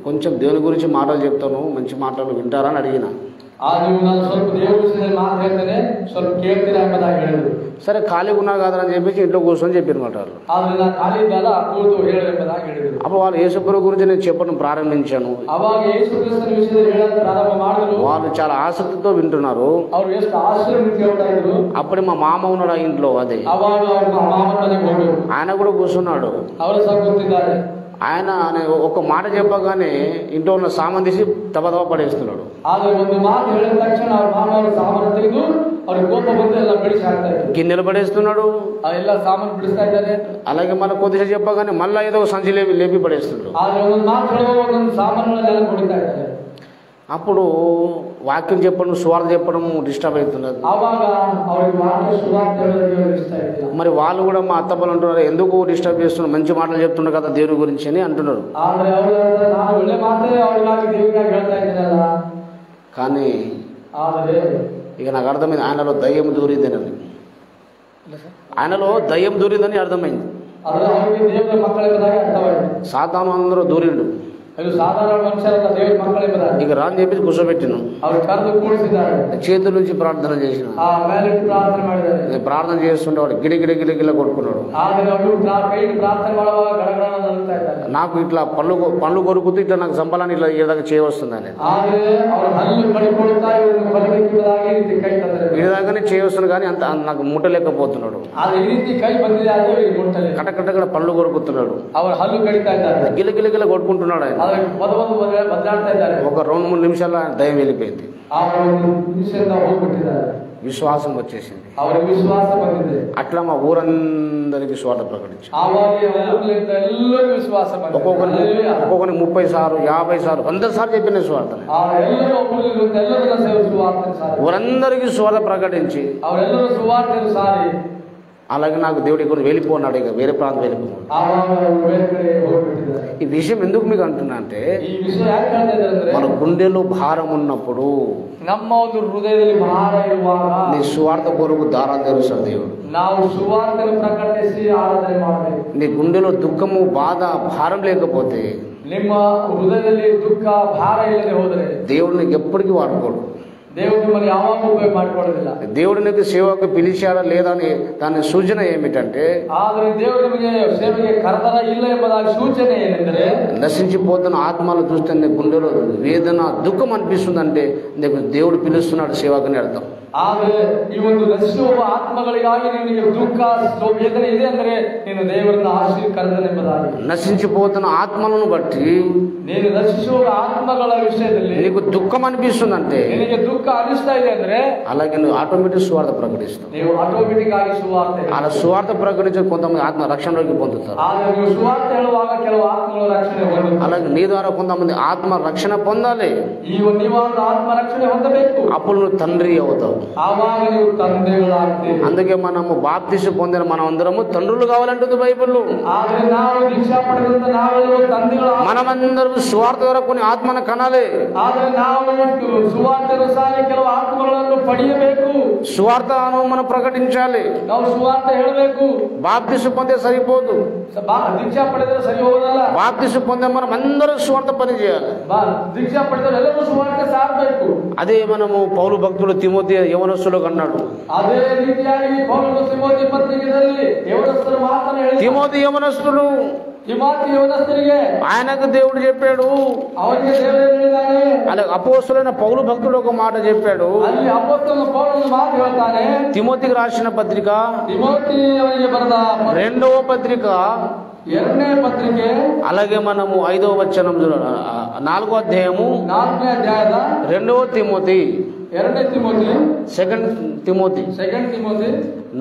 కొంచెం దేవుని గురించి మాటలు చెప్తాను, మంచి మాటలు వింటారా అని అడిగిన. ನೀವು ನಾನು ಸ್ವಲ್ಪ ದೇವರ ವಿಷಯದಲ್ಲಿ ಮಾತು ಹೇಳ್ತೇನೆ, ಸ್ವಲ್ಪ ಕೇಳ್ತೀರಾ ಎಂಬುದಾಗಿ ಹೇಳಿದ್ರು. సరే ఖాళీగా ఉన్నా కదా అని చెప్పేసి ఇంట్లో కూర్చొని చెప్పినమాట వాళ్ళు. ಆದ್ರೆ ನಾನು ಖಾಲಿ ಇದ್ದಲ್ಲ, ಕೂತು ಹೇಳು ಎಂಬುದಾಗಿ ಹೇಳಿದ್ರು. అప్పుడు వాళ్ళు యేసుప్రభు గురించి నేను చెప్పడం ప్రారంభించాను. ಅವಾಗ ಯೇಸು ಕ್ರಿಸ್ತನ ವಿಷಯದಲ್ಲಿ ಹೇಳಲು ಪ್ರಾರಂಭ ಮಾಡಿದ್ರು. వాళ్ళు చాలా ఆసక్తితో వింటున్నారు. ಅವ್ರು ಎಷ್ಟು ಆಶ್ಚರ್ಯ ಕೇಳ್ತಾ ఇದ್ರು. అప్పుడు మా మామ ఉన్నాడు ఆ ఇంట్లో, అదే ಅವಾಗ ಅವ್ರ ಮಾಮ ಮನೆಗೆ ಹೋದ್ರು. ఆయన కూడా కూర్చున్నాడు. ಅವರು ಸಹ ಕೂತಿದ್ದಾರೆ. ఆయన ఒక మాట చెప్పగానే ఇంట్లో ఉన్న సామాన్ తీసి దబదబ పడేస్తున్నాడు. ಆದ್ರೆ ಒಂದು ಮಾತು ಹೇಳಿದ ತಕ್ಷಣ ಅವ್ರ ಮಾಮ ಅವರ ಸಾಮಾನು ತೆಗೆದು ಅವ್ರಿಗೆ ಕೋಪ ಬಂದು ಎಲ್ಲ ಬಿಡಿಸಿ ಹಾಕ್ತಾ ಇದ್ದಾರೆ. గిన్నెలు పడేస్తున్నాడు, ಎಲ್ಲ ಸಾಮಾನು ಬಿಡಿಸ್ತಾ ಇದ್ದಾರೆ. అలాగే మళ్ళీ కొద్దిసేపు చెప్పగానే మళ్ళీ ఏదో సంచి లేపి పడేస్తున్నాడు. ಆದ್ರೆ ಒಂದೊಂದು ಮಾತು ಹೇಳುವಾಗ ಒಂದೊಂದು ಸಾಮಾನುಗಳನ್ನೆಲ್ಲ ಕೊಡ್ತಾ ಇದ್ದಾರೆ. అప్పుడు వాక్యం చెప్పడం, సువార్త చెప్పడం డిస్టర్బ్ అవుతున్నది. ಆವಾಗ ಅವ್ರಿಗೆ ವಾಕ್ಯ ಸುವಾರ್ತೆ ಹೇಳೋದಕ್ಕೆ ಇಷ್ಟ ಇಲ್ಲ. మరి వాళ్ళు కూడా మా అత్తప్పలు అంటున్నారు, ఎందుకు డిస్టర్బ్ చేస్తున్నారు, మంచి మాటలు చెప్తున్నారు కదా దేవుని గురించి అని అంటున్నారు. ಆದ್ರೆ ಅವರು ನಾನು ಒಳ್ಳೆ ಮಾತೇ ಅವ್ರಿಗಾಗಿ ದೇವರಿಗಾಗಿ ಹೇಳ್ತಾ ಇದ್ದೀನಲ್ಲ. కానీ ಆದರೆ ఇక నాకు అర్థమైంది ఆయనలో దయ్యం దూరిందని. ఆయనలో దయ్యం దూరిందని అర్థమైంది. ಅದು ಅವರಿಗೆ ದೇವರ ಮಕ್ಕಳೆಂಬುದಾಗಿ ಅರ್ಥವಾಯಿತು. సాతాను అందరూ దూరిండు. ಇದು సాధారణ మనుషులಲ್ಲ, దేవರ ಮಕ್ಕಳೆಂಬುದಾಗಿ. ఇక రాని చెప్పి కూర్చోబెట్టిను. ಅವರು ಕರೆದು ಕೂಡಿಸಿದ್ದಾರೆ. చేతుల నుంచి ప్రార్థన చేసిన. ಆ ಮೇಲೆ ಪ್ರಾರ್ಥನೆ ಮಾಡಿದ್ದಾರೆ. నేను ప్రార్థన చేస్తుంటే వాడు గిడిగిల కొట్టుకున్నాడు. ಆದರೆ ಅವರು ಕೈಗೆ ಪ್ರಾರ್ಥನೆ ಮಾಡುವಾಗ ಗಡಗಡ ನಡುತ್ತಾ ಇದ್ದಾರೆ. నాకు ఇట్లా పళ్ళు కొరుకుతూ ఇట్లా నాకు చంపాలని ఇట్లా ఏదాకా చేయవస్తుందని. ಆದರೆ ಅವರು ಹಲ್ಲು ಕಡಿಕೊಳ್ತಾ ಇವರನ್ನು ಕೊಲ್ಲಬೇಕೆಂಬುದಾಗಿ ಈ ರೀತಿ ಕೈ ತಂದರೆ ఇలాగానే చేయవస్తుంది కానీ అంత నాకు ముట్టలేకపోతున్నాడు. ಆದರೆ ಈ ರೀತಿ ಕೈ ಬಂದಿದೆ, ಆದರೆ ಇವರಿಗೆ ಮುಟ್ಟಲಿಲ್ಲ. కటకట పళ్ళు కొరుకుతున్నాడు. ಅವರು హల్లు కడితా ఇದ್ದಾರೆ. గిలగిల కొట్టుకుంటున్నాడు ఆయన. ಆದರೆ ಬದಲಾಡ್ತಾ ಇದ್ದಾರೆ. ఒక 2-3 నిమిషాల్లో దయ్యం వెళ్ళిపోయింది. ಅವರು ನಿಮಿಷದಿಂದ ಹೋಗ್ಬಿಟ್ಟಿದ್ದಾರೆ. విశ్వాసం వచ్చేసింది. ಅವರಿಗೆ ವಿಶ್ವಾಸ ಬಂದಿದೆ. అట్లా మా ఊరందరికి స్వార్థ ప్రకటించారు. ಆವಾಗ ಎಲ್ಲರಿಗೂ ವಿಶ್ವಾಸ ಬಂದಿದೆ. ఒక్కొక్కరికి 30 సార్లు 50 సార్లు 100 సార్లు చెప్పిన స్వార్థ. ಎಲ್ಲರೂ ಒಬ್ಬರಿಗೆ ಎಲ್ಲರನ್ನ ಸುವಾರ್ತೆ ಸಾರಿ ఊరందరికీ స్వార్థ ప్రకటించి ಅವರೆಲ್ಲರೂ ಸುವಾರ್ತೆಯನ್ನು ಸಾರಿ అలాగే నాకు దేవుడు ఇక్కడ వెళ్ళిపోన్నాడు, ఇక వేరే ప్రాంతం వెళ్ళిపోన్నాడు. ఈ విషయం ఎందుకు మీకు అంటున్నా అంటే, మన గుండెలో భారం ఉన్నప్పుడు, ನಮ್ಮ ಒಂದು ಹೃದಯದಲ್ಲಿ ಭಾರ ಇರುವಾಗ నీ సువార్త కొరకు దారాలు తెరుస్తాడు దేవుడు. ನಾವು ಸುವಾರ್ತೆಯನ್ನು ಪ್ರಕಟಿಸಿ ಆರಾಧನೆ ಮಾಡಬೇಕು. నీ గుండెలో దుఃఖము, బాధ, భారం లేకపోతే, ನಿಮ್ಮ ಹೃದಯದಲ್ಲಿ ದುಃಖ ಭಾರ ಇಲ್ಲದೆ ಹೋದರೆ దేవుడు నీకు ఎప్పటికీ వాడుకోడు. దేవుడు మిమ్మల్ని ಯಾವಾಗ ಉಪಯೋಗ ಮಾಡಿಕೊಳ್ಳೋದಿಲ್ಲ. దేవుడు నీకు సేవకు పిలిచాడా లేదా అని దాని సూచన ఏమిటంటే, ಆದರೆ ದೇವರು ನಿಮಗೆ ಸೇವೆಗೆ ಕರೆದರ ಇಲ್ಲ ಎಂಬುದಾಗಿ ಸೂಚನೆ ಏನೆಂದರೆ, నశించిపోతున్న ఆత్మలు చూస్తే నీ గుండెలో వేదన, దుఃఖం అనిపిస్తుందంటే నీకు దేవుడు పిలుస్తున్నాడు సేవకుని అర్థం. ಆದರೆ ಈ ಒಂದು ನಶಿಸುವ ಆತ್ಮಗಳಿಗಾಗಿ ನಿನಗೆ ದುಃಖ ವೇದನೆ ಇದೆ ಅಂದರೆ ನೀನು ದೇವರನ್ನ ಆಶೀರ್ಕರಿಸನೆಂಬುದಾಗಿ. నశించిపోతున్న ఆత్మలను బట్టి, ನೀನು ನಶಿಸುವ ఆత్మಗಳ విషయದಲ್ಲಿ నీకు దుఃఖం అనిపిస్తుందంటే, ನಿನಗೆ ದುಃಖ ಅನಿಸ್ತಾ ಇದೆ ಅಂದ್ರೆ, అలాగే నువ్వు ఆటోమేటిక్ సువార్త ప్రకటిస్తావు. ನೀವು ಆಟೋಮೆಟಿಕ್ ಆಗಿ ಸುವಾರ್ತೆ అలా సువార్త ప్రకటించే కొంతమంది ఆత్మ రక్షణలోకి పొందుతారు. ಆದರೆ ನೀವು ಸುವಾರ್ತೆ ಹೇಳುವಾಗ ಕೆಲವು ಆತ್ಮಗಳು ರಕ್ಷಣೆ ಹೊಂದುತ್ತಾರೆ. అలాగే నీ ద్వారా కొంతమంది ఆత్మ రక్షణ పొందాలి. ಈ ನೀವು ಆತ್ಮ ರಕ್ಷಣೆ ಹೊಂದಬೇಕು. అప్పుడు నువ్వు తండ్రి అవుతావు. ಆವಾಗ ನೀವು ತಂದೆಗಳಾಗ್ತೀರಿ. అందుకే మనము బాప్తిసం పొందిన మనం అందరము తండ్రులు కావాలంటుంది బైబిల్. ಆದರೆ ನಾವು దీక్షಾ పಡೆದಂತ ನಾವೆಲ್ಲರೂ ತಂದೆಗಳು. మనమందరం సువార్త ద్వారా కొన్ని ఆత్మను కనాలి. ಆದರೆ ನಾವು ಸುವಾರ್ತೆನುಸಾರ ಕೆಲವು ಆತ್ಮಗಳನ್ನು ಪಡೆಯಬೇಕು. సువార్తను మనం ప్రకటించాలి. ನಾವು ಸುವಾರ್ತೆ ಹೇಳಬೇಕು. బాప్తిసం పొందే సరిపోదు. దీక్షಾ ಪಡೆದರೆ ಸರಿ ಹೋಗೋದಲ್ಲ. బాప్తిసం పొందే మనం అందరం సువార్త పని చేయాలి. దీక్ష పడితే ಎಲ್ಲರೂ ಸುವಾರ್ತೆ ಸಾರಬೇಕು. అదే మనము పౌలు భక్తుడు తిమోతి యవనస్తులకు అన్నాడు. అదే ರೀತಿಯಾಗಿ ಪೌಲನು ತಿಮೋತಿ ಪತ್ರಿಕೆಯಲ್ಲಿ ಯವನಸ್ಥರ ಮಾತನ್ನು ಹೇಳಿದ. తిమోతి యవనస్తుడు తిమోతి యవనస్తుడిಗೆ ఆయనకు దేవుడు చెప్పాడు. ಅವನಿಗೆ ದೇವರು ಹೇಳಿದ್ದಾನೆ. అలా అపోస్తలుడైన పౌలు భక్తుడు ఒక మాట చెప్పాడు. ಅಲ್ಲಿ ಅಪೊಸ್ತಲನ ಪೌಲನು ಮಾತು ಹೇಳ್ತಾನೆ. తిమోతికి రాసిన పత్రిక తిమోతి ಅವನಿಗೆ ಬರೆದ రెండవ పత్రిక 2ನೇ పత్రిಕೆ అలాగే మనము 5వ వచనం 4వ అధ్యాయము 4ನೇ అధ్యాయದ 2వ తిమోతి 2ನೇ ತಿಮೋತಿ 2 తిమోతి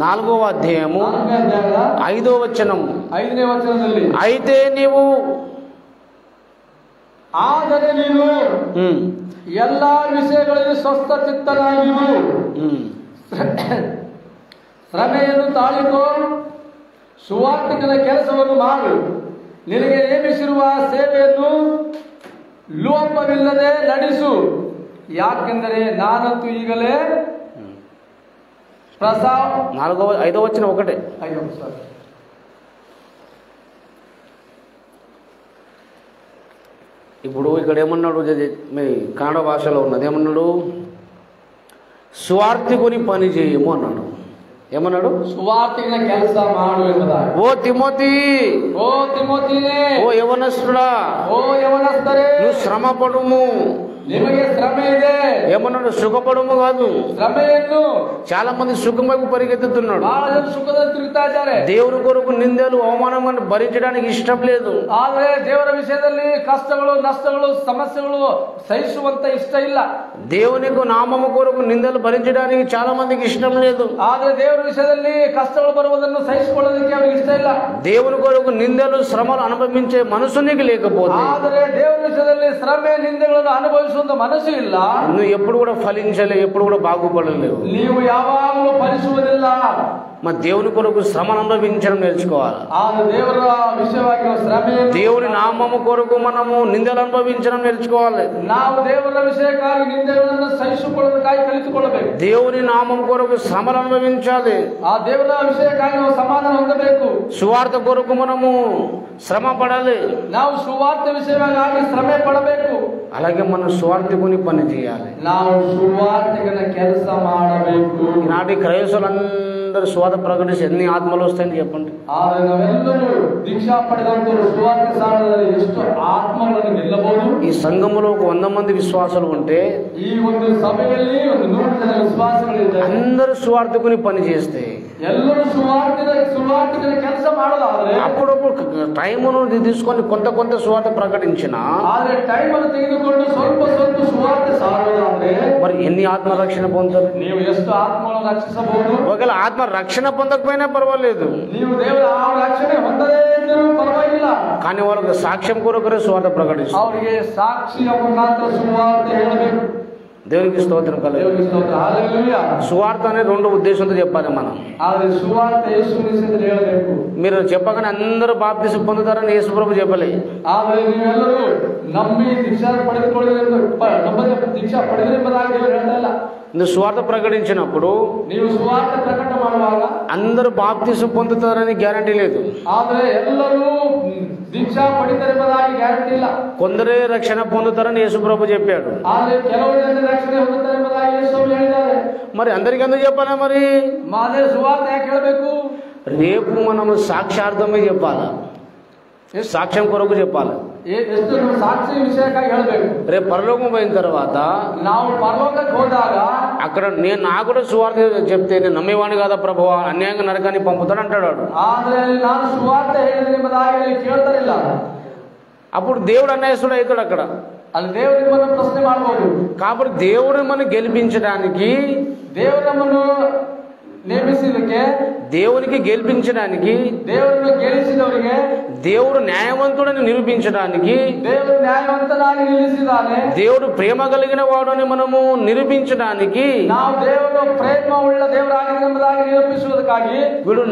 4వ అధ్యాయము 4ನೇ అధ్యాయದ 5వ వచనం 5ನೇ ವಚನದಲ್ಲಿ అయితే నీవు ಆದರೆ ನೀನು ಎಲ್ಲಾ ವಿಷಯಗಳಲ್ಲಿ ಸ್ವಸ್ಥ ಚಿತ್ತನಾಗಿರು, ಶ್ರಮೆಯನ್ನು ತಾಳಿಕೋ, ಸುವಾರ್ತಿಕನ ಕೆಲಸವನ್ನು ಮಾಡು, ನಿನಗೆ ನೇಮಿಸಿರುವ ಸೇವೆಯನ್ನು ಲೋಪವಿಲ್ಲದೆ ನಡೆಸು, ಯಾಕೆಂದರೆ ನಾನಂತೂ ಈಗಲೇ 5వ వచనం ఒకటే. ఇప్పుడు ఇక్కడ ఏమన్నాడు, మీ కన్నడ భాషలో ఉన్నది ఏమన్నాడు, సువార్తికుని పని చేయము అన్నాడు. ఏమన్నాడు, సువార్తికుని ಕೆಲಸ ಮಾಡು ಎಂಬುದಾಗಿ. ఓ తిమోతి, ఓ తిమోతినే, ఓ యవనస్తుడా, ఓ యవనస్తుడే, నువ్వు శ్రమ పడుము. ನಿಮಗೆ ಶ್ರಮೆ ಇದೆ. ఏమన్నాడు, సుఖపడము కాదు. ಶ್ರಮೆಯನ್ನು చాలా మంది సుఖం వైపు పరిగెత్తుతున్నాడు. ಬಹಳ ಜನ ಸುಖದಲ್ಲಿ ತಿರುಗ್ತಾ ಇದ್ದಾರೆ. దేవుని కొరకు నిందలు అవమానವನ್ನು భరించడానికి ఇష్టం లేదు. ಆದರೆ ದೇವರ ವಿಷಯದಲ್ಲಿ ಕಷ್ಟಗಳು, ನಷ್ಟಗಳು, ಸಮಸ್ಯೆಗಳು ಸಹಿಸುವಂತ ಇಷ್ಟ ಇಲ್ಲ. దేవునికి నామము కొరకు నిందలు భరించడానికి చాలా మందికి ఇష్టం లేదు. ಆದರೆ ದೇವರ ವಿಷಯದಲ್ಲಿ ಕಷ್ಟಗಳು ಬರುವುದನ್ನು ಸಹಿಸಿಕೊಳ್ಳೋದಕ್ಕೆ ಅವರಿಗೆ ಇಷ್ಟ ಇಲ್ಲ. దేవుని కొరకు నిందలు శ్రమలు అనుభవించే మనసు నీకు లేకపోతే, ಆದರೆ ದೇವರ ವಿಷಯದಲ್ಲಿ ಶ್ರಮೆ ನಿಂದೆಗಳನ್ನು ಅನುಭವಿಸುವಂತ ಮನಸ್ಸು ಇಲ್ಲ, నువ్వు ఎప్పుడు కూడా ఫలించలేవు, ఎప్పుడు కూడా బాగుపడలేవు. ನೀವು ಯಾವಾಗಲೂ ಫಲಿಸುವುದಿಲ್ಲ. మరి దేవుని కొరకు శ్రమను అనుభవించడం నేర్చుకోవాలి. ದೇವರ ವಿಷಯವಾಗಿ ಶ್ರಮೆ, దేవుని నామము కొరకు మనము నిందలు అనుభవించడం నేర్చుకోవాలి. ನಾವು ದೇವರ ವಿಷಯಕ್ಕಾಗಿ ನಿಂದೆಗಳನ್ನು ಸಹಿಸಿಕೊಳ್ಳೋದಕ್ಕಾಗಿ ಕಲಿತುಕೊಳ್ಳಬೇಕು. దేవుని నామం కొరకు శ్రమలు అనుభవించాలి. ಆ ದೇವರ ವಿಷಯಕ್ಕಾಗಿ ನಾವು ಸಮಾಧಾನ ಹೊಂದಬೇಕು. సువార్త కొరకు మనము శ్రమ పడాలి. ನಾವು ಸುವಾರ್ತೆ ವಿಷಯವಾಗಿ ಶ್ರಮೆ ಪಡಬೇಕು. అలాగే మనం సువార్తికుని పని చేయాలి. ನಾವು ಸುವಾರ್ತಿಕನ ಕೆಲಸ ಮಾಡಬೇಕು. ఈనాటి క్రైస్తవులందరూ సువార్త ప్రకటించి ఎన్ని ఆత్మలు వస్తాయని చెప్పండి. ಆದರೆ ನಾವೆಲ್ಲರೂ ದೀಕ್ಷಾ ಪಡೆದಂತರು ಸುವಾರ್ತೆ ಸಾರದಲ್ಲಿ ಎಷ್ಟು ಆತ್ಮಗಳನ್ನು ಗೆಲ್ಲಬಹುದು. ఈ సంఘములో 100 మంది విశ్వాసాలు ఉంటే, ಈ ಒಂದು ಸಭೆಯಲ್ಲಿ 100 ಜನ ವಿಶ್ವಾಸಗಳಿದ್ದಾರೆ. అందరూ సువార్తికుని పని చేస్తే, ಎಲ್ಲರೂ ಸುವಾರ್ತಿಕನ ಕೆಲಸ ಮಾಡೋದಾದ್ರೆ, అప్పుడప్పుడు టైమును తీసుకొని కొంత సువార్త ప్రకటించిన, ಆದರೆ ಟೈಮ್ ಅನ್ನು ತೆಗೆದುಕೊಂಡು ಸ್ವಲ್ಪ ಸುವಾರ್ತೆ ಸಾರೋದಾದ್ರೆ, మరి ఎన్ని ఆత్మ రక్షణ పొందుతారు? ನೀವು ಎಷ್ಟು ಆತ್ಮಗಳನ್ನು ರಕ್ಷಿಸಬಹುದು. ఒకవేళ ఆత్మ రక్షణ పొందకపోయినా పర్వాలేదు, ನೀವು ದೇವರ ಆ ರಕ್ಷಣೆ ಹೊಂದದೇ ಇದ್ದರೂ ಪರವಾಗಿಲ್ಲ, కానీ వాళ్ళకి సాక్ష్యం కొరకరే సువార్త ప్రకటిస్తారు. ಅವರಿಗೆ ಸಾಕ್ಷಿಯ ಮುಖಾಂತರ ಸುವಾರ್ತೆ ಹೇಳಬೇಕು. దేవునికి స్తోత్రం కలుగు. హల్లెలూయా. సువార్త అనే 2 ఉద్దేశంతో చెప్పాలి మనం. ಆದರೆ ಸುವಾರ್ತೆ ಯೇಸುವಿನಿಂದ ಹೇಳಬೇಕು. మీరు చెప్పగానే అందరూ బాప్తిసం పొందుతారని యేసు ప్రభు చెప్పలే. ಆದರೆ ನೀವೆಲ್ಲರೂ ನಂಬಿ ದೀಕ್ಷಾ ಪಡೆದುಕೊಳ್ಳುವುದು, ದೀಕ್ಷಾ ಪಡೆದಿರುವುದಾಗಿ ದೇವರು ಹೇಳ್ತಾ ಇಲ್ಲ. నువ్వు సువార్త ప్రకటించినప్పుడు, ನೀವು ಸುವಾರ್ತೆ ಪ್ರಕಟ ಮಾಡುವಾಗ అందరూ బాప్తిసం పొందుతారని గ్యారంటీ లేదు. ಆದರೆ ಎಲ್ಲರೂ ದೀಕ್ಷಾ ಪಡೆದಿರುವುದಾಗಿ ಗ್ಯಾರಂಟಿ ಇಲ್ಲ. కొందరే రక్షణ పొందుతారని యేసు ప్రభు చెప్పాడు. ಆದರೆ ಕೆಲವು ಜನ ರಕ್ಷಣೆ ಹೊಂದುತ್ತಾರೆ ಎಂಬುದಾಗಿ ಯೇಸು ಹೇಳಿದ್ದಾರೆ. మరి అందరికీ ఎందుకు చెప్పాలా? మరి ಮಾದೇ ಸುವಾರ್ತೆ ಯಾಕೆ ಹೇಳಬೇಕು? రేపు మనం సాక్ష్యార్థమే చెప్పాలా, సాక్ష్యం కొరకు చెప్పాలి. ಎಷ್ಟು ಸಾಕ್ಷಿ ವಿಷಯಕ್ಕಾಗಿ ಹೇಳಬೇಕು. రేపు పరలోకం పోయిన తర్వాత ನಾವು ಪರಲೋಕಕ್ಕೆ ಹೋದಾಗ అక్కడ నాకు కూడా సువార్త చెప్తే నేను నమ్మేవాడిని కాదా ప్రభువా, అన్యాయంగా నరకాన్ని పంపుతాడు అంటాడు. ಆದರೆ ನಾನು ಸುವಾರ್ತೆ ಹೇಳಿದೆ ಎಂಬುದಾಗಿ ಕೇಳ್ತಾರಿಲ್ಲ. అప్పుడు దేవుడు అన్యాయస్తుడు అవుతాడు అక్కడ. ಅಲ್ಲಿ ದೇವರಿಗೆ మనం ಪ್ರಶ್ನೆ ಮಾಡಬಹುದು. కాబట్టి దేవుడు మనం గెలిపించడానికి, ದೇವರು ನಮ್ಮನ್ನು ನೇಮಿಸಿದಕ್ಕೆ, దేవునికి గెలిపించడానికి, ದೇವರನ್ನು ಗೆಲ್ಲಿಸಿದವರಿಗೆ, దేవుడు న్యాయవంతుడని నిరూపించడానికి, ದೇವರು ನ್ಯಾಯವಂತನಾಗಿ ನಿಲ್ಲಿಸಿದ್ದಾನೆ, దేవుడు ప్రేమ కలిగిన వాడని మనము నిరూపించడానికి, ನಾವು ದೇವರು ಪ್ರೇಮ ಉಳ್ಳ ದೇವರಾಗಿದೆ ಎಂಬುದಾಗಿ ನಿರೂಪಿಸುವುದಕ್ಕಾಗಿ వీడు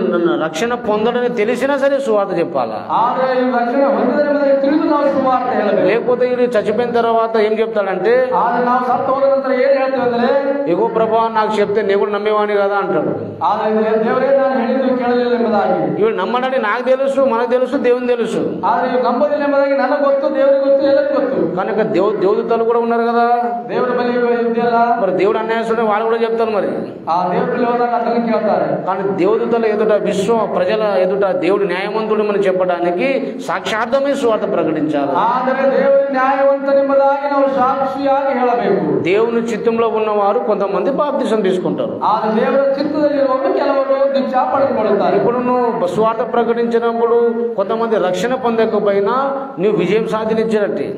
రక్షణ పొందడని తెలిసినా సరే సువార్త చెప్పాలా. ಆದರೆ ರಕ್ಷಣೆ ಹೊಂದಿದ ಎಂಬುದಾಗಿ ತಿಳಿದು ನಾವು ನಾವು ಸುವಾರ್ತೆ ಹೇಳಬೇಕು. లేకపోతే ఇది చచ్చిపోయిన తర్వాత ఏం చెప్తాడంటే, ಆದ್ರೆ ನಾವು ಸತ್ತು ಹೋದ ನಂತರ ಏನ್ ಹೇಳ್ತೇವೆ ಅಂದ್ರೆ, ఇగో ప్రభా నాకు చెప్తే నేను కూడా నమ్మేవాణి కదా అంటాడు. ಆದ್ರೆ ದೇವರೇ ನಾನು ಹೇಳಿದ್ದು ಕೇಳಲಿಲ್ಲ ಎಂಬುದಾಗಿ. ఇవి నమ్మడని నాకు తెలుసు, మనకు తెలుసు, దేవుని తెలుసు. ಆದ್ರೆ ಇವು ನಂಬೋದಿಲ್ಲ ಎಂಬುದಾಗಿ ನನಗೆ ಗೊತ್ತು, ದೇವರಿಗೆ ಗೊತ್ತು, ಎಲ್ಲರಿಗೂ ಗೊತ್ತು. కనుక దేవదూతలు కూడా ఉన్నారు కదా, ದೇವರ ಬಳಿ ಇದೆಯಲ್ಲ, మరి దేవుడు అన్యాయస్తుడు వాళ్ళు కూడా చెప్తారు. మరి ಆ ದೇವರ ಬಳಿ ಹೋದಾಗ ಅದನ್ನು ಕೇಳ್ತಾರೆ. కానీ దేవదూతల ఎదుట, విశ్వ ప్రజల ఎదుట దేవుడు న్యాయవంతుడు అని చెప్పడానికి సాక్షార్థమే సువార్త ప్రకటించాలి. ಆದರೆ ದೇವರು ನ್ಯಾಯವಂತನೆಂಬುದಾಗಿ ನಾವು ಸಾಕ್ಷಿಯಾಗಿ ಹೇಳಬೇಕು. దేవుని చిత్తంలో ఉన్నవారు కొంతమంది బాప్తిసం తీసుకుంటారు. ಆದರೆ ದೇವರ ಚಿತ್ತದಲ್ಲಿರುವವರು ಕೆಲವರು ದೀಕ್ಷಾ ಪಡೆದುಕೊಳ್ಳುತ್ತಾರೆ. ఇప్పుడు నువ్వు సువార్త ప్రకటించినప్పుడు కొంతమంది రక్షణ పొందకపోయినా నువ్వు విజయం సాధించినట్టే.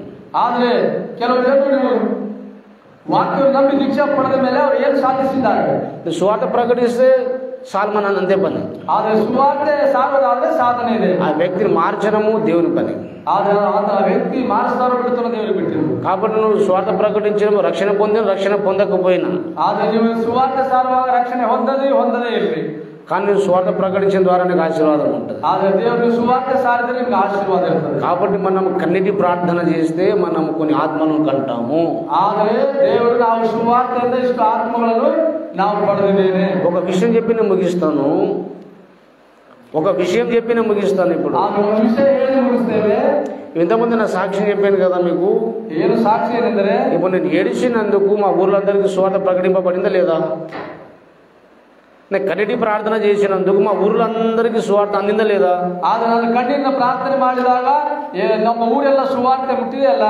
ಆದರೆ ಕೆಲವು ಜನರು వాక్యం నమ్మి దీక్ష పಡೆದ ಮೇಲೆ ಅವರು ಏನು ಸಾಧಿಸಿದ್ದಾರೆ? సువార్త ప్రకటిస్తే సాల్మన్ అంతే పని. ಆದರೆ ಸುವಾರ್ತೆ ಸಾರೋದಾದ್ರೆ సాధನೆ ಇದೆ. ఆ వ్యక్తిని మార్చడము దేవుని పని. ಆದರೆ ಆ వ్యక్తి మారుస్తారో బిడుతున్న దేవుడు బిట్టిరు. కాబట్టి నువ్వు సువార్త ప్రకటించడం, రక్షణ పొందిన రక్షణ పొందకపోయినా, ಆದರೆ ನೀವು ಸುವಾರ್ತೆ ಸಾರುವಾಗ ರಕ್ಷಣೆ ಹೊಂದದೇ ಇರ್ರಿ, కానీ నువ్వు సువార్త ప్రకటించిన ద్వారా నీకు ఆశీర్వాదం ఉంటుంది. ಆದರೆ ದೇವರು ಸುವಾರ್ತೆ ಸಾರಿದರೆ ನಿಮಗೆ ಆಶೀರ್ವಾದ ಇರ್ತದೆ. కాబట్టి మనం కన్నీటి ప్రార్థన చేస్తే మనం కొన్ని ఆత్మలను కంటాము. ಆದರೆ ದೇವರು ನಾವು ಸುವಾರ್ತೆಯಿಂದ ಇಷ್ಟು ಆತ್ಮಗಳನ್ನು ನಾವು ಪಡೆದಿದ್ದೇವೆ. ఒక విషయం చెప్పి నేను ముగిస్తాను. ఇప్పుడు ಒಂದು ವಿಷಯ ಹೇಳಿ ಮುಗಿಸ್ತೇವೆ. ఇంతకుముందు నా సాక్ష్యం చెప్పాను కదా మీకు. ಏನು సాక్షి ಏನೆಂದರೆ, ఇప్పుడు నేను ఏడిచినందుకు మా ఊర్లందరికీ సువార్త ప్రకటింపబడిందా లేదా? నేను కన్నీటి ప్రార్థన చేసినందుకు మా ఊర్లందరికీ సువార్త అందిందా లేదా? ಆದರೆ ನಾನು ಕಣ್ಣೀರಿನ ಪ್ರಾರ್ಥನೆ ಮಾಡಿದಾಗ ನಮ್ಮ ಊರೆಲ್ಲ ಸುವಾರ್ತೆ ಮುಟ್ಟಿದೆ ಅಲ್ಲ?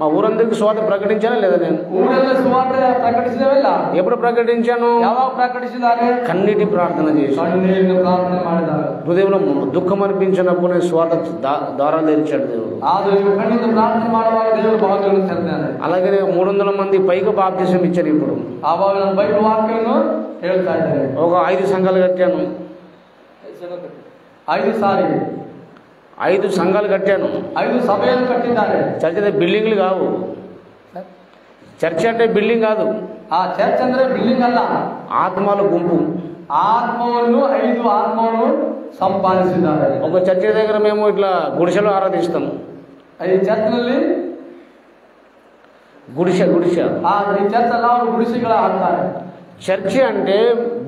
మా ఊరందరికీ సువార్త ప్రకటించానా లేదా? నేను ಊರೆಲ್ಲ ಸುವಾರ್ತೆ ಪ್ರಕಟಿಸಿದೆವಲ್ಲ? ఎప్పుడు ప్రకటించాను? ಯಾವಾಗ ಪ್ರಕಟಿಸಿದ್ದಾರೆ? కన్నీటి ప్రార్థన చేసి, ಕಣ್ಣೀರಿನ ಪ್ರಾರ್ಥನೆ ಮಾಡಿದಾಗ, హృదయంలో దుఃఖం అనిపించినప్పుడు నేను సువార్త ద్వారాలు తెరిచాడు దేవుడు. ಆದರೆ ಕಣ್ಣಿಂದ ಪ್ರಾರ್ಥನೆ ಮಾಡುವಾಗ ದೇವರು ಬಾಗಿಲನ್ನು ತೆರೆದಿದ್ದಾನೆ. అలాగే 300 మంది పైగా బాప్తిసం ఇచ్చారు. ఇప్పుడు ಆವಾಗ ನಾನು ಬೈಬಲ್ ವಾಕ್ಯವನ್ನು ಹೇಳ್ತಾ ಇದ್ದೇನೆ. ఒక 5 సంఘాలు కట్టాను. 5 ಸಾರಿ 5 సంఘాలు కట్టాను. 5 సభలను కట్టిದ್ದಾರೆ. చర్చ్ అంటే బిల్డింగ్లు కావు. చర్చ్ అంటే బిల్డింగ్ కాదు. ఆ చర్చ్ ಅಂದ್ರೆ బిల్డింగ్ అಲ್ಲ, ఆత్మల గుంపు. ఆత్మలను 5 ఆత్మలను సంపాదించిದ್ದಾರೆ. ఒక చర్చ్ దగ్గర మేము ఇట్లా గుడిసెలో ఆరాధిస్తాం. ఈ చర్చ్ನಲ್ಲಿ గుడిసె ఈ చర్చ్ అలా గుడిసెಗಳ ಹಾಕ್ತಾರೆ. చర్చ్ అంటే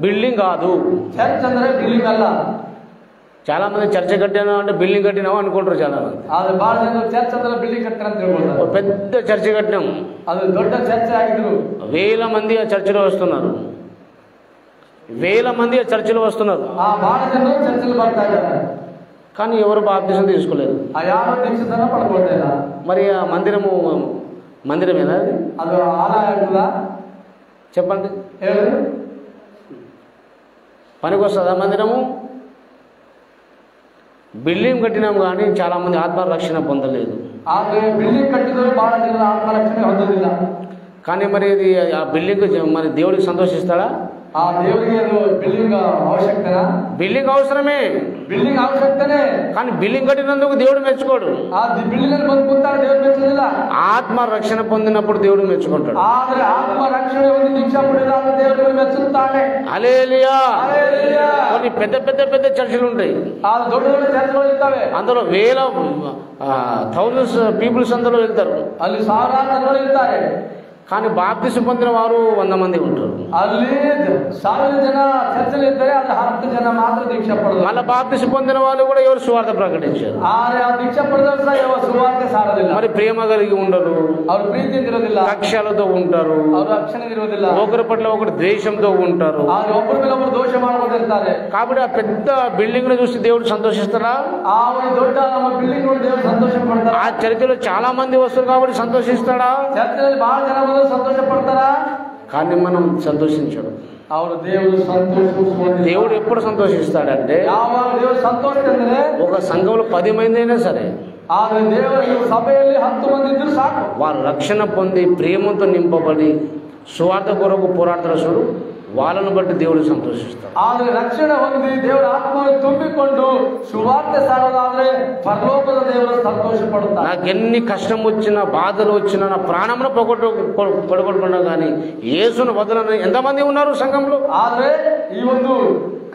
బిల్డింగ్ కాదు. చర్చ్ ಅಂದ್ರೆ బిల్డింగ్ అಲ್ಲ. చాలా మంది చర్చ్ కట్టాను అంటే బిల్డింగ్ కట్టినావు అనుకుంటారు చాలా మంది. అది బాగా చర్చ్ ಅಂದ್ರೆ బిల్డింగ్ కట్టారు ಅಂತ ಹೇಳ್ತಾರೆ. పెద్ద చర్చ్ కట్టినాం, అది దొడ్ಡ చర్చ్ ಆಗಿದ್ರು. 1000 మంది ఆ చర్చిలో వస్తున్నారు. 1000 మంది ఆ చర్చిలో వస్తున్నారు. ఆ బాగా జనం చర్చిలో ಬರ್ತಾ ಇದ್ದಾರೆ. కానీ ఎవరు బాప్తిసం తీసుకోలేదు. ఆ యారో దీక్షతన పడబోలేదా? మరి ఆ మందిరమేనా? అది ఆలయం అవుతుందా? చెప్పండి, ಹೇಳಿ. పనికి వస్తుందా మందిరము? బిల్డింగ్ కట్టినాం కానీ చాలా మంది ఆత్మరక్షణ పొందలేదు. ಆದರೆ బిల్డింగ్ కట్టిದ್ರು ಬಹಳ ಜನ ಆತ್ಮರಕ್ಷಣೆ ಹೊಂದಲಿಲ್ಲ. కానీ మరి ఇది ఆ బిల్డింగ్ మరి దేవుడికి సంతోషిస్తాడా? ఆ దేవుడికి బిల్డింగ్ అవశ్యకతనా? బిల్డింగ్ అవసరమే, బిల్డింగ్ అవశ్యకతనే. కానీ బిల్డింగ్ కట్టినందుకు దేవుడు మెచ్చుకోడు. ఆ బిల్డింగ్ అని పొందుకుంటాడు, దేవుడు మెచ్చಲಿಲ್ಲ. ఆత్మ రక్షణ పొందినప్పుడు దేవుడు మెచ్చుకుంటాడు. ಆದರೆ ఆత్మ రక్షణ పొంది దీక్ష పొందినాక దేవుడు మెచ్చుతాడు. హల్లెలూయా. హల్లెలూయా. కొన్ని పెద్ద చర్చిలు ఉంటాయి. ఆ దొడ్డ చర్చిలు ఇస్తావే, అందులో వేల థౌజండ్స్ పీపుల్స్ అందులో వెళ్తారు. ಅಲ್ಲಿ ಸಾವಿರಾರು ಜನರು ಇರ್ತಾರೆ. కానీ బాప్తిసం పొందిన వారు 100 మంది ఉంటారు. ಅಲ್ಲಿ 1000 ಜನ ಚರ್ಚಲ್ಲಿ ಇದ್ದಾರೆ, ಅಲ್ಲಿ 10 ಜನ ಮಾತ್ರ దీక్ష ಪಡೆದರು. మళ్ళీ బాప్తిసం పొందిన వాళ్ళు కూడా ఎవరు సువార్త ప్రకటించారు. ಆದರೆ ಆ దీక్ష ಪಡೆದವರು ಸಹ ಯಾವ ಸುವಾರ್ತೆ ಸಾರಲಿಲ್ಲ. మరి ప్రేమ కలిగి ఉండరు, ಅವರು ಪ್ರೀತಿಯಿಂದ ಇರೋದಿಲ್ಲ, కక్షలతో ఉంటారు, ಅವರು ರಕ್ಷಣೆ ಇರೋದಿಲ್ಲ, ఒకరి పట్ల ఒకరు ద్వేషంతో ఉంటారు. ಆದರೆ ಒಬ್ಬರ ಮೇಲೆ ಒಬ್ಬರು ದೋಷ ಮಾಡ್ಕೊಂಡಿರ್ತಾರೆ. కాబట్టి ఆ పెద్ద బిల్డింగ్ ను చూసి దేవుడు సంతోషిస్తారా? ఆ దొడ్ಡ ನಮ್ಮ బిల్డింగ్ ನೋಡಿ దేవుడు సంతోష పడతారా? ఆ చర్చిలో చాలా మంది వస్తారు కాబట్టి సంతోషిస్తాడా? చర్చిలో బహಳ జನ ಬಂದು సంతోష పడతారా? కానీ మనం సంతోషించడు. ಅವರು దేవుడు సంతోషిస్తాడు. దేవుడు ఎప్పుడు సంతోషిస్తాడంటే, ಯಾವಾಗ దేవుడు సంతోషిస్తాడంటే ఒక సంఘంలో 10 మంది అయినా సరే, ಆದರೆ ದೇವರು ಸಭೆಯಲ್ಲಿ 10 ಮಂದಿ ಇದ್ರೂ ಸಾಕು, వారు రక్షణ పొంది ప్రేమతో నింపబడి సువార్త కొరకు పోరాడుతారు, వాళ్ళను బట్టి దేవుడు సంతోషిస్తాడు. ಆದರೆ ರಕ್ಷಣೆ ಹೊಂದಿ ದೇವರ ಆತ್ಮವನ್ನು ತುಂಬಿಕೊಂಡು ಸುವಾರ್ತೆ ಸಾರೋದಾದ್ರೆ ಪರಲೋಕದ ದೇವರು ಸಂತೋಷ ಪಡುತ್ತಾರೆ. నాకు ఎన్ని కష్టం వచ్చినా బాధలు వచ్చినా నా ప్రాణంను పడగొట్టుకున్నా కానీ యేసును వదలని ఎంతమంది ఉన్నారు సంఘంలో? ಆದ್ರೆ ಈ ಒಂದು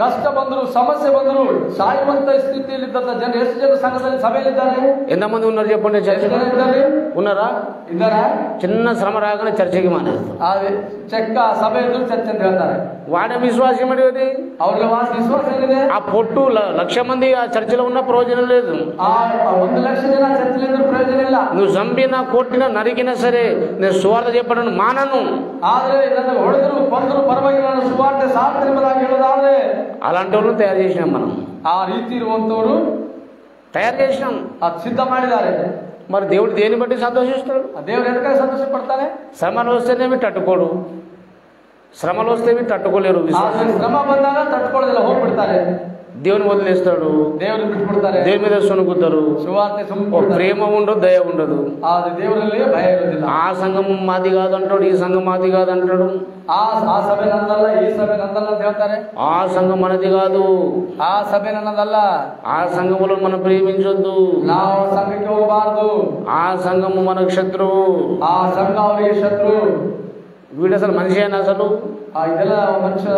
ಕಷ್ಟ ಬಂದ್ರು ಸಮಸ್ಯೆ ಬಂದ್ರು ಸಾಯುವಂತ ಸ್ಥಿತಿಯಲ್ಲಿದ್ದಂತ ಜನರು ಎಷ್ಟು ಜನ ಸಂಘದಲ್ಲಿ ಸಭೆಯಲ್ಲಿದ್ದಾರೆ? ఎంతమంది ఉన్నారు చెప్పండి? ಎಷ್ಟು చర్చ ಜನ ಇದ್ದಾರೆ? ఉన్నారా? ಇದ್ದಾರಾ? చిన్న శ్రమ రాగానే చర్చకి మానేస్తారు. ಅದೇ ಚೆಕ್ಕ ಸಭೆ ಎದುರು ಚರ್ಚೆ ಅಂತ ಹೇಳ್ತಾರೆ. వాడే విశ్వాసం అది. ಅವ್ರ ವಿಶ್ವಾಸ ಏನಿದೆ? ఆ పొట్టు 1,00,000 మంది ఆ చర్చిలో ఉన్న ప్రయోజనం లేదు. ಆ 1,00,000 ಜನ ಚರ್ಚೆಲಿದ್ರು ಪ್ರಯೋಜನ ಇಲ್ಲ. నువ్వు చంపినా కొట్టినా నరికినా సరే నేను సువార్త చెప్పడం మానను. ಆದ್ರೆ ನನ್ನ ಹೊಡೆದ್ರು ಕೊಂದ್ರು ಪರವಾಗಿಲ್ಲ, ನಾನು ಸುವಾರ್ತೆ ಸಾರ್ತೀನಿ ಎಂಬುದಾಗಿ ಹೇಳೋದಾದ್ರೆ అలాంటి వాళ్ళు తయారు చేసినాం మనం. ಆ ರೀತಿ ಇರುವಂತವರು తయారు చేసినాం, ಅದು ಸಿದ್ಧ ಮಾಡಿದ್ದಾರೆ. మరి దేవుడు దేని బట్టి సంతోషిస్తాడు? ದೇವರು ఎందుకని సంతోಷ పడతాನೆ? శ్రమలు వస్తేనేమి తట్టుకోడు, శ్రమలు వస్తేవి తట్టుకోలేరు. ಶ್ರಮ ಬಂದಾಗ ತట్టుಕೊಳ್ಳೋದಿಲ್ಲ, ಹೋಗ್ಬಿಡ್ತಾರೆ. దేవుని వదిలేస్తాడు, దేవుని ಬಿಟ್ಬಿಡ್ತಾರೆ, దేవుని మీద సొనుకుతారు. ಸುವಾರ್ತೆ ప్రేమ ఉండదు, దయ ఉండదు. ಆದ್ರೆ ದೇವರಲ್ಲಿ ಭಯ ಇರೋದಿಲ್ಲ. ఆ సంఘం మాది కాదంటాడు, ఈ సంఘం మాది కాదంటాడు. ಆ ಸಭೆ ನನ್ನದಲ್ಲ, ಈ ಸಭೆ ನನ್ನದಲ್ಲ ಅಂತ ಹೇಳ್ತಾರೆ. ఆ సంఘం మనది కాదు, ಆ సభೆ నన్నదಲ್ಲ, ఆ సంఘములో మనం ప్రేమించొద్దు, ನಾವು ಸಂಘಕ್ಕೆ ಹೋಗಬಾರದು, ఆ సంఘము మనకు శత్రువు, ಆ ಸಂಘ ಅವರಿಗೆ ಶತ್ರು. వీడు అసలు మనిషి అయినా అసలు ಇದೆಲ್ಲ ಮನುಷ್ಯ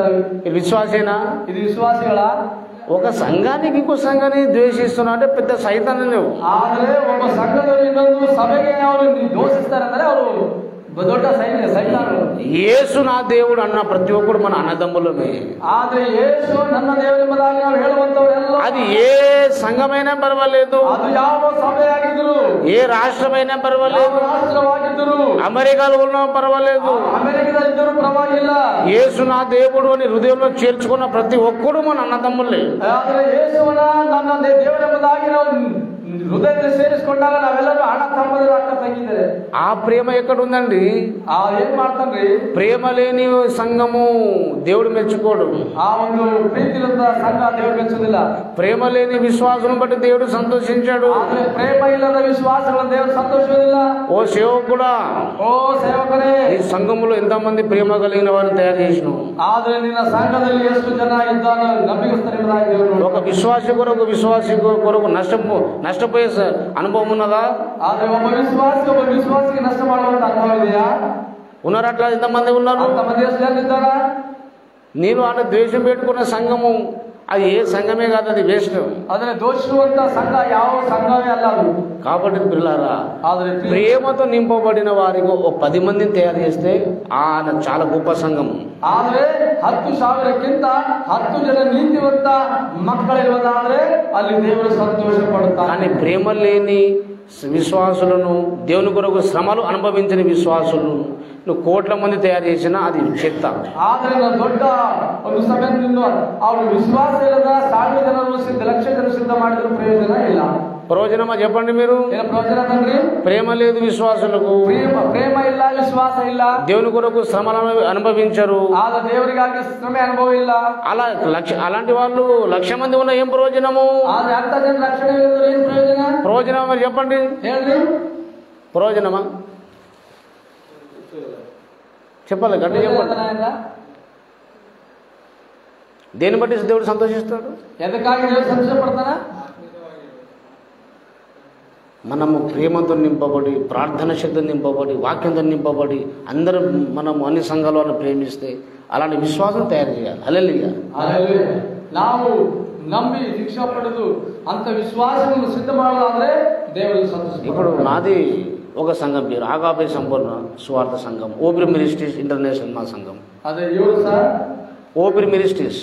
విశ్వాసేనా? ఇది విశ్వాసిಗಳ? ఒక సంఘానికి ఇంకో సంఘాన్ని ద్వేషిస్తున్నా అంటే పెద్ద సైతాన్ని నువ్వు. ಆದ್ರೆ ಒಬ್ಬ ಸಂಘದಲ್ಲಿ ಇನ್ನೊಂದು ಸಭೆಗೆ ಅವರು ದೋಷಿಸ್ತಾರೆ ಅಂದ್ರೆ ಅವರು ದೊಡ್ಡ ಸೈತಾನರು. యేసు నా దేవుడు అన్న ప్రతి ఒక్కడు మన అన్నదమ్ములమే. ಆದ್ರೆ ಯೇಸು ನನ್ನ ದೇವರೆಂಬುದಾಗಿ ನಾವು ಹೇಳುವಂತವರೆಲ್ಲ, అది ఏ సంఘమైనా పర్వాలేదు, ಅದು ಯಾವ ಸಭೆಯಾಗಿದ್ರು, ఏ రాష్ట్రమైనా పర్వాలేదు, ರಾಷ್ಟ್ರವಾಗಿದ್ದರು, అమెరికాలో ఉన్నా పర్వాలేదు, ಅಮೆರಿಕದ ಇದ್ದರೂ ಪರವಾಗಿಲ್ಲ, యేసు నా దేవుడు అని హృదయంలో చేర్చుకున్న ప్రతి ఒక్కడు మన అన్నదమ్ములే. ಆದ್ರೆ ಯೇಸುವನ ನನ್ನ ದೇವರೆಂಬುದಾಗಿ ನಾವು ಹೃದಯದಲ್ಲಿ ಸೇರಿಸಿಕೊಂಡಾಗ ನಾವೆಲ್ಲರೂ ಅಣ್ಣ ತಮ್ಮದರು, ಅಕ್ಕ ತಂಗಿದ್ದಾರೆ. ఆ ప్రేమ ఎక్కడ ఉందండి? ಏನ್ ಮಾಡ್ತಾನ್ರಿ? ప్రేమ లేని సంఘము దేవుడు మెచ్చుకోడు. ಆ ಒಂದು ಪ್ರೀತಿ ಇಲ್ಲದ ಸಂಘ ದೇವರು ಮೆಚ್ಚುವುದಿಲ್ಲ. ప్రేమ లేని విశ్వాసం బట్టి దేవుడు సంతోషించాడు. ಆದ್ರೆ ಪ್ರೇಮ ಇಲ್ಲದ ವಿಶ್ವಾಸಗಳನ್ನು ದೇವರು ಸಂತೋಷವಿಲ್ಲ. ఓ సేవకుడా, ಓ ಸೇವಕರೇ, ఈ సంఘములో ఎంతమంది ప్రేమ కలిగిన వారిని తయారు చేసినావు. ಆದ್ರೆ ನಿನ್ನ ಸಂಘದಲ್ಲಿ ಎಷ್ಟು ಜನ ಇದ್ದಾರೋ ನಂಬಿಕಸ್ಥರಿರುವುದಾಗಿ ದೇವರು. ఒక విశ్వాసి కొరకు నష్టపోయే అనుభవం ఉన్నదా? ಆದ್ರೆ ಒಬ್ಬ ವಿಶ್ವಾಸಿಗೆ ನಷ್ಟ ಮಾಡುವಂತ ಅನುಭವ ಇದೆಯಾ? ఉన్నారు, అట్లా ఎంతమంది ఉన్నారు? ಮಂದಿ ಎಷ್ಟು ಜನ ಇದ್ದಾರಾ? నేను అట్లా ద్వేషం పెట్టుకున్న సంఘము అది ఏ సంఘమే కాదు, అది వేస్ట్. ಅದನ್ನ ದೋಷಿಸುವಂತ ಸಂಘ ಯಾವ ಸಂಘವೇ ಅಲ್ಲ ಅದು. కాబట్టి పిల్లారా, ಆದ್ರೆ ప్రేమతో నింపబడిన వారికి ఒక 10 మందిని తయారు చేస్తే చాలా గొప్ప సంఘం. ಆದ್ರೆ 10,000ಕ್ಕಿಂತ 10 ಜನ ನೀತಿವಂತ ಮಕ್ಕಳಿರುವುದಾದ್ರೆ ಅಲ್ಲಿ ದೇವರು ಸಂತೋಷ ಪಡುತ್ತಾನೆ. కానీ ప్రేమ లేని విశ్వాసులను, దేవుని కొరకు శ్రమలు అనుభవించిన విశ్వాసులను నువ్వు 1,00,00,000 మంది తయారు చేసినా అది చెత్త. ಆದ್ರೆ ದೊಡ್ಡ ಒಂದು ಸಭೆಯನ್ನು ಅವರು ವಿಶ್ವಾಸ ಇಲ್ಲದ 1,000 ಜನರು 1,00,000 ಜನರು ಸಿದ್ಧ ಮಾಡಿದ್ರು ಪ್ರಯೋಜನ ಇಲ್ಲ. ప్రయోజనమా చెప్పండి మీరు? ಏನ ಪ್ರಯೋಜನ ಅಂದ್ರೆ? ప్రేమ లేదు విశ్వాసులకు, ಪ್ರೇಮ ಇಲ್ಲ, ವಿಶ್ವಾಸ ಇಲ್ಲ, దేవుని కొరకు శ్రమలను అనుభవించరు, ಆದ್ರೆ ದೇವರಿಗಾಗಿ ಶ್ರಮೆ ಅನುಭವ ಇಲ್ಲ. అలాంటి వాళ్ళు 1,00,000 మంది ఉన్న ఏం ప్రయోజనము? ಆದ್ರೆ ಅಂತ ಜನ ರಕ್ಷಣೆ ಇಲ್ಲದ್ರೆ ಏನ್ ಪ್ರಯೋಜನ? ప్రయోజనం మరి చెప్పండి, ಹೇಳ್ರಿ. ప్రయోజనమా చెప్పాలి, గట్టి చెప్పండి. దేని బట్టి దేవుడు సంతోషిస్తాడు? ఎదకాగి దేవుడు సంతోష పడతానా? మనము ప్రేమతో నింపబడి, ప్రార్థన శక్తితో నింపబడి, వాక్యంతో నింపబడి అందరూ మనము అన్ని సంఘాల వాళ్ళని ప్రేమిస్తే అలాంటి విశ్వాసం తయారు చేయాలి. హల్లెలూయా. ನಾವು ನಂಬಿ ದೀಕ್ಷಾ ಪಡೆದು ಅಂತ ವಿಶ್ವಾಸವನ್ನು ಸಿದ್ಧ ಮಾಡೋದಾದ್ರೆ ದೇವರು ಸಂತೋಷ. ఇప్పుడు నాది ఒక సంఘం పేరు ఆగాపే సంపూర్ణ సువార్త సంఘం, ఓపిరి మినిస్ట్రీస్ ఇంటర్నేషనల్ మా సంఘం. అదే ఎవరు sir? Ophir ministries,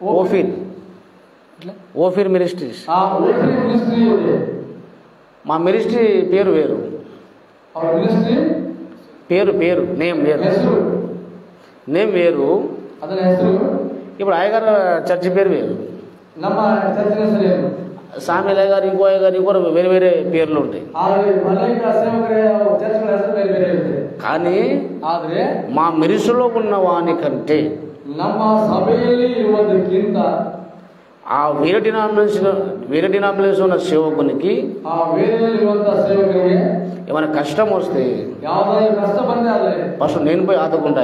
Ophir ministries. Ophir ministry ಇದೆ. మా మినిస్ట్రీ పేరు వేరు, మినిస్ట్రీ పేరు నేమ్ వేరు, నేమ్ వేరు. ಅದರ ಹೆಸರು ఇప్పుడు అయ్యగారు చర్చి పేరు వేరు, ನಮ್ಮ ಚರ್ಚಿನ ಹೆಸರು సామెల గారు, ఇంకో అయ్యగారు, ఇంకో వేరే వేరే పేర్లు ఉంటాయి. కానీ ಆದ್ರೆ మా మినిస్ట్రీలో ఉన్న వాని కంటే ನಮ್ಮ ಸಭೆಯಲ್ಲಿ ಇರುವುದಕ್ಕಿಂತ ఆ వేరే డినామినేషన్ ఉన్న సేవకునికి, ఆ వేరేలిರುವಂತ సేవకునికి ఏమైనా కష్టం వస్తే ಯಾವುದಾದರೂ ಕಷ್ಟ ಬಂದ್ರೆ ಆದ್ರೆ ఫస్ట్ నేను పోయి ఆదుకుంటా.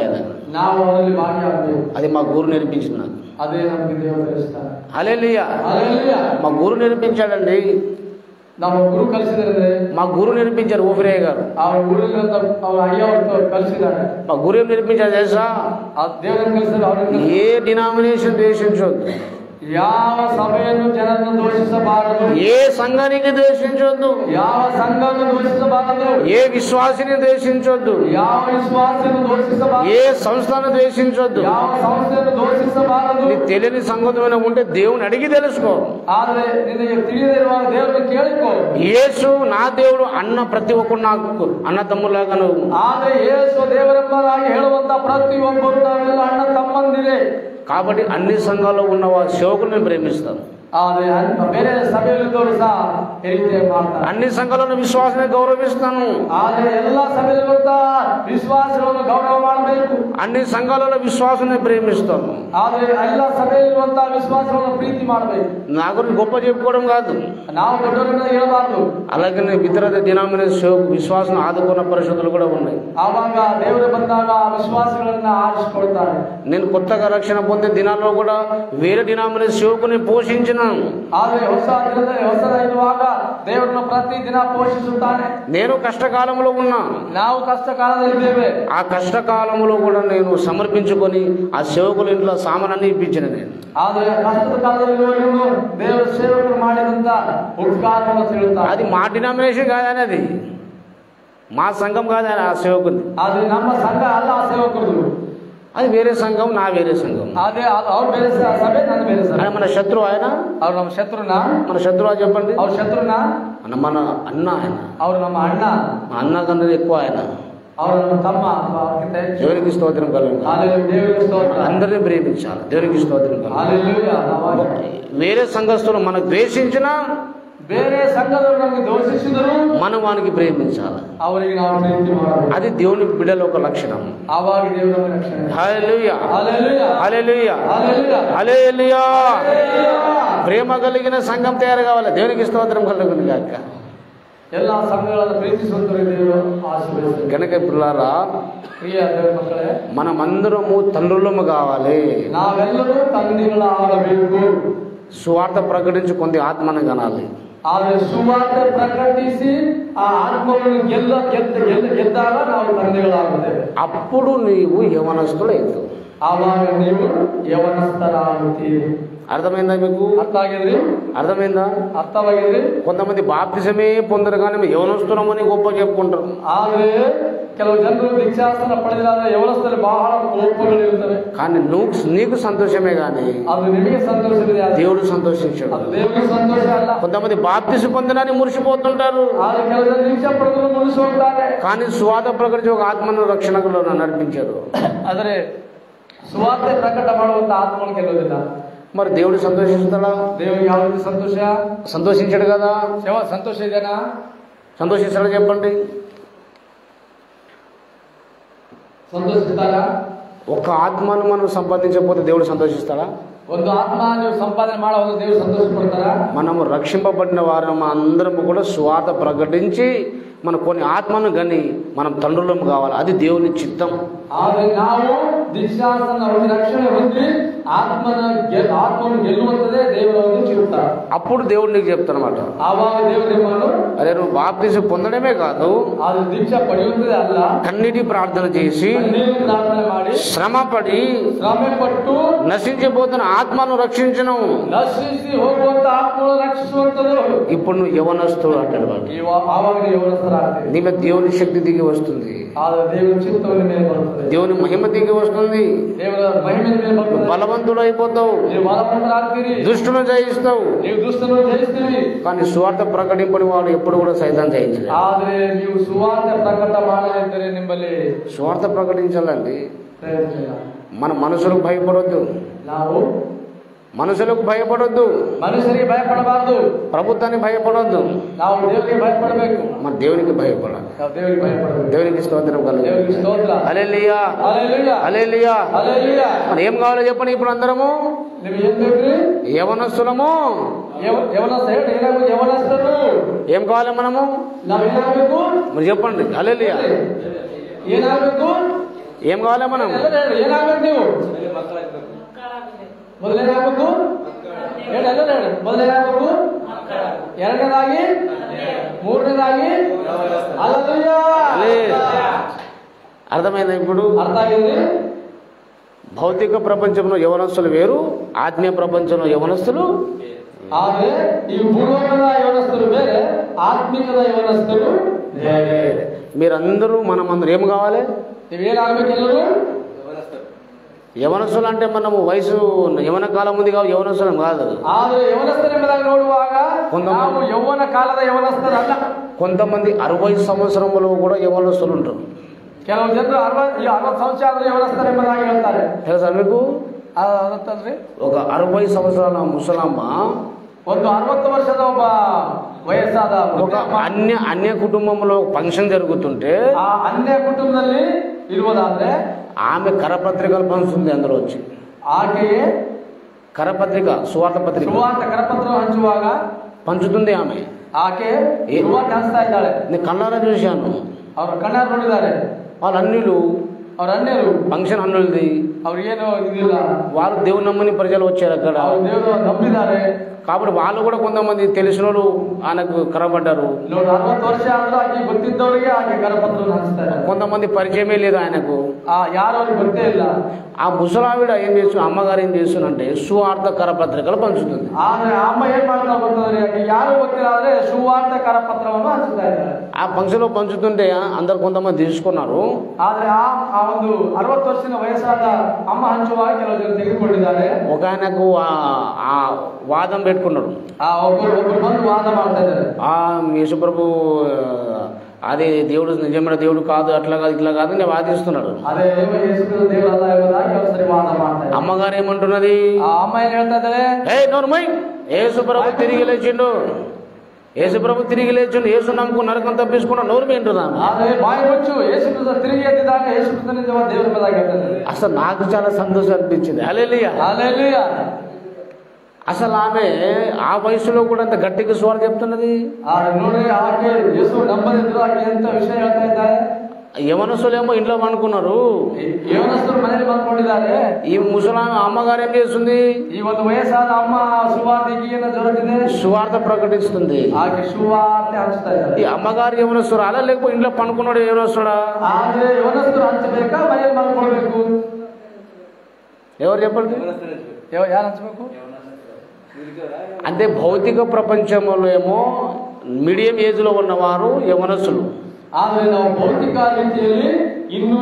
ನಾವು ಅದರಲ್ಲಿ ಭಾಗಿಯಾಗಬೇಕು. అది మా గురు నేర్పించిన. అదే నಮಗೆ ದೇವರು ಕಲಿಸ್ತಾರೆ. హల్లెలూయా. హల్లెలూయా. మా గురు నేర్పించాడండి. ನಮ್ಮ ಗುರು ಕಲಿಸಿದ್ರೆ మా గురువు నేర్పించారు ఊపిరయ్య గారు. ಆ ಊರಿನಿಂದ ಅವ್ರ ಅಯ್ಯವ್ರು ಕಲಿಸಿದ್ದಾರೆ. మా గురువు ఏం నేర్పించారు తెలుసా? ಆ ದೇವರನ್ನು ಕಲಿಸಿದ್ರೆ ಅವ್ರಿಗೆ ఏ డినామినేషన్ ద్వేషించొద్దు, ಯಾವ ಸಭೆಯನ್ನು ಜನರನ್ನು ದೂಷಿಸಬಾರದು, ఏ సంఘానికి ద్వేషించొద్దు, ಯಾವ ಸಂಘವನ್ನು ದೂಷಿಸಬಾರದು, ఏ విశ్వాసిని ద్వేషించొద్దు, ಯಾವ ವಿಶ್ವಾಸವನ್ನು ದೂಷಿಸಬಾರದು, ఏ సంస్థను ద్వేషించొద్దు. ಯಾವ ಸಂಸ್ಥೆಯನ್ನು ದೂಷಿಸಬಾರದು. నీకు తెలియని సంగతమైన ఉంటే దేవుని అడిగి తెలుసుకో. ಆದ್ರೆ ನಿನಗೆ ತಿಳಿದಿರುವಾಗ ದೇವರನ್ನು ಕೇಳಿಕೋ. యేసు నా దేవుడు అన్న ప్రతి ఒక్కరు నాకు అన్న తమ్ములాగా నువ్వు. ಆದ್ರೆ ಯೇಸು ದೇವರೆಂಬುದಾಗಿ ಹೇಳುವಂತ ಪ್ರತಿಯೊಬ್ಬರು ನಾವೆಲ್ಲ ಅಣ್ಣ ತಮ್ಮಂದಿರೇ. కాబట్టి అన్ని సంఘాల్లో ఉన్న వారి సేవకులను ప్రేమిస్తాను. ಆದ್ರೆ ಬೇರೆ ಸಭೆಯಲ್ಲಿದ್ದವರು ಸಹ ಈ ರೀತಿ ಮಾಡ್ತಾರೆ. అన్ని సంఘాలను విశ్వాసాన్ని గౌరవిస్తాను. ಆದ್ರೆ ಎಲ್ಲಾ ಸಭೆಯಲ್ಲಿರುವಂತ ವಿಶ್ವಾಸಗಳನ್ನು ಗೌರವ ಮಾಡಬೇಕು. అన్ని సంఘాలలో విశ్వాసాన్ని ప్రేమిస్తాను. ಆದ್ರೆ ಎಲ್ಲ ಸಭೆಯಲ್ಲಿರುವಂತ ವಿಶ್ವಾಸಗಳನ್ನು ಪ್ರೀತಿ ಮಾಡಬೇಕು. నా గురించి గొప్ప చెప్పుకోవడం కాదు, ನಾವು ದೊಡ್ಡವರನ್ನ ಹೇಳಬಾರದು. అలాగే ఇతర డినామినేషన్ విశ్వాసం ఆదుకున్న పరిస్థితులు కూడా ఉన్నాయి. ಆವಾಗ ದೇವರು ಬಂದಾಗ ವಿಶ್ವಾಸಗಳನ್ನ ಆರಿಸಿಕೊಳ್ತಾರೆ. నేను కొత్తగా రక్షణ పొందే దినాల్లో కూడా వేరే డినామినేషన్ సేవకుని పోషించిన. ಆದ್ರೆ ಹೊಸದಾಗಿರುವಾಗ ದೇವರನ್ನು ಪ್ರತಿ ದಿನ ಪೋಷಿಸುತ್ತಾನೆ. నేను కష్టకాలంలో ఉన్నా, ನಾವು ಕಷ್ಟ ಕಾಲದಲ್ಲಿದ್ದೇವೆ. ఆ కష్టకాలంలో కూడా నేను సమర్పించుకొని ఆ సేవకుల ఇంట్లో సామానాన్ని ఇప్పించిన నేను. ಆದ್ರೆ ಕಷ್ಟದ ಕಾಲದಲ್ಲಿ ದೇವರ ಸೇವಕರು ಮಾಡಿದಂತ ಉಪಕಾರವನ್ನು ತಿಳಿಯುತ್ತಾರೆ. అది మా డినామినేషన్ కాదని, అది మా సంఘం కాదని ఆ సేవకుని. ಆದ್ರೆ ನಮ್ಮ ಸಂಘ ಅಲ್ಲ ಆ ಸೇವಕರು, అది వేరే సంఘం, నా వేరే సంఘం. ಅದೇ ಅವ್ರು ಬೇರೆ ಸಭೆ, ನನ್ನ ಬೇರೆ ಸಭೆ. మన శత్రువు ఆయన, ಅವ್ರು ನಮ್ಮ ಶತ್ರುನ. మన శత్రువు చెప్పండి. ಅವ್ರ ಶತ್ರುನ. మన అన్న ఆయన. ಅವ್ರು ನಮ್ಮ ಅಣ್ಣ. మా అన్న కన్నా ఎక్కువ ఆయన. ಅವರು ನಮ್ಮ ತಮ್ಮ. దేవునికి స్తోత్రం కలుగును. దేవునికి స్తోత్రం. అందరినీ ప్రేమించాలి. దేవునికి స్తోత్రం కలుగును. వేరే సంఘస్థులు మనకు ద్వేషించినా, ಬೇರೆ ಸಂಘದವರು ನಮಗೆ ದೋಷಿಸಿದರು, మనం వానికి ప్రేమించాలి. ಅವರಿಗೆ ನಾವು ಪ್ರೀತಿ ಮಾಡಬೇಕು. అది దేవుని బిడ్డల ఒక లక్షణం. ಆವಾಗ ದೇವರ ರಕ್ಷಣೆ. హల్లెలూయా, హల్లెలూయా, హల్లెలూయా, హల్లెలూయా, హల్లెలూయా. ప్రేమ కలిగిన సంఘం తయారు కావాలి. దేవునికి స్తోత్రం కలుగును గాక. ಎಲ್ಲ ಸಂಘಗಳನ್ನು ಪ್ರೀತಿಸುವಂತರು ದೇವರು ಆಶೀರ್ವದಿಸಲಿ. కనుక పిల్లారా, ಪ್ರಿಯ ದೇವರ ಮಕ್ಕಳೇ, మనమందరము తండ్రులము కావాలి. ನಾವೆಲ್ಲರೂ ತಂದೆಗಳಾಗಬೇಕು. సువార్త ప్రకటించి కొంత ఆత్మను కనాలి. ಆದರೆ ಸುವಾರ್ತೆ ಪ್ರಕಟಿಸಿ ಆ ಆತ್ಮವನ್ನು ಗೆದ್ದಾಗ ನಾವು ತಂದೆಗಳಾಗುತ್ತೇವೆ. అప్పుడు నీవు యవనస్తుడైతావు. ಆವಾಗ ನೀವು ಯೌವನಸ್ಥರಾಗುತ್ತೀರಿ. అర్థమైందా మీకు? ಅರ್ಥ ಆಗಿದ್ರಿ? అర్థమైందా? ಅರ್ಥವಾಗಿದ್ರಿ? కొంతమంది బాప్తిజమే పొందరు కానీ యవనస్తులమని గొప్ప చెప్పుకుంటారు. ಆದ್ರೆ ಕೆಲವು ಜನರು ದೀಕ್ಷಾಸನ ಪಡೆದಿಲ್ಲ, ಯೌವನಸ್ಥರಲ್ಲಿ ಬಹಳ ಕೋಪಗಳಿರುತ್ತವೆ. కానీ నీకు సంతోషమే కానీ ಅದು ನಿಮಗೆ ಸಂತೋಷವಿದೆ, దేవుడు సంతోషించాడు. ಅದು ದೇವರಿಗೆ ಸಂತೋಷ ಅಲ್ಲ. కొంతమంది బాప్తిజ పొందడానికి మురిసిపోతుంటారు. ಆದ್ರೆ ಕೆಲವು ಜನ ದೀಕ್ಷಾ ಪಡೆದು ಮುಗಿಸಿ ಹೋಗ್ತಾರೆ. కానీ స్వాత ప్రకటించి ఒక ఆత్మను రక్షణలో నడిపించారు. ಆದರೆ ಸುವಾರ್ತೆ ಪ್ರಕಟ ಮಾಡುವಂತ ಆತ್ಮను ಗೆಲ್ಲುವುದಿಲ್ಲ. మరి దేవుడు సంతోషిస్తాడా? దేవుడిಗೆ ಯಾವ ರೀತಿ ಸಂತೋಷ? సంతోషించాడు కదా. ಸಂತೋಷ ಇದೆನಾ? సంతోషిస్తాడా చెప్పండి? ಸಂತೋಷಿಸ್ತಾರಾ? ఒక ఆత్మను మనం సంపాదించకపోతే దేవుడు సంతోషిస్తాడా? ಒಂದು ಆತ್ಮ ನೀವು ಸಂಪಾದನೆ ಮಾಡೋದು ದೇವರು ಸಂತೋಷ ಪಡ್ತಾರಾ? మనము రక్షింపబడిన వారు అందరము కూడా స్వార్థ ప్రకటించి మన కొన్ని ఆత్మను గని మనం తండ్రులం కావాలి. అది దేవుని చిత్తం. ಆದರೆ ನಾವು ದೀಕ್ಷಾಸನ ರಕ್ಷಣೆ ಹೊಂದಿ ಆತ್ಮను ಗೆಲ್ಲುವಂತದೇ ದೇವರ ಒಂದು ಚಿತ್ತ. అప్పుడు దేవుడు నీకు చెప్తానమాట, ಆವಾಗ ದೇವರು ನಿಮ್ಮನ್ನು అదే నువ్వు బాప్తిజం పొందడమే కాదు, ಅದು ದೀಕ್ಷಾ ಪಡೆಯುವುದೇ ಅಲ್ಲ, కన్నీటి ప్రార్థన చేసి ಪ್ರಾರ್ಥನೆ ಮಾಡಿ శ్రమపడి ಶ್ರಮೆಪಟ್ಟು నశించిపోతున్న ఆత్మను రక్షించను. ನಶಿಸಿ ಹೋಗುವಂತ ఆత్మను రక్షిಸುವಂತದ್ದು. ఇప్పుడు నువ్వు యవనస్తుడు అంటాడు. ಆವಾಗ ಯೌವನಸ್ಥರಾಗ್ತೀವಿ. నీ మీద దేవుని శక్తి దిగి వస్తుంది, ಆದರೆ ದೇವರ ಚಿತ್ತವನ್ನು ಮೇಲೆ ಬರುತ್ತದೆ, దేవుని మహిమ దిగి వస్తుంది, ದೇವರ ಮಹಿಮೆ ಮೇಲೆ ಬರುತ್ತದೆ. బలవంతుడు అయిపోతావు, ನೀವು ಬಲವಂತರಾಗ್ತೀರಿ, దుష్టును జయిస్తావు. ನೀವು ದುಷ್ಟನನ್ನು ಜಯಿಸ್ತೀರಿ. కానీ స్వార్థ ప్రకటింపని వాడు ఎప్పుడు కూడా సైతాన్ని జయించలేదు. ಆದರೆ ನೀವು ಸುವಾರ್ತೆ ಪ್ರಕಟ ಮಾಡದಿದ್ದರೆ ನಿಮ್ಮಲ್ಲಿ స్వార్థ ప్రకటించాలండి. ಪ್ರಯೋಜನ ಇಲ್ಲ. మన మనసులకు భయపడొద్దు, ನಾವು మనుషులకు భయపడొద్దు, ಮನುಷ್ಯರಿಗೆ ಭಯಪಡಬಾರದು, ప్రభుత్వానికి భయపడొద్దు, ನಾವು ದೇವರಿಗೆ ಭಯಪಡಬೇಕು. మన దేవునికి భయపడాలి. ನಾವು ದೇವರಿಗೆ ಭಯಪಡಬೇಕು. దేవునికి స్తోత్రం కలుగు. ದೇವರಿಗೆ ಸ್ತೋತ್ರ. హల్లెలూయా, ಹಲ್ಲೆಲೂಯా, హల్లెలూయా. ಹಲ್ಲೆಲೂಯಾ. మనం ఏం కావాలో చెప్పండి. ఇప్పుడు అందరము ನಿಮಗೆ ಏನ್ ಬೇಕ್ರಿ? యవనస్తులము. ಯೌವನಸ್ಥರು ఏం కావాలి మనము? ನಾವೇನಾಗಬೇಕು? మరి చెప్పండి. హల్లెలూయా. ಏನಾಗಬೇಕು? ఏం కావాలి మనం? ಏನಾಗಬೇಕು? ನೀವು ಮೊದಲೇನಾಗಬೇಕು? ಮೊದಲೇನಾಗಬೇಕು? ಎರಡನೇದಾಗಿ ಮೂರನೇದಾಗಿ ಹಲ್ಲೆಲೂಯಾ. అర్థమైందా ఇప్పుడు? అర్థ ఆగింది. భౌతిక ప్రపంచంలో యవనస్తులు వేరు, ఆత్మీయ ప్రపంచంలో యవనస్తులు. ಆದ್ರೆ ಈ ಭೂಲೋಕದ ಯವನಸ್ಥರು ಬೇರೆ, ಆತ್ಮಿಕದ ಯವನಸ್ಥರು ಬೇರೆ. మీరందరూ మనమందరూ ఏం కావాలి? ನೀವೇನಾಗಬೇಕು ಎಲ್ಲರೂ? యవనస్తులు అంటే మనము వయసు యవన కాలం ఉంది కాదు, యవనస్తులం కాదు. ಆದ್ರೆ ಯವನಸ್ಥರೆಂಬುದಾಗಿ ನೋಡುವಾಗ ನಾವು ಯೌವನ ಕಾಲದ ಯವನಸ್ಥರಲ್ಲ. కొంతమంది 60 సంవత్సరములు కూడా యవనస్తులు ఉంటారు. ಕೆಲವು ಜನರು 60 ಸಂವತ್ಸರ ಆದ್ರೆ ಯವನಸ್ಥರೆಂಬುದಾಗಿ ಹೇಳ್ತಾರೆ. తెలుసా మీకు? ಅದಂತಂದ್ರೆ ఒక 60 సంవత్సరాల ముసలమ్మ ಒಂದು 60 ವರ್ಷದ ಒಬ್ಬ ವಯಸ್ಸಾದ ఒక అన్య కుటుంబంలో ఫంక్షన్ జరుగుతుంటే ఆ అన్య కుటుంబದಲ್ಲಿ ಇರುವುದಾದ್ರೆ ఆమె కరపత్రికలు పంచుతుంది. అందరూ వచ్చి ఆಕೆಯೇ కరపత్రిక, సువార్త పత్రిక, ಸುವಾರ್ತ ಕರಪತ್ರ ಹಂಚುವಾಗ పంచుతుంది. ఆమె ಆಕೆ ಸುವಾರ್ತೆ ಹಂಚ್ತಾ ಇದ್ದಾಳೆ. నేను కళ్ళారా చూశాను. ಅವ್ರ ಕಣ್ಣಾರು ನೋಡಿದ್ದಾರೆ. వాళ్ళ అన్యులు, ಅವ್ರ ಅನ್ಯರು, ఫంక్షన్ అన్యులది. ಅವ್ರಿಗೇನು ಇದಿಲ್ಲ, వాళ్ళు దేవుని నమ్మని ప్రజలు వచ్చారు అక్కడ. ದೇವರು ನಂಬಿದ್ದಾರೆ. కాబట్టి వాళ్ళు కూడా కొంతమంది తెలిసిన వాళ్ళు ఆయనకు కరపడ్డారు. 60 ವರ್ಷ ಆದ್ರೂ ಆಕೆ ಗೊತ್ತಿದ್ದವರಿಗೆ ಆಕೆ ಕರಪತ್ರವನ್ನು ಹಂಚ್ತಾರೆ. కొంతమంది పరిచయమే లేదు ఆయనకు, ಯಾರು ಅವ್ರಿಗೆ ಗೊತ್ತೇ ಇಲ್ಲ. ఆ ముసలావిడ ఏం చేస్తుంది, అమ్మగారు ఏం చేస్తుందంటే సువార్త కరపత్రికలు పంచుతుంది. ಆದ್ರೆ ಅಮ್ಮ ಏನ್ ಮಾಡ್ತಾ ಗೊತ್ತಂದ್ರೆ ಆಕೆ ಯಾರು ಗೊತ್ತಿಲ್ಲ ಆದ್ರೆ ಸುವಾರ್ತ ಕರಪತ್ರವನ್ನು ಹಂಚ್ತಾ ಇದ್ದಾರೆ. ఆ ఫంక్షన్ లో పంచుతుంటే అందరు కొంతమంది తీసుకున్నారు. ಆದ್ರೆ ಆ ಒಂದು 60 ವರ್ಷದ ವಯಸ್ಸಾದ ಅಮ್ಮ ಹಂಚುವಾಗ ಕೆಲವು ಜನ ತೆಗೆದುಕೊಂಡಿದ್ದಾರೆ. ఒక ఆయనకు ఆ వాదం పెట్టుకున్నాడు. ಒಬ್ಬರು ಬಂದು ವಾದ ಮಾಡ್ತಾ ಇದ್ದಾರೆ. యేసుప్రభు అదే దేవుడు నిజమైన దేవుడు కాదు, అట్లా కాదు, ఇట్లా కాదు నేను వాదిస్తున్నాడు. అదే దేవుడు అలా ఒకసారి వాద ಮಾಡ್ತಾರೆ. అమ్మగారు ఏమంటున్నది? ఆ అమ్మ ఏం ಹೇಳ್ತಾ ಇದ್ದಾಳೆ? నోర్మై, యేసుప్రభు తిరిగి లేచిండు, యేసుప్రభు తిరిగి లేచిండు, యేసు నమ్ముకు నరకం తప్పించుకున్నా. నోరు ఏంటున్నాను బాయ్ వచ్చు. యేసుక్రీస్తు తిరిగి ఎత్తిదాక యేసుక్రీస్తుని దేవుని మీద ಹೇಳ್ತಾರೆ. అసలు నాకు చాలా సంతోషం అనిపించింది. హల్లెలూయా, హల్లెలూయా. అసలు ఆమె ఆ వయసులో కూడా అంత గట్టిగా స్వార్థ చెప్తున్నది. ನೋಡ್ರಿ, ಆಕೆ ಯೇಸು ನಂಬದಿದ್ರು ಆಕೆ ಎಂತ ವಿಷಯ ಹೇಳ್ತಾ ಇದ್ದಾರೆ. యవనస్తులేమో ఇంట్లో పండుకున్నారు, యవనస్తులు మನೇಲಿ ಬಂದ್ಕೊಂಡಿದ್ದಾರೆ. ఈ ముసలామె అమ్మగారు ఏం చేస్తుంది? ఈ ಒಂದು ವಯಸ್ಸಾದ ಅಮ್ಮ ಸುವಾರ್ತೆಗೆ ಜరుగుతుంది, సువార్త ప్రకటిస్తుంది. ఆಕೆ సువార్ತೆ ಹಂಚ್ತಾ ಇದ್ದಾರೆ. ఈ అమ్మగారు యవనస్తుడు అలా, లేకపోతే ఇంట్లో పండుకున్నాడు యవనస్తుడా? ಆದ್ರೆ యవనస్తుడు హంచಬೇಕಾ మನೇಲಿ ಮಾಡ್ಕೊಳ್ಬೇಕು? ఎవరు చెప్పండి, ಯಾರು ಹಂಚಬೇಕು? అంటే భౌతిక ప్రపంచంలో ఏమో మీడియం ఏజ్ లో ఉన్నవారు యవనస్తులు. ಆದ್ರೆ ನಾವು ಭೌತಿಕ ರೀತಿಯಲ್ಲಿ ಇನ್ನೂ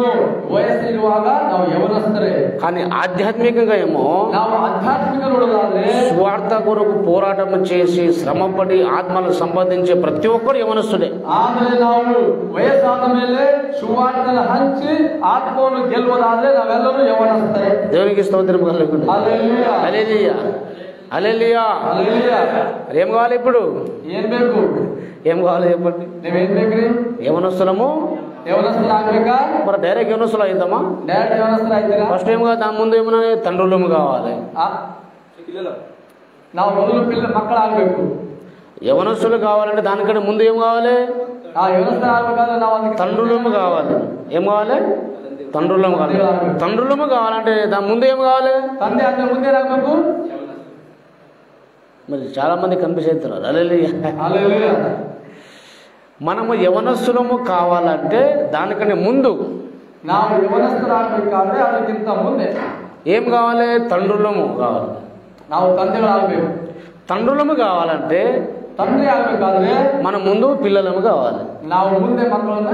ವಯಸ್ಸಿರುವಾಗ ನಾವು ಯವನಸ್ಥರೇ. కానీ ఆధ్యాత్మికంగా ఏమో ನಾವು ಆಧ್ಯಾತ್ಮಿಕ ನೋಡೋದಾದ್ರೆ స్వార్థ కొరకు పోరాటం చేసి శ్రమపడి ఆత్మలు సంపాదించే ప్రతి ఒక్కరు యవనస్తుడే. ಆದ್ರೆ ನಾವು ವಯಸ್ಸಾದ ಮೇಲೆ ಸುವಾರ್ತೆನ ಹಂಚಿ ಆತ್ಮವನ್ನು ಗೆಲ್ಲುವುದಾದ್ರೆ ನಾವೆಲ್ಲರೂ ಯವನಸ್ಥರೇ. దేవునికి స్తోత్రం కలుగును. హల్లెలూయా, హల్లెలూయా, హల్లెలూయా. హల్లెలూయా. ఏం కావాలి ఇప్పుడు? ಏನ್ ಬೇಕು? ఏం కావాలి చెప్పండి? ನೀವೇನ್ ಬೇಕ್ರಿ? యవనస్తులము. యవనస్థులు ಆಗ್ಬೇಕಾ? మరి డైరెక్ట్ యవనస్తులు అవుతామా? డైరెక్ట్ యవనస్థులు అవుతారా? ఫస్ట్ ఏం కాదు, దాని ముందు ఏమన్నా తండ్రులము కావాలి. ನಾವು ಮೊದಲು ಮಕ್ಕಳು ಆಗ್ಬೇಕು. యవనస్తులు కావాలంటే దానికంటే ముందు ఏం కావాలి? యవనస్థులు ಆಗ್ಬೇಕಾದ್ರೆ ನಾವು ಅದಕ್ಕೆ తండ్రులము కావాలి. ఏం కావాలి? తండ్రులము కావాలి. తండ్రులము కావాలంటే దాని ముందు ఏం కావాలి? ತಂದೆ ಅಂದ್ರೆ ಮುಂದೆ ಏನಾಗಬೇಕು? మరి చాలా మంది కన్ఫ్యూజ్ అవుతున్నారు. హల్లెలూయా. హల్లెలూయా. మనము యవనస్తులము కావాలంటే దానికంటే ముందు ನಾವು ಯವನಸ್ಥರಾಗಬೇಕಾದ್ರೆ ಅದಕ್ಕಿಂತ ಮುಂದೆ ఏం కావాలి? తండ్రులము కావాలి. ನಾವು ತಂದೆಗಳಾಗಬೇಕು. తండ్రులము కావాలంటే ತಂದೆ ಆಗ್ಬೇಕಾದ್ರೆ మన ముందు పిల్లలము కావాలి. ನಾವು ಮುಂದೆ ಮಕ್ಕಳನ್ನ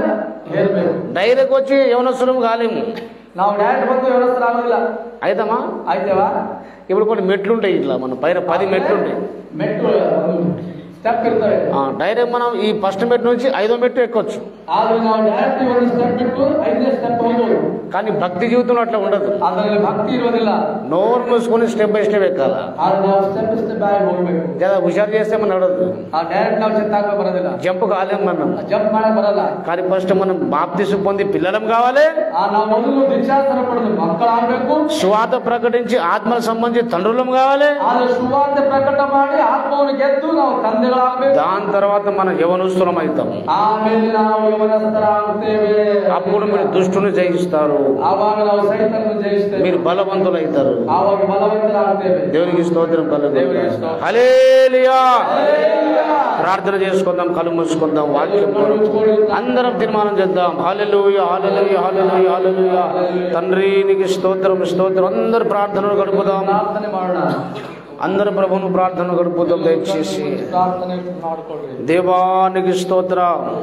ಹೇರಬೇಕು. డైరెక్ట్ వచ్చి యవనస్తులము కాలేము. ನಾವು ಡೈರೆಕ್ಟ್ ಬಂದು ಯವನಸ್ಥರಾಗೋದಿಲ್ಲ. అయితమా? ಆಯ್ತೇವಾ? ఇప్పుడు కొన్ని మెట్లు ఉంటాయి, ఇట్లా మన పైన 10 మెట్లు ఉంటాయి, ಮೆಟ್ಟು ಸ್ಟೆಪ್ ಇರ್ತವೆ. డైరెక్ట్ మనం ఈ ఫస్ట్ మెట్టు నుంచి 5వ మెట్టు ఎక్కొచ్చు. ಆದ್ರೆ ನಾವು ಡೈರೆಕ್ಟ್ ಒಂದು ಸ್ಟೆಪ್ ಬಿಟ್ಟು 5ನೇ ಸ್ಟೆಪ್ ಹೋಗ್ಬೋದು. కానీ భక్తి జీవితంలో అట్లా ఉండదు. ಅದರಲ್ಲಿ ಭಕ್ತಿ ಇರೋದಿಲ್ಲ. నోరు మూసుకొని స్టెప్ బై స్టెప్ ఎక్కాల. ಆದ್ರೆ ನಾವು ಸ್ಟೆಪ್ ಆಗಿ ಹೋಗ್ಬೇಕು. జర హుషారు చేస్తే మనం నడదు. ಡೈರೆಕ್ಟ್ ನಾವು చెత్తాక ಬರೋದಿಲ್ಲ, జంప్ కాలేము మనం. ಜಂಪ್ ಮಾಡಕ್ ಬರಲ್ಲ. కానీ ఫస్ట్ మనం బాప్తిసం పొంది పిల్లలం కావాలి. ನಾವು ಮೊದಲು ದೀಕ್ಷಾಸನ ಪಡೆದು ಮಕ್ಕಳಾಗಬೇಕು. సువార్త ప్రకటించి ఆత్మల సంబంధించి తండ్రులం కావాలి. ಆದ್ರೆ ಸುವಾರ್ತೆ ಪ್ರಕಟ ಮಾಡಿ ಆತ್ಮವನ್ನು ಗೆದ್ದು ನಾವು ತಂದೆಗಳು ಯೌವನಸ್ಥರಾಗಬೇಕು. దాని తర్వాత మనం యవనస్తులం అవుతాం. ಆಮೇಲೆ ನಾವು ಯೌವನಸ್ಥರಾಗುತ್ತೇವೆ. అప్పుడు మీరు దుష్టుని జయిస్తారు, ಆವಾಗ ನಾವು ಸೈತಾನನನ್ನು ಜಯಿಸುತ್ತೇವೆ. మీరు బలవంతులు అవుతారు. ಆವಾಗ బలవంతురాగుತ್ತೇವೆ. దేవునికి స్తోత్రం కలుగును. దేవునికి స్తోత్రం. హల్లెలూయా. హల్లెలూయా. ప్రార్థన చేసుకుందాం, కళ్ళు మూసుకుందాం, వాక్యం అందరం తీర్మానం చేద్దాం. హల్లెలూయా హల్లెలూయా హల్లెలూయా హల్లెలూయా. తండ్రి నీకు స్తోత్రం స్తోత్రం. అందరు ప్రార్థనలు గడుపుదాం. ಪ್ರಾರ್ಥನೆ ಮಾಡೋಣ. అందరు ప్రభువును ప్రార్థన గడుపుదాం. దయచేసి ಪ್ರಾರ್ಥನೆ ಮಾಡಿಕೊಳ್ಳಿ. దేవానికి స్తోత్రం.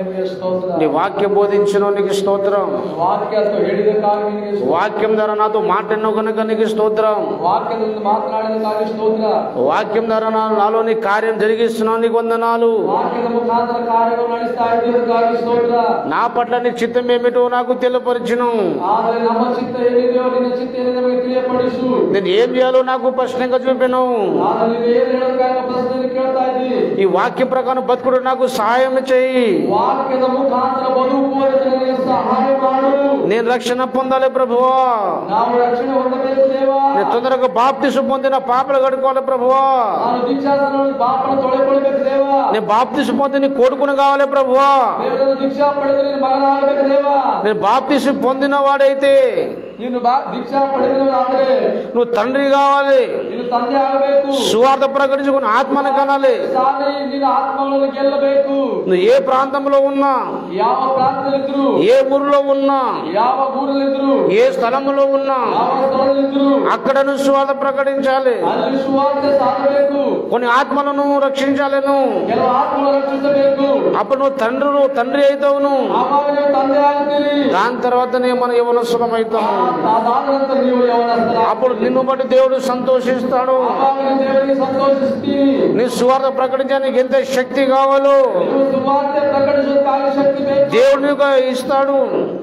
ನಿಮಗೆ ಸ್ತೋತ್ರ. నీ వాక్యం బోధించిన నీకు స్తోత్రం. ವಾಕ್ಯ ಹೇಳಿದಕ್ಕಾಗಿ ನಿಮಗೆ ಸ್ತೋತ್ರ. వాక్యం ద్వారా నాతో మాట్లాడిన కనుక నీకు స్తోత్రం. వాక్యದಿಂದ మాట్లాడినಕ್ಕಾಗಿ స్తోತ್ರ. వాక్యం ద్వారా నాలో నీ కార్యం జరిగిస్తున్నావు, నీకు వందనాలు. వాక్యದ ಮುಖಾಂತರ ಕಾರ್ಯಗಳು ನಡೆಸ್ತಾ ಇದ್ದೀರಕ್ಕಾಗಿ ಸ್ತೋತ್ರ. నా పట్ల నీ చిత్తం ఏమిటో నాకు తెలియపరిచును. ಆದರೆ ನಮ್ಮ ಚಿತ್ತ ಏನಿದೆಯೋ ನಿನ್ನ ಚಿತ್ತ ಏನಿದೆ ನಮಗೆ ತಿಳಿಯಪಡಿಸು. నేను ఏం చేయాలో నాకు స్పష్టంగా చూపెను. ಆದರೆ ನೀನು ಏನು ಹೇಳೋದಕ್ಕಾಗಿ ಪ್ರಶ್ನೆ ಕೇಳ್ತಾ ಇದ್ದೀ. ఈ వాక్య ప్రకారం బతుకుడు నాకు సహాయం చేయి. వాక్ಯದ ಮುಖಾಂತರ ಬದುಕುವುದಕ್ಕೆ ನನಗೆ ಸಹಾಯ ಮಾಡು. నేను రక్షణ పొందాలి ప్రభువా. ನಾವು ರಕ್ಷಣೆ ಹೊಂದಬೇಕು ದೇವಾ. నేను తొందరగా బాప్తిసం పొందిన పాపలు కడుకోవాలి ప్రభువా. ನಾನು ದೀಕ್ಷಾಸ್ನಾನ ಪಾಪನ ತೊಳೆಕೊಳ್ಳಬೇಕು ದೇವಾ. నేను బాప్తిసం పొంది నీ కొడుకును కావాలి ప్రభువా. ದೇವರ ದೀಕ್ಷಾ ಪಡೆದು ನೀನು ಮಗನಾಗಬೇಕು ದೇವಾ. నేను బాప్తిసం పొందిన వాడైతే ನೀನು ದೀಕ್ಷಾ ಪಡೆದವನಾದ್ರೆ నువ్వు తండ్రి కావాలి. ನೀನು ತಂದೆ ಆಗಬೇಕು. సువార్త ప్రకటించుకుని ఆత్మను కనాలి. ಸಾರಿ ನಿನ್ನ ಆತ್ಮಗಳನ್ನು ಗೆಲ್ಲಬೇಕು. నువ్వు ఏ ప్రాంతంలో ఉన్నా, ಯಾವ ಪ್ರಾಂತದಲ್ಲಿದ್ರು, ఏ ఊరిలో ఉన్నా, ಯಾವ ಊರಲ್ಲಿದ್ರು, ఏ స్థలంలో ఉన్నా ಯಾವ ಸ್ಥಳದಲ್ಲಿದ್ರು అక్కడ నువ్వు సువార్త ప్రకటించాలి. ಅಲ್ಲಿ ಸುವಾರ್ತೆ ಸಾರಬೇಕು. కొన్ని ఆత్మలను రక్షించాలను. ಕೆಲವು ಆತ್ಮಗಳನ್ನು ರಕ್ಷಿಸಬೇಕು. అప్పుడు నువ్వు తండ్రి అవుతావును. ಆವಾಗ ನೀವು ತಂದೆ ಆಗ್ತೀರಿ. దాని తర్వాతనే మన యవనస్తులం అవుతాము. ಅದಾದ ನಂತರ ನೀವು ಯೌವನಸ್ಥರ. అప్పుడు నిన్ను బట్టి దేవుడు సంతోషిస్తాడు. ಆವಾಗ ನೀವು ದೇವರಿಗೆ ಸಂತೋಷಿಸ್ತೀರಿ. నీ సువార్త ప్రకటించడానికి ఎంత శక్తి కావాలో ನೀವು ಸುವಾರ್ತೆ ಪ್ರಕಟಿಸೋದಕ್ಕಾಗಿ ಶಕ್ತಿ ಬೇಕು. దేవుడు నీకు ఇస్తాడు.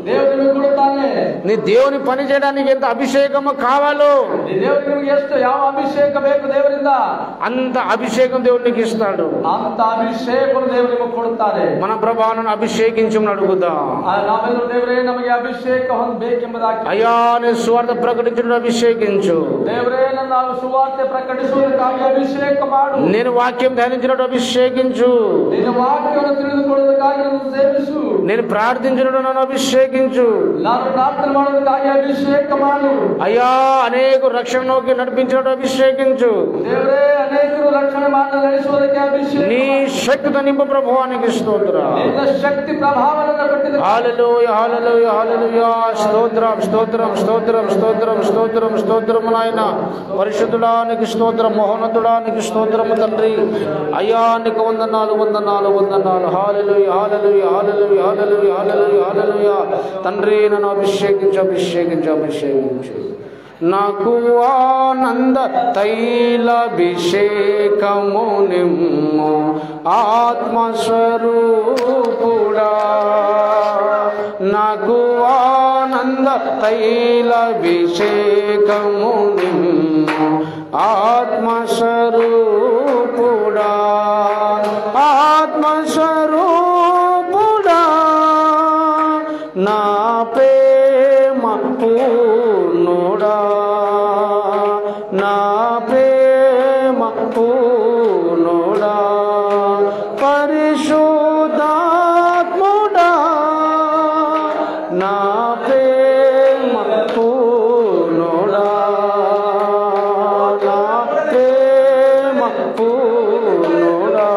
ದೇವರು ನಿಮಗೆ ಕೊಡುತ್ತಾನೆ. నీ దేవుని పని చేయడానికి ఎంత అభిషేకము కావాలో ದೇವರು ನಿಮಗೆ ಎಷ್ಟು ಯಾವ ಅಭಿಷೇಕ ಬೇಕು ದೇವರಿಂದ అంత అభిషేకం దేవుడు నీకు ఇస్తాడు. ಅಂತ ಅಭಿಷೇಕ ದೇವರು ನಿಮಗೆ ಕೊಡುತ್ತಾರೆ. మన ప్రభావాలను అభిషేకించమని అడుగుదాం. ನಾವೆಲ್ಲರೂ ದೇವರೇ ನಮಗೆ ಅಭಿಷೇಕ ಹೊಂದಬೇಕೆಂಬುದಾಗಿ. అయ్యా నీ సువార్త ప్రకటించడం అభిషేకించు. ದೇವರೇ ನನ್ನ ಸುವಾರ್ತೆ ಪ್ರಕಟಿಸುವುದಕ್ಕಾಗಿ ಅಭಿಷೇಕ ಮಾಡು. నేను వాక్యం ధ్యానించినట్టు అభిషేకించు. ನಿನ್ನ ವಾಕ್ಯವನ್ನು ತಿಳಿದುಕೊಳ್ಳುವುದಕ್ಕಾಗಿ ನನ್ನನ್ನು ಸೇವಿಸು. నేను ప్రార్థించినట్టు నన్ను అభిషేకించు. ನಾನು ಪ್ರಾರ್ಥನೆ ಮಾಡುವುದಕ್ಕಾಗಿ ಅಭಿಷೇಕ ಮಾಡು. అయ్యా అనేక రక్షణలోకి నడిపించినట్టు అభిషేకించు. ದೇವರೇ ಅನೇಕರು ರಕ್ಷಣೆ ಮಾಡಿ ನಡೆಸುವುದಕ್ಕೆ ಅಭಿಷೇಕ. నీ శక్తితో నింపు ప్రభువానికి స్తోత్రం. ನಿನ್ನ ಶಕ್ತಿ ಪ್ರಭಾವವನ್ನು ಕೊಟ್ಟಿದೆ. హల్లెలూయా హల్లెలూయా హల్లెలూయా. స్తోత్రం స్తోత్రం స్తోత్రం స్తోత్రం స్తోత్రం స్తోత్రం నాయన. పరిశుద్ధుడానికి స్తోత్రం, మహోన్నతుడానికి స్తోత్రము తండ్రి. అయ్యా నీకు వందనాలు వందనాలు వందనాలు. హల్లెలూయా హల్లెలూయా హల్లెలూయా హల్లెలూయా హల్లెలూయా హల్లెలూయా. తండ్రి నన్ను అభిషేకించు అభిషేకించు అభిషేకించు. నాకు ఆనంద తైలాభిషేకము నిమ్ము ఆత్మస్వరూపుడా. నాకు ఆనంద తైలాభిషేకము నిమ్ము ఆత్మస్వరూపుడా. ఆత్మస్వరూపుడా నా ప్రేమ పూర్ణుడా. నా ప్రేమ పూర్ణుడా. పరిశుద్ధాత్ముడా నా ప్రేమ పూర్ణుడా. నా ప్రేమ పూర్ణుడా.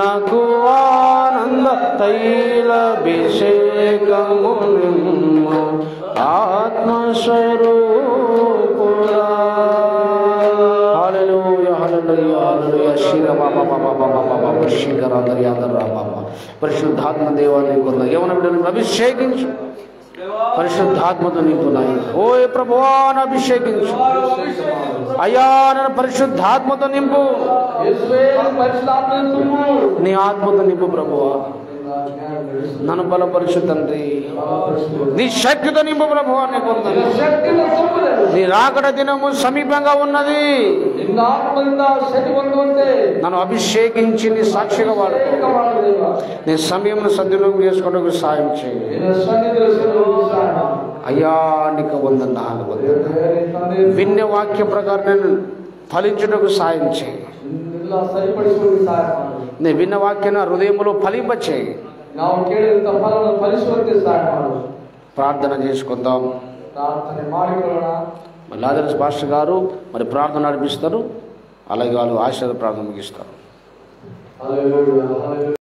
నాకు ఆనంద తైలాభిషేకము నిమ్ము ఆత్మస్వరూపుడా. హల్లెలూయా హల్లెలూయా హల్లెలూయా. పరిశుద్ధాత్మ దేవాన్ని కొంత యవన బిడ్డలను అభిషేకించు. పరిశుద్ధాత్మతో నింపున్నాయి. ఓ ప్రభువాను అభిషేకించు. అయ్యా నన్ను పరిశుద్ధాత్మతో నింపు. నీ ఆత్మతో నింపు ప్రభువా. నన్ను బలపరుచు తండ్రి. నీ శక్తితో నింపు ప్రభువా. నీ రాకడ దినము సమీపంగా ఉన్నది. నన్ను అభిషేకించి నీ సాక్షిగా వాడుకో. నీ సమయం సద్వినియోగం చేసుకోవడానికి సాయం చేయి. అయ్యా నీకు వందనాలు. విన్న వాక్య ప్రకారం నేను ఫలించుటకు సాయం చేయి. ಎಲ್ಲ ಸರಿಪಡಿಸುವುದಕ್ಕೆ ಸಹಾಯ ಮಾಡು. నీ విన్న వాక్యన హృదయంలో ఫలింపచేయి. ನಾವು ಕೇಳಿದಂತ ಫಲವನ್ನು ಫಲಿಸುವಂತೆ ಸಹಾಯ ಮಾಡು. ప్రార్థన చేసుకుందాం. ಪ್ರಾರ್ಥನೆ ಮಾಡಿಕೊಳ್ಳೋಣ. లాజరస్ పాస్టర్ గారు మరి ప్రార్థన నడిపిస్తారు, అలాగే వాళ్ళు ఆశీర్వాద ప్రార్థన ముగిస్తారు. హల్లెలూయా.